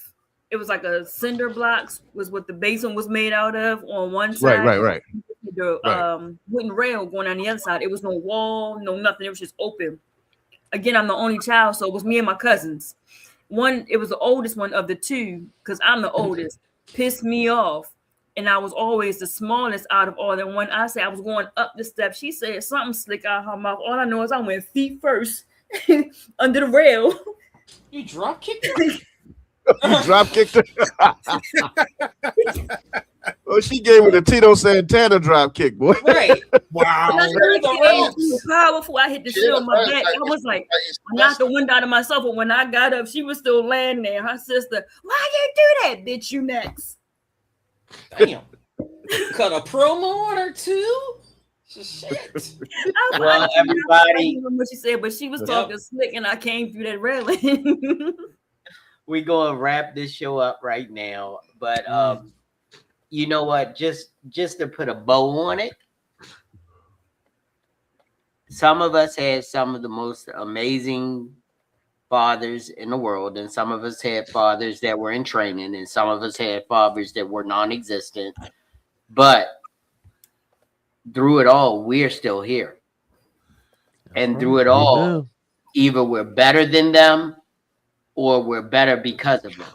it was like a cinder blocks was what the basement was made out of on one side. Right. The Right. wooden rail going on the other side. It was no wall, no nothing. It was just open. Again, I'm the only child, so it was me and my cousins. It was the oldest one of the two, because I'm the oldest, pissed me off. And I was always the smallest out of all. And when I said I was going up the steps, she said something slick out her mouth. All I know is I went feet first under the rail. You drop kicked her? You drop kicked her. Oh, she gave it a Tito Santana drop kick, boy. Right. Wow. And I heard it was powerful. I hit the shit on my back. I was like, I knocked the wind out of myself. But when I got up, she was still laying there. Her sister, why you do that, bitch? You next. Damn. Cut a promo on her too? Shit. Well, everybody, what she said, but she was talking slick, and I came through that railing. we gonna wrap this show up right now. But you know what? Just to put a bow on it, some of us had some of the most amazing fathers in the world, and some of us had fathers that were in training, and some of us had fathers that were non-existent. But through it all, we're still here. And through it all, either we're better than them or we're better because of them.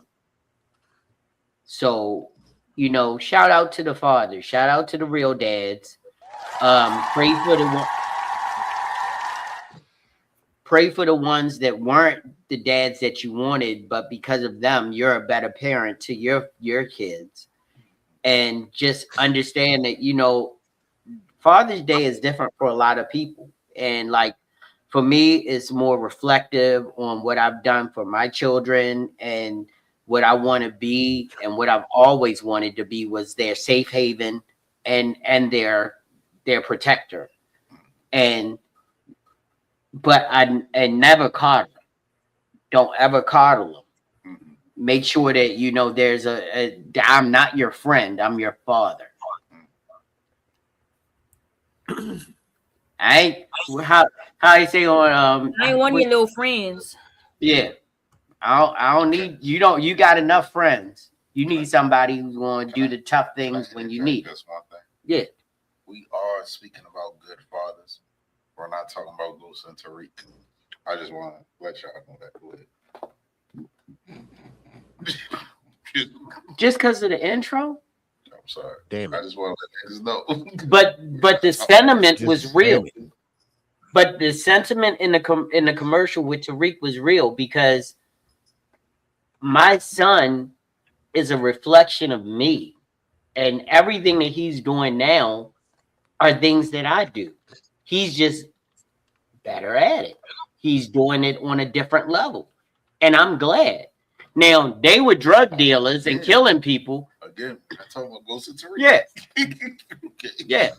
So, you know, shout out to the fathers, shout out to the real dads. Pray for the ones that weren't the dads that you wanted, but because of them, you're a better parent to your kids. And just understand that, you know, Father's Day is different for a lot of people. And like, for me, it's more reflective on what I've done for my children and what I want to be, and what I've always wanted to be was their safe haven and their protector. But I never coddle. Don't ever coddle them. make sure that you know there's I'm not your friend, I'm your father. I ain't how you say on I ain't one of your little friends. yeah. I don't need you got enough friends. You need somebody who's going to do the tough things when you need it. That's one thing. Yeah. We are speaking about good fathers. We're not talking about Ghost and Tariq. I just want to let y'all know that. Go ahead. Just because of the intro? I'm sorry. Damn it. I just want to let niggas know. But the sentiment Just was real. damn it. But the sentiment in the commercial with Tariq was real because my son is a reflection of me, and everything that he's doing now are things that I do. He's just better at it. He's doing it on a different level, and I'm glad. Now they were drug dealers and killing people. Again, I talk about Ghost and Tariq. Yeah. Yeah.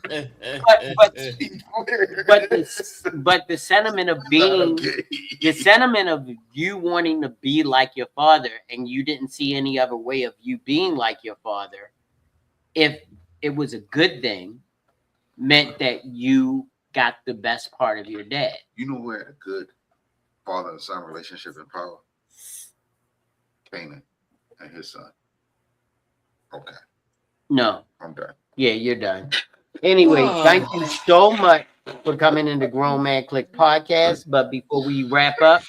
But the sentiment of being the sentiment of you wanting to be like your father and you didn't see any other way of you being like your father, if it was a good thing, meant that you got the best part of your dad. You know who had a good father and son relationship in power? Kanan and his son. Okay. No. I'm done. Yeah, you're done. Anyway, thank you so much for coming in the Grown Man Clique podcast. But before we wrap up,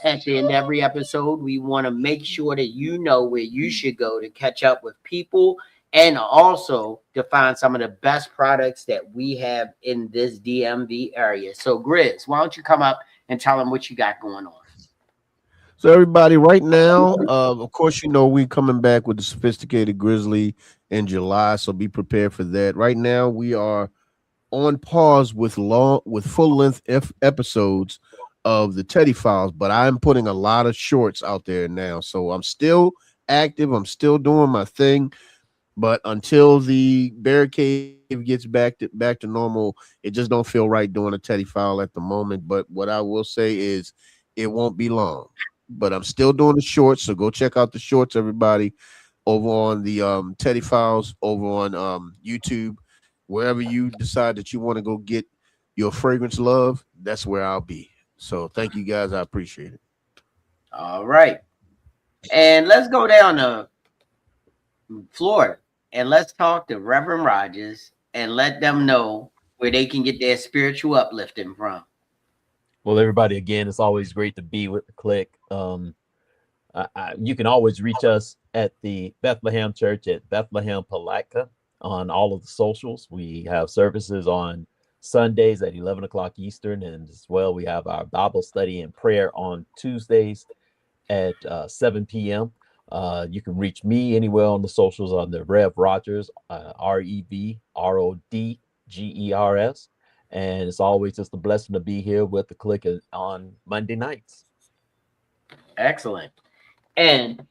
at the end of every episode, we want to make sure that you know where you should go to catch up with people and also to find some of the best products that we have in this DMV area. So, Grizz, why don't you come up and tell them what you got going on? So everybody, right now, of course, you know we coming back with the Sophisticated Grizzly in July, so be prepared for that. Right now, we are on pause with full length episodes of the Teddy Files, but I'm putting a lot of shorts out there now, so I'm still active. I'm still doing my thing, but until the barricade gets back to normal, it just don't feel right doing a Teddy File at the moment. But what I will say is, it won't be long. But I'm still doing the shorts, so go check out the shorts, everybody, over on the Teddy Files, over on YouTube, wherever you decide that you want to go get your fragrance love. That's where I'll be. So thank you guys, I appreciate it. All right, and let's go down to Florida and let's talk to Reverend Rogers and let them know where they can get their spiritual uplifting from. Well, everybody, again, it's always great to be with the Clique. You can always reach us at the Bethlehem Church at Bethlehem Palatka on all of the socials. We have services on Sundays at 11 o'clock Eastern, and as well, we have our Bible study and prayer on Tuesdays at 7 p.m. You can reach me anywhere on the socials on the Rev Rogers, REVRODGERS. And it's always just a blessing to be here with the Clique on Monday nights. Excellent. And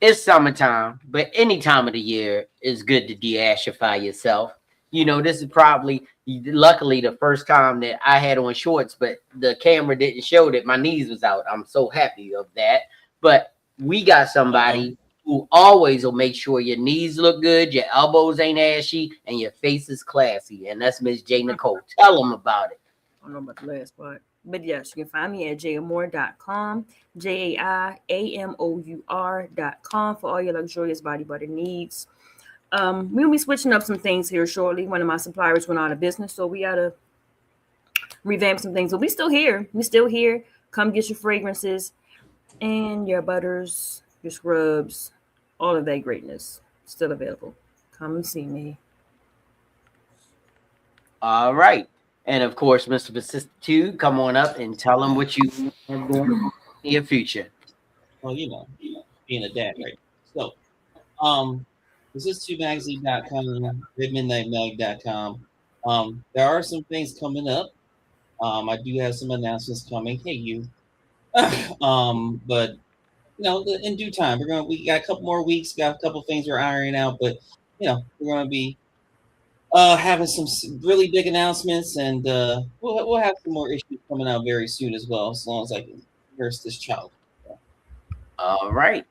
it's summertime, but any time of the year is good to de-ashify yourself. You know, this is probably, luckily, the first time that I had on shorts, but the camera didn't show that my knees was out. I'm so happy of that. But we got somebody who always will make sure your knees look good, your elbows ain't ashy, and your face is classy. And that's Miss J. Nicole. Tell them about it. I don't know about the last part. But yes, you can find me at jaimore.com, JAIAMOUR.com for all your luxurious body butter needs. We'll be switching up some things here shortly. One of my suppliers went out of business, so we got to revamp some things. But we're still here. We're still here. Come get your fragrances and your butters, your scrubs, all of that greatness still available. Come and see me. All right. And of course, Mr. Vicissitude, come on up and tell them what you have going on in your future. Well, you know, being a dad, right? So, vicissitudemagazine.com, redmidnightmag.com. There are some things coming up. I do have some announcements coming. Hey, you. But you know, in due time, we got a couple more weeks, got a couple things we're ironing out, but you know, we're gonna be having some really big announcements, and we'll have some more issues coming out very soon as well, as long as I can nurse this child. All right.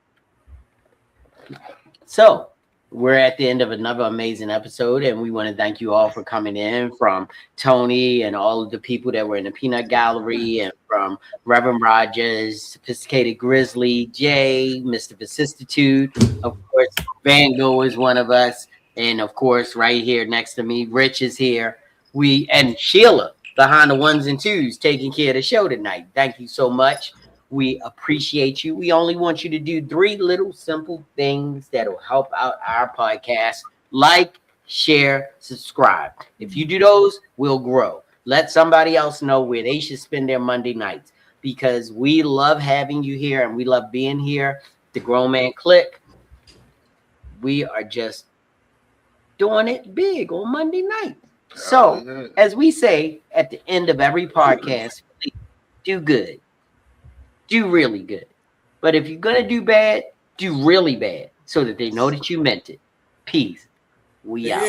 So we're at the end of another amazing episode, and we want to thank you all for coming in, from Tony and all of the people that were in the Peanut Gallery, and from Reverend Rogers, Sophisticated Grizzly, Jay, Mr. Vicissitude. Of course, Van Gogh is one of us. And of course, right here next to me, Rich is here. And Sheila behind the ones and twos taking care of the show tonight. Thank you so much. We appreciate you. We only want you to do 3 little simple things that'll help out our podcast. Like, share, subscribe. If you do those, we'll grow. Let somebody else know where they should spend their Monday nights, because we love having you here and we love being here. The Grown Man Clique. We are just doing it big on Monday night. So, as we say at the end of every podcast, do good. Do really good. But if you're going to do bad, do really bad, so that they know that you meant it. Peace. We out.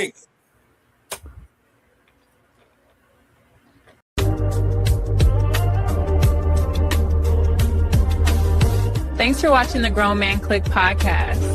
Thanks for watching the Grown Man Clique podcast.